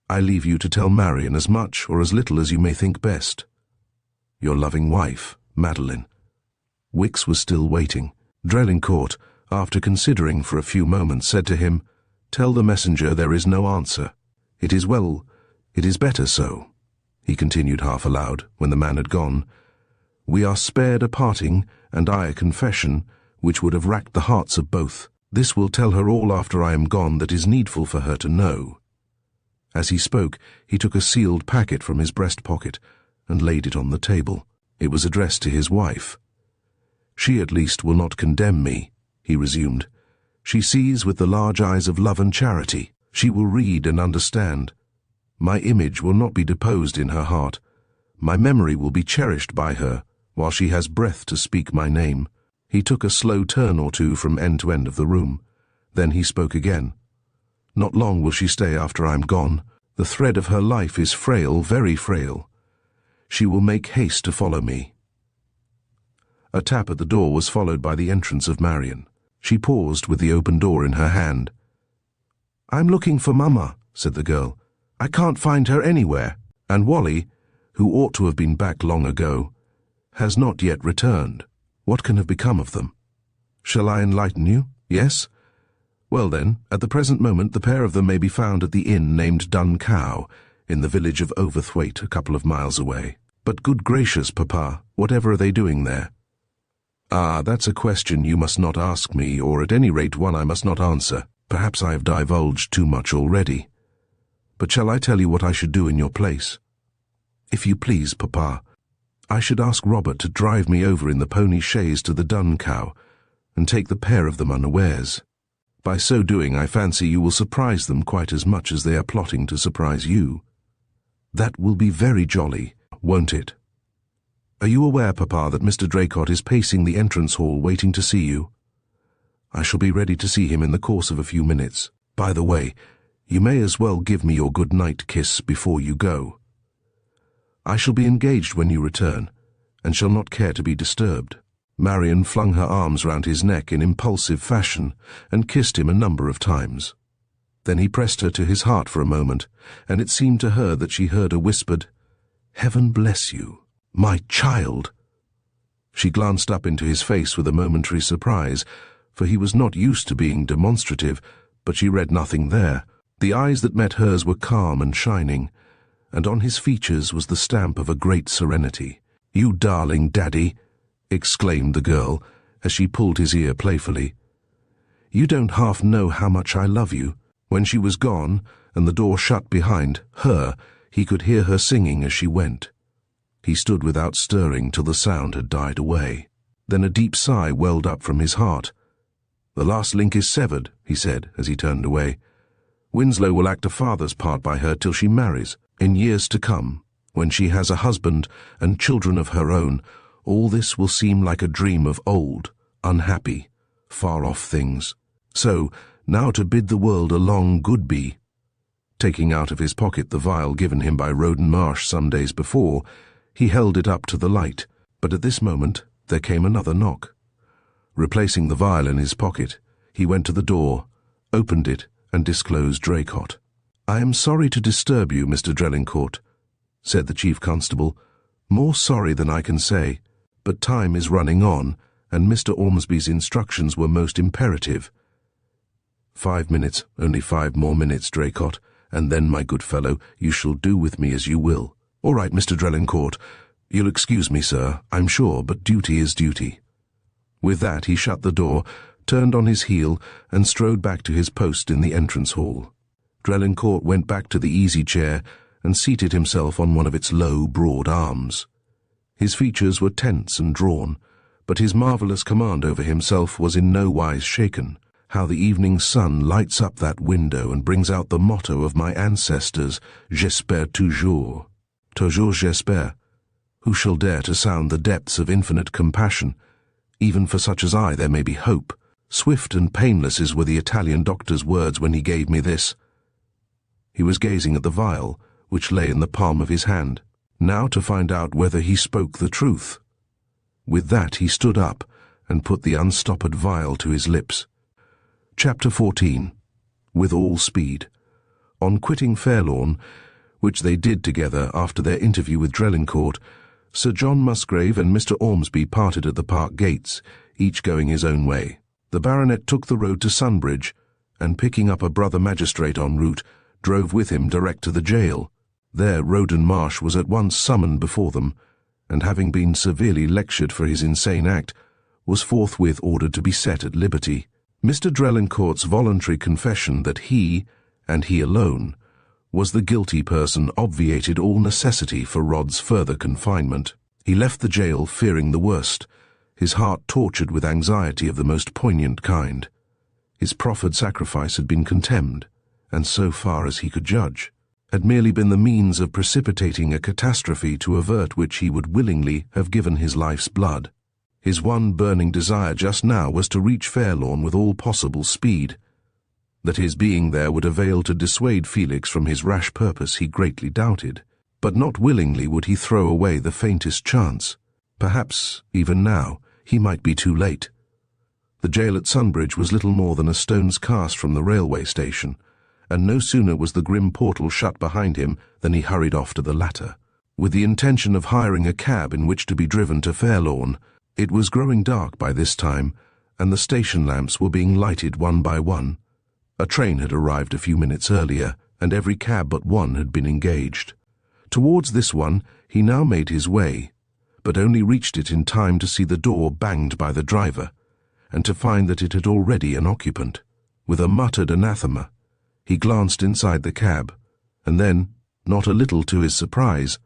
I leave you to tell Marion as much or as little as you may think best. Your loving wife, Madeline." Wicks was still waiting. Drelincourt, after considering for a few moments, said to him, "Tell the messenger there is no answer. It is well, it is better so," he continued half aloud, when the man had gone. "We are spared a parting, and I a confession, which would have racked the hearts of both. This will tell her all after I am gone that is needful for her to know." As he spoke, he took a sealed packet from his breast pocket and laid it on the table. It was addressed to his wife. "She at least will not condemn me," he resumed. "She sees with the large eyes of love and charity. She will read and understand. My image will not be deposed in her heart. My memory will be cherished by her, while she has breath to speak my name." He took a slow turn or two from end to end of the room. Then he spoke again. "Not long will she stay after I am gone. The thread of her life is frail, very frail. She will make haste to follow me." A tap at the door was followed by the entrance of Marion. She paused with the open door in her hand. "I'm looking for Mama," said the girl. "I can't find her anywhere, and Wally, who ought to have been back long ago, has not yet returned. What can have become of them? Shall I enlighten you? Yes? Well then, at the present moment the pair of them may be found at the inn named Dun Cow, in the village of Overthwaite, a couple of miles away. But good gracious, Papa, whatever are they doing there?" "Ah, that's a question you must not ask me, or at any rate one I must not answer. Perhaps I have divulged too much already. But shall I tell you what I should do in your place?" "If you please, Papa. I should ask Robert to drive me over in the pony chaise to the Dun Cow, and take the pair of them unawares. By so doing, I fancy you will surprise them quite as much as they are plotting to surprise you. That will be very jolly, won't it? Are you aware, Papa, that Mr. Draycott is pacing the entrance hall waiting to see you? I shall be ready to see him in the course of a few minutes. By the way, You may as well give me your good-night kiss before you go. I shall be engaged when you return, and shall not care to be disturbed." Marian flung her arms round his neck in impulsive fashion and kissed him a number of times. Then he pressed her to his heart for a moment, and it seemed to her that she heard a whispered, "Heaven bless you, my child." She glanced up into his face with a momentary surprise, for he was not used to being demonstrative, but she read nothing there. The eyes that met hers were calm and shining, and on his features was the stamp of a great serenity. "You darling daddy," exclaimed the girl, as she pulled his ear playfully. "You don't half know how much I love you." When she was gone, and the door shut behind her, he could hear her singing as she went. He stood without stirring till the sound had died away. Then a deep sigh welled up from his heart. "The last link is severed," he said, as he turned away. "Winslow will act a father's part by her till she marries. In years to come, when she has a husband and children of her own, all this will seem like a dream of old, unhappy, far-off things. So, now to bid the world a long good-bye." Taking out of his pocket the vial given him by Roden Marsh some days before, he held it up to the light, but at this moment there came another knock. Replacing the vial in his pocket, he went to the door, opened it, and disclosed Draycott. "I am sorry to disturb you, Mr. Drelincourt," said the chief constable. "More sorry than I can say, but time is running on, and Mr. Ormsby's instructions were most imperative." "5 minutes, only 5 more minutes, Draycott, and then, my good fellow, you shall do with me as you will." "All right, Mr. Drelincourt. You'll excuse me, sir, I'm sure, but duty is duty." With that he shut the door, turned on his heel, and strode back to his post in the entrance hall. Drelincourt went back to the easy-chair and seated himself on one of its low, broad arms. His features were tense and drawn, but his marvellous command over himself was in no wise shaken. How the evening sun lights up that window and brings out the motto of my ancestors, "J'espère toujours." Toujours j'espère. Who shall dare to sound the depths of infinite compassion? Even for such as I there may be hope. Swift and painless as were the Italian doctor's words when he gave me this. He was gazing at the vial, which lay in the palm of his hand, now to find out whether he spoke the truth. With that he stood up and put the unstoppered vial to his lips. Chapter 14. With all speed. On quitting Fairlawn, which they did together after their interview with Drelincourt, Sir John Musgrave and Mr. Ormsby parted at the park gates, each going his own way. The baronet took the road to Sunbridge, and picking up a brother magistrate en route, drove with him direct to the jail. There Roden Marsh was at once summoned before them, and having been severely lectured for his insane act, was forthwith ordered to be set at liberty. Mr. Drelincourt's voluntary confession that he, and he alone, was the guilty person obviated all necessity for Rod's further confinement. He left the jail fearing the worst, his heart tortured with anxiety of the most poignant kind. His proffered sacrifice had been contemned, and so far as he could judge, had merely been the means of precipitating a catastrophe to avert which he would willingly have given his life's blood. His one burning desire just now was to reach Fairlawn with all possible speed. That his being there would avail to dissuade Felix from his rash purpose he greatly doubted, but not willingly would he throw away the faintest chance. Perhaps, even now, he might be too late. The jail at Sunbridge was little more than a stone's cast from the railway station, and no sooner was the grim portal shut behind him than he hurried off to the latter, with the intention of hiring a cab in which to be driven to Fairlawn. It was growing dark by this time, and the station lamps were being lighted one by one. A train had arrived a few minutes earlier, and every cab but one had been engaged. Towards this one he now made his way, but only reached it in time to see the door banged by the driver, and to find that it had already an occupant. With a muttered anathema, he glanced inside the cab, and then, not a little to his surprise,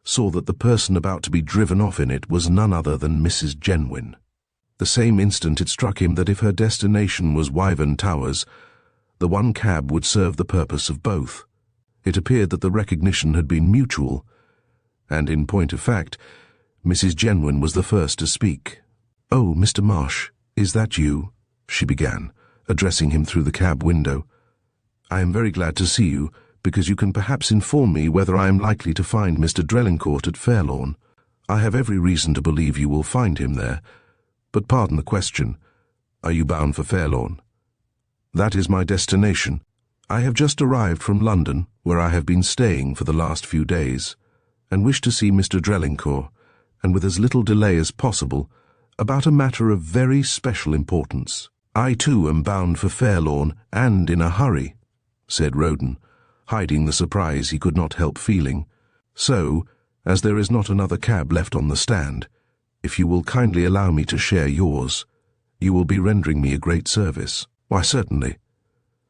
saw that the person about to be driven off in it was none other than Mrs. Genwin. The same instant it struck him that if her destination was Wyvern Towers, the one cab would serve the purpose of both. It appeared that the recognition had been mutual, and in point of fact, Mrs. Genwin was the first to speak. "Oh, Mr. Marsh, is that you?" she began, addressing him through the cab window. I am very glad to see you, because you can perhaps inform me whether I am likely to find Mr. Drelincourt at Fairlawn. I have every reason to believe you will find him there. But pardon the question, are you bound for Fairlawn? That is my destination. I have just arrived from London, where I have been staying for the last few days, and wish to see Mr. Drelincourt, and with as little delay as possible, about a matter of very special importance. I too am bound for Fairlawn, and in a hurry, said Roden, hiding the surprise he could not help feeling. So, as there is not another cab left on the stand, if you will kindly allow me to share yours, you will be rendering me a great service. Why, certainly.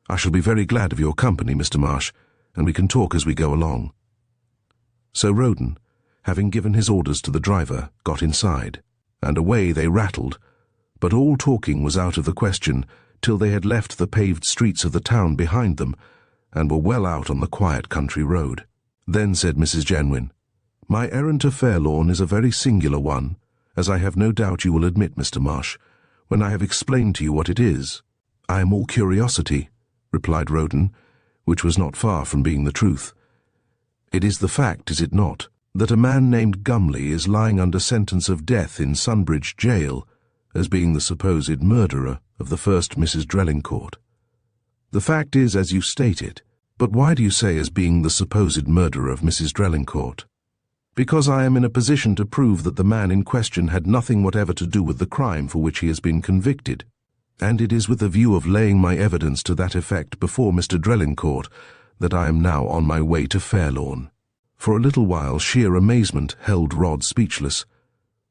I shall be very glad of your company, Mr. Marsh, and we can talk as we go along. So Roden, having given his orders to the driver, got inside, and away they rattled, but all talking was out of the question till they had left the paved streets of the town behind them, and were well out on the quiet country road. Then said Mrs. Genwin, "My errand to Fairlawn is a very singular one, as I have no doubt you will admit, Mr. Marsh, when I have explained to you what it is." "I am all curiosity," replied Roden, which was not far from being the truth. "It is the fact, is it not, that a man named Gumley is lying under sentence of death in Sunbridge jail, as being the supposed murderer of the first Mrs. Drelincourt? The fact is as you state it, but why do you say as being the supposed murderer of Mrs. Drelincourt?" "Because I am in a position to prove that the man in question had nothing whatever to do with the crime for which he has been convicted, and it is with the view of laying my evidence to that effect before Mr. Drelincourt that I am now on my way to Fairlawn." For a little while sheer amazement held Rod speechless,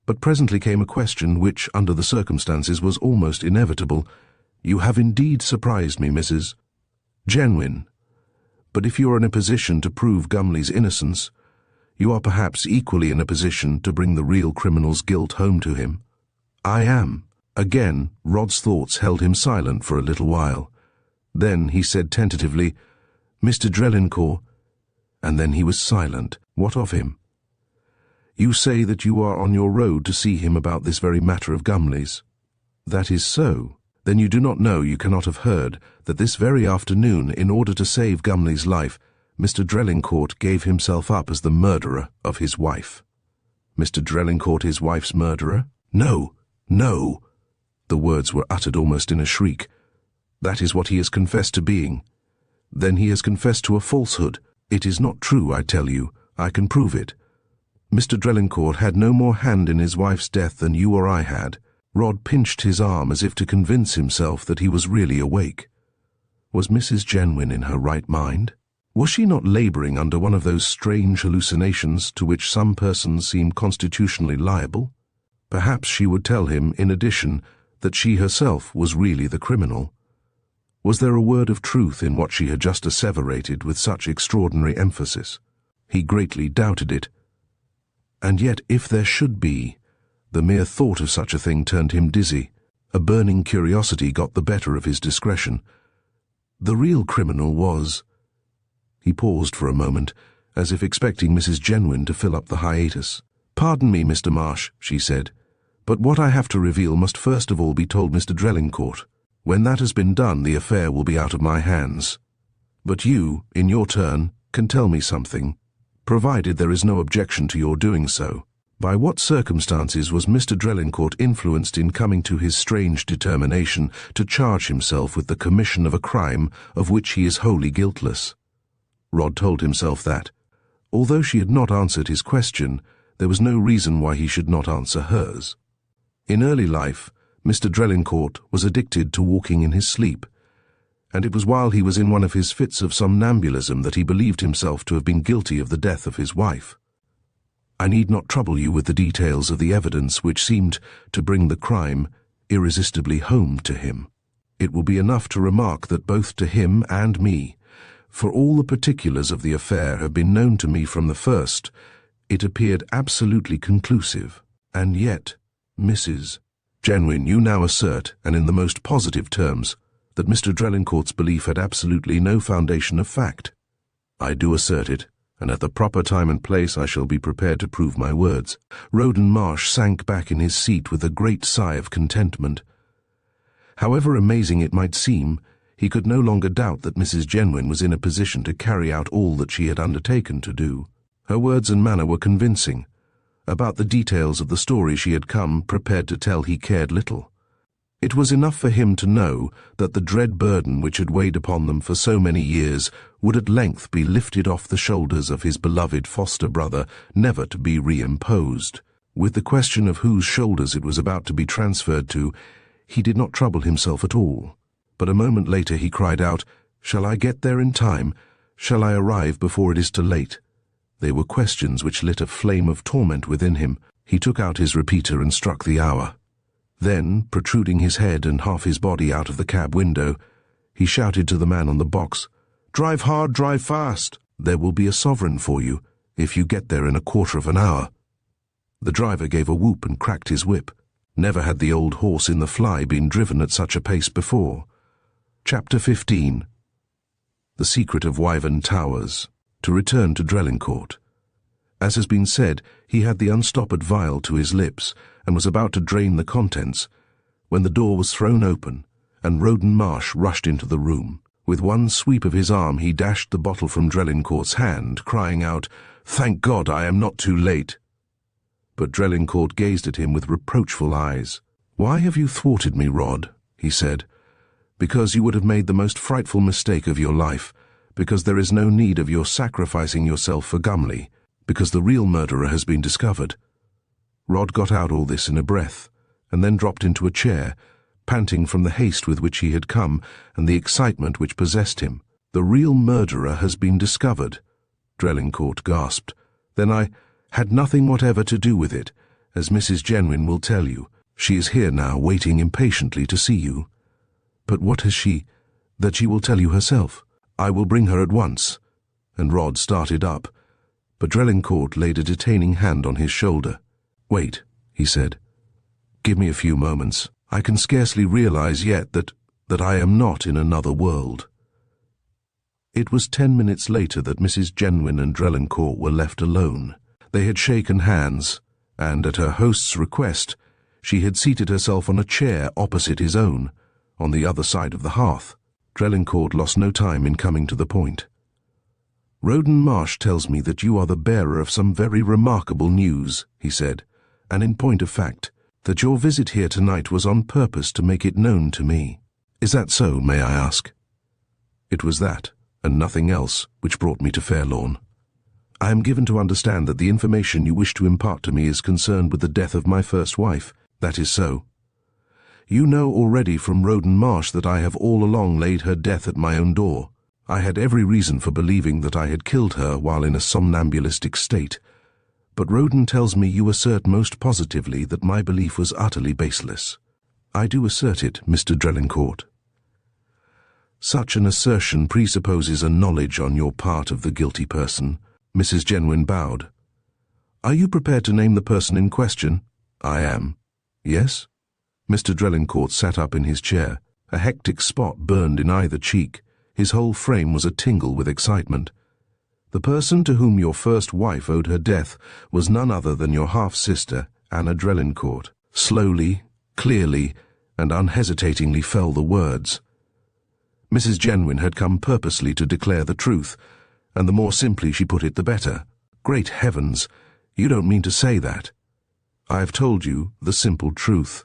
but presently came a question which, under the circumstances, was almost inevitable. "You have indeed surprised me, Mrs. Genwin. But if you are in a position to prove Gumley's innocence, you are perhaps equally in a position to bring the real criminal's guilt home to him." "I am." Again, Rod's thoughts held him silent for a little while. Then he said tentatively, "Mr. Drelincourt," and then he was silent. "What of him?" "You say that you are on your road to see him about this very matter of Gumley's." "That is so. Then you do not know, you cannot have heard, that this very afternoon, in order to save Gumley's life, Mr. Drelincourt gave himself up as the murderer of his wife." "Mr. Drelincourt his wife's murderer?" "No, no." The words were uttered almost in a shriek. "That is what he has confessed to being." "Then he has confessed to a falsehood." "It is not true, I tell you. I can prove it. Mr. Drelincourt had no more hand in his wife's death than you or I had." Rod pinched his arm as if to convince himself that he was really awake. Was Mrs. Genwin in her right mind? Was she not labouring under one of those strange hallucinations to which some persons seem constitutionally liable? Perhaps she would tell him, in addition, that she herself was really the criminal. Was there a word of truth in what she had just asseverated with such extraordinary emphasis? He greatly doubted it. And yet, if there should be, the mere thought of such a thing turned him dizzy. A burning curiosity got the better of his discretion. The real criminal was... He paused for a moment, as if expecting Mrs. Genwin to fill up the hiatus. "Pardon me, Mr. Marsh," she said, "but what I have to reveal must first of all be told Mr. Drelincourt. When that has been done, the affair will be out of my hands. But you, in your turn, can tell me something, provided there is no objection to your doing so. By what circumstances was Mr. Drelincourt influenced in coming to his strange determination to charge himself with the commission of a crime of which he is wholly guiltless?" Rod told himself that, although she had not answered his question, there was no reason why he should not answer hers. In early life, Mr. Drelincourt was addicted to walking in his sleep, and it was while he was in one of his fits of somnambulism that he believed himself to have been guilty of the death of his wife. I need not trouble you with the details of the evidence which seemed to bring the crime irresistibly home to him. It will be enough to remark that both to him and me, for all the particulars of the affair have been known to me from the first, it appeared absolutely conclusive. And yet, Mrs. Genwin, you now assert, and in the most positive terms, that Mr. Drelincourt's belief had absolutely no foundation of fact. I do assert it, and at the proper time and place I shall be prepared to prove my words. Roden Marsh sank back in his seat with a great sigh of contentment. However amazing it might seem, He could no longer doubt that Mrs. Genwin was in a position to carry out all that she had undertaken to do. Her words and manner were convincing. About the details of the story she had come prepared to tell he cared little. It was enough for him to know that the dread burden which had weighed upon them for so many years would at length be lifted off the shoulders of his beloved foster brother, never to be reimposed. With the question of whose shoulders it was about to be transferred to, he did not trouble himself at all. But a moment later he cried out, "Shall I get there in time? Shall I arrive before it is too late?" They were questions which lit a flame of torment within him. He took out his repeater and struck the hour. Then, protruding his head and half his body out of the cab window, he shouted to the man on the box, "Drive hard, drive fast. There will be a sovereign for you, if you get there in a quarter of an hour." The driver gave a whoop and cracked his whip. Never had the old horse in the fly been driven at such a pace before. Chapter 15. The Secret of Wyvern Towers. To return to Drelincourt. As has been said, he had the unstoppered vial to his lips and was about to drain the contents, when the door was thrown open and Roden Marsh rushed into the room. With one sweep of his arm he dashed the bottle from Drelincourt's hand, crying out, "Thank God I am not too late." But Drelincourt gazed at him with reproachful eyes. "Why have you thwarted me, Rod?" he said. "Because you would have made the most frightful mistake of your life, because there is no need of your sacrificing yourself for Gumley, because the real murderer has been discovered." Rod got out all this in a breath, and then dropped into a chair, panting from the haste with which he had come and the excitement which possessed him. "The real murderer has been discovered," Drelincourt gasped. "Then I had nothing whatever to do with it, as Mrs. Genwin will tell you. She is here now, waiting impatiently to see you." "But what has she, that she will tell you herself?" "I will bring her at once." And Rod started up, but Drelincourt laid a detaining hand on his shoulder. "Wait," he said. "Give me a few moments. I can scarcely realize yet that I am not in another world." It was 10 minutes later that Mrs. Genwin and Drelincourt were left alone. They had shaken hands, and at her host's request, she had seated herself on a chair opposite his own, on the other side of the hearth. Drelincourt lost no time in coming to the point. "Roden Marsh tells me that you are the bearer of some very remarkable news," he said, "and in point of fact, that your visit here tonight was on purpose to make it known to me. Is that so, may I ask?" "It was that, and nothing else, which brought me to Fairlawn. I am given to understand that the information you wish to impart to me is concerned with the death of my first wife. That is so. You know already from Roden Marsh that I have all along laid her death at my own door. I had every reason for believing that I had killed her while in a somnambulistic state, but Roden tells me you assert most positively that my belief was utterly baseless." "I do assert it, Mr. Drelincourt." "Such an assertion presupposes a knowledge on your part of the guilty person." Mrs. Genwin bowed. "Are you prepared to name the person in question?" "I am." "Yes?" Mr. Drelincourt sat up in his chair. A hectic spot burned in either cheek. His whole frame was a-tingle with excitement. "The person to whom your first wife owed her death was none other than your half-sister, Anna Drelincourt." Slowly, clearly, and unhesitatingly fell the words. Mrs. Genwin had come purposely to declare the truth, and the more simply she put it the better. "Great heavens, you don't mean to say that?" "I have told you the simple truth."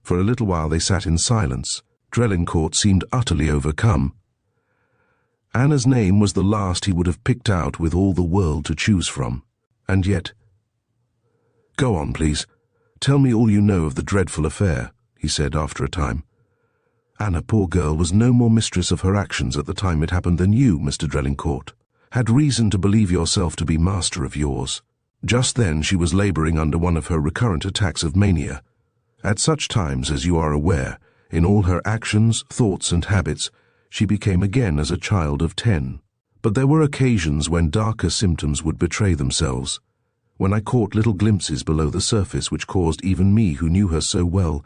For a little while they sat in silence. Drelincourt seemed utterly overcome. Anna's name was the last he would have picked out with all the world to choose from. And yet— "Go on, please. Tell me all you know of the dreadful affair," he said after a time. "Anna, poor girl, was no more mistress of her actions at the time it happened than you, Mr. Drelincourt. Had reason to believe yourself to be master of yours. Just then she was laboring under one of her recurrent attacks of mania. At such times, as you are aware, in all her actions, thoughts, and habits, she became again as a child of 10. But there were occasions when darker symptoms would betray themselves, when I caught little glimpses below the surface which caused even me, who knew her so well,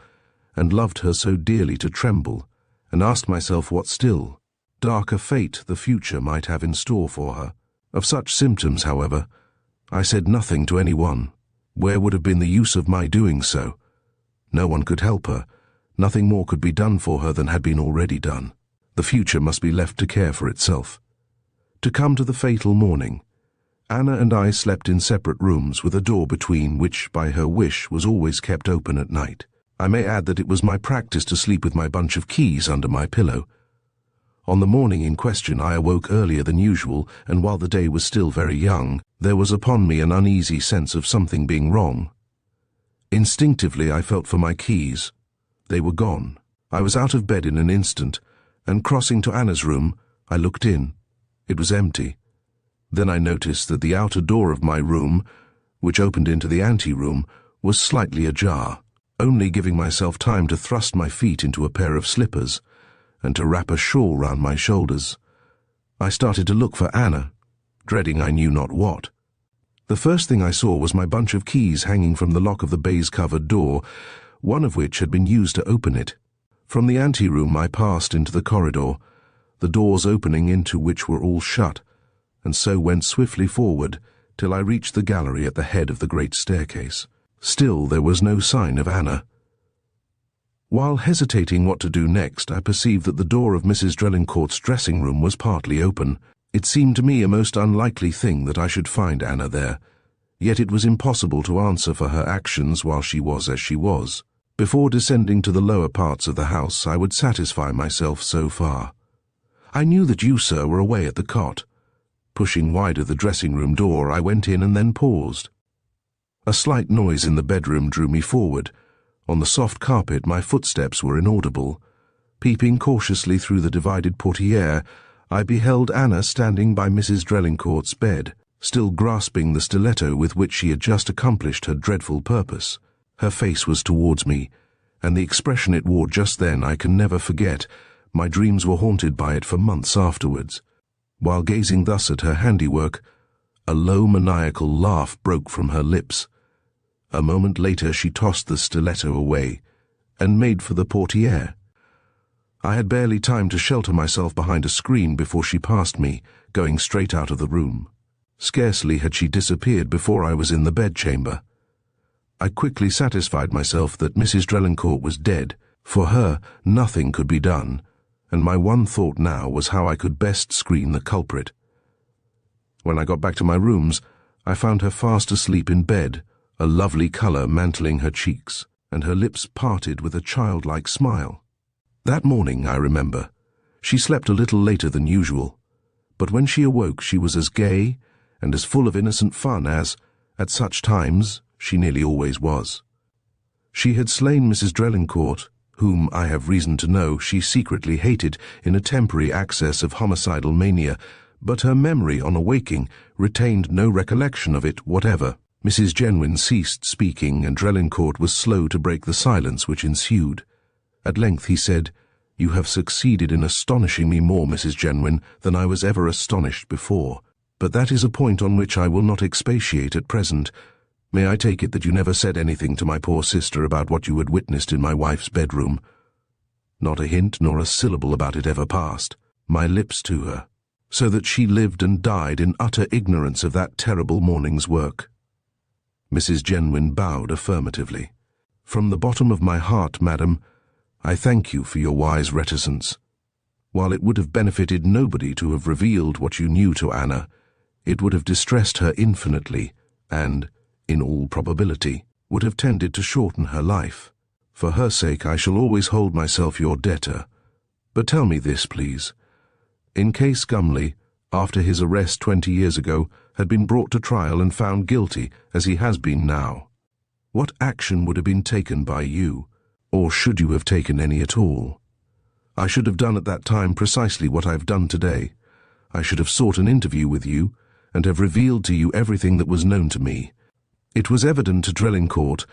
and loved her so dearly, to tremble, and asked myself what still darker fate the future might have in store for her. Of such symptoms, however, I said nothing to anyone. Where would have been the use of my doing so? No one could help her. Nothing more could be done for her than had been already done. The future must be left to care for itself. To come to the fatal morning, Anna and I slept in separate rooms with a door between, which, by her wish, was always kept open at night. I may add that it was my practice to sleep with my bunch of keys under my pillow. On the morning in question I awoke earlier than usual, and while the day was still very young, there was upon me an uneasy sense of something being wrong. Instinctively I felt for my keys. They were gone. I was out of bed in an instant, and crossing to Anna's room, I looked in. It was empty. Then I noticed that the outer door of my room, which opened into the ante-room, was slightly ajar, only giving myself time to thrust my feet into a pair of slippers and to wrap a shawl round my shoulders. I started to look for Anna, dreading I knew not what. The first thing I saw was my bunch of keys hanging from the lock of the baize-covered door, one of which had been used to open it. From the ante-room I passed into the corridor, the doors opening into which were all shut, and so went swiftly forward till I reached the gallery at the head of the great staircase. Still there was no sign of Anna. While hesitating what to do next, I perceived that the door of Mrs. Drelincourt's dressing-room was partly open. It seemed to me a most unlikely thing that I should find Anna there, yet it was impossible to answer for her actions while she was as she was. Before descending to the lower parts of the house, I would satisfy myself so far. I knew that you, sir, were away at the cot. Pushing wider the dressing-room door, I went in and then paused. A slight noise in the bedroom drew me forward. On the soft carpet my footsteps were inaudible. Peeping cautiously through the divided portière, I beheld Anna standing by Mrs. Drelincourt's bed, still grasping the stiletto with which she had just accomplished her dreadful purpose. Her face was towards me, and the expression it wore just then I can never forget. My dreams were haunted by it for months afterwards. While gazing thus at her handiwork, a low maniacal laugh broke from her lips. A moment later she tossed the stiletto away and made for the portière. I had barely time to shelter myself behind a screen before she passed me, going straight out of the room. Scarcely had she disappeared before I was in the bedchamber. I quickly satisfied myself that Mrs. Drelincourt was dead. For her, nothing could be done, and my one thought now was how I could best screen the culprit. When I got back to my rooms, I found her fast asleep in bed, a lovely colour mantling her cheeks, and her lips parted with a childlike smile. That morning, I remember, she slept a little later than usual, but when she awoke she was as gay and as full of innocent fun as, at such times, she nearly always was. She had slain Mrs. Drelincourt, whom I have reason to know she secretly hated, in a temporary access of homicidal mania, but her memory on awaking retained no recollection of it whatever. Mrs. Genwin ceased speaking, and Drelincourt was slow to break the silence which ensued. At length he said, "You have succeeded in astonishing me more, Mrs. Genwin, than I was ever astonished before. But that is a point on which I will not expatiate at present. May I take it that you never said anything to my poor sister about what you had witnessed in my wife's bedroom? Not a hint nor a syllable about it ever passed, my lips to her, so that she lived and died in utter ignorance of that terrible morning's work." Mrs. Genwin bowed affirmatively. "From the bottom of my heart, madam, I thank you for your wise reticence. While it would have benefited nobody to have revealed what you knew to Anna, it would have distressed her infinitely, and, in all probability, would have tended to shorten her life. For her sake I shall always hold myself your debtor. But tell me this, please. In case Gumley, after his arrest 20 years ago, had been brought to trial and found guilty, as he has been now, what action would have been taken by you, or should you have taken any at all? I should have done at that time precisely what I have done today. I should have sought an interview with you, and have revealed to you everything that was known to me. It was evident to Drelincourt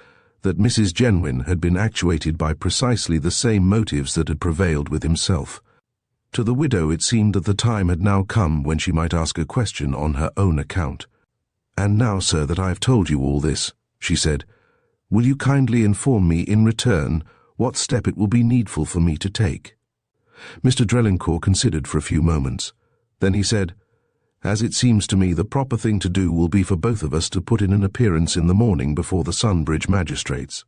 that Mrs. Genwin had been actuated by precisely the same motives that had prevailed with himself. To the widow it seemed that the time had now come when she might ask a question on her own account. "And now, sir, that I have told you all this," she said, "will you kindly inform me in return what step it will be needful for me to take?" Mr. Drelincourt considered for a few moments. Then he said, "As it seems to me the proper thing to do will be for both of us to put in an appearance in the morning before the Sunbridge magistrates.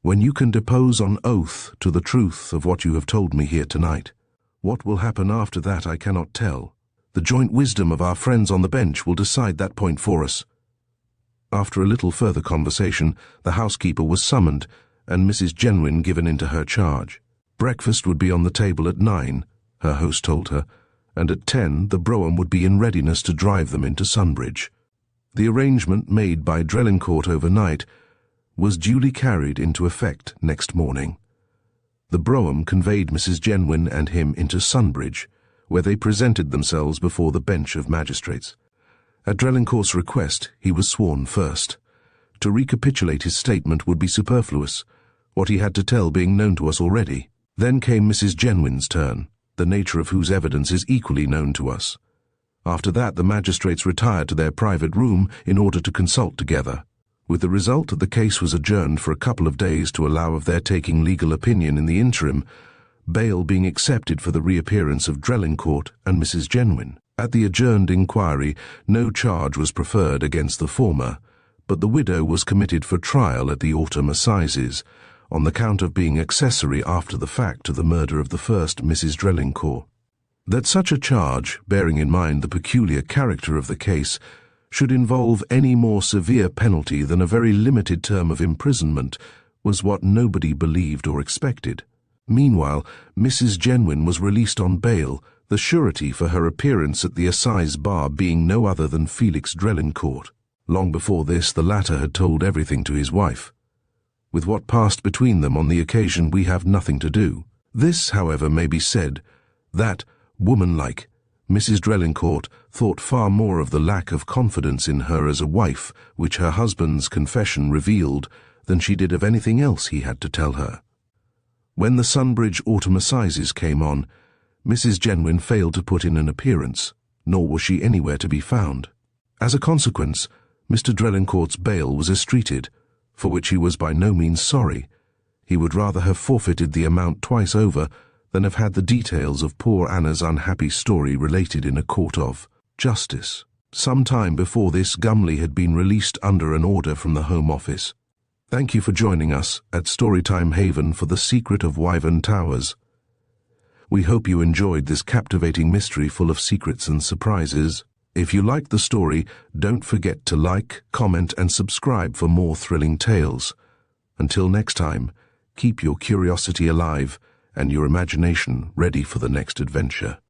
When you can depose on oath to the truth of what you have told me here tonight, What will happen after that I cannot tell. The joint wisdom of our friends on the bench will decide that point for us. After a little further conversation, the housekeeper was summoned and Mrs. Genwin given into her charge. Breakfast would be on the table at 9, her host told her, and at 10 the brougham would be in readiness to drive them into Sunbridge. The arrangement made by Drelincourt overnight was duly carried into effect next morning. The brougham conveyed Mrs. Genwin and him into Sunbridge, where they presented themselves before the bench of magistrates. At Drelincourt's request, he was sworn first. To recapitulate his statement would be superfluous, what he had to tell being known to us already. Then came Mrs. Genwin's turn, the nature of whose evidence is equally known to us. After that, the magistrates retired to their private room in order to consult together, with the result that the case was adjourned for a couple of days to allow of their taking legal opinion in the interim, bail being accepted for the reappearance of Drelincourt and Mrs. Genwin. At the adjourned inquiry, no charge was preferred against the former, but the widow was committed for trial at the autumn assizes, on the count of being accessory after the fact to the murder of the first Mrs. Drelincourt. That such a charge, bearing in mind the peculiar character of the case, should involve any more severe penalty than a very limited term of imprisonment was what nobody believed or expected. Meanwhile, Mrs. Genwin was released on bail, the surety for her appearance at the assize bar being no other than Felix Drelincourt. Long before this, the latter had told everything to his wife. With what passed between them on the occasion we have nothing to do. This, however, may be said, that, womanlike, Mrs. Drelincourt thought far more of the lack of confidence in her as a wife, which her husband's confession revealed, than she did of anything else he had to tell her. When the Sunbridge autumn assizes came on, Mrs. Genwin failed to put in an appearance, nor was she anywhere to be found. As a consequence, Mr. Drelincourt's bail was estreated, for which he was by no means sorry. He would rather have forfeited the amount twice over than have had the details of poor Anna's unhappy story related in a court of justice. Some time before this, Gumley had been released under an order from the Home Office. Thank you for joining us at Storytime Haven for The Secret of Wyvern Towers. We hope you enjoyed this captivating mystery full of secrets and surprises. If you liked the story, don't forget to like, comment, and subscribe for more thrilling tales. Until next time, keep your curiosity alive and your imagination ready for the next adventure.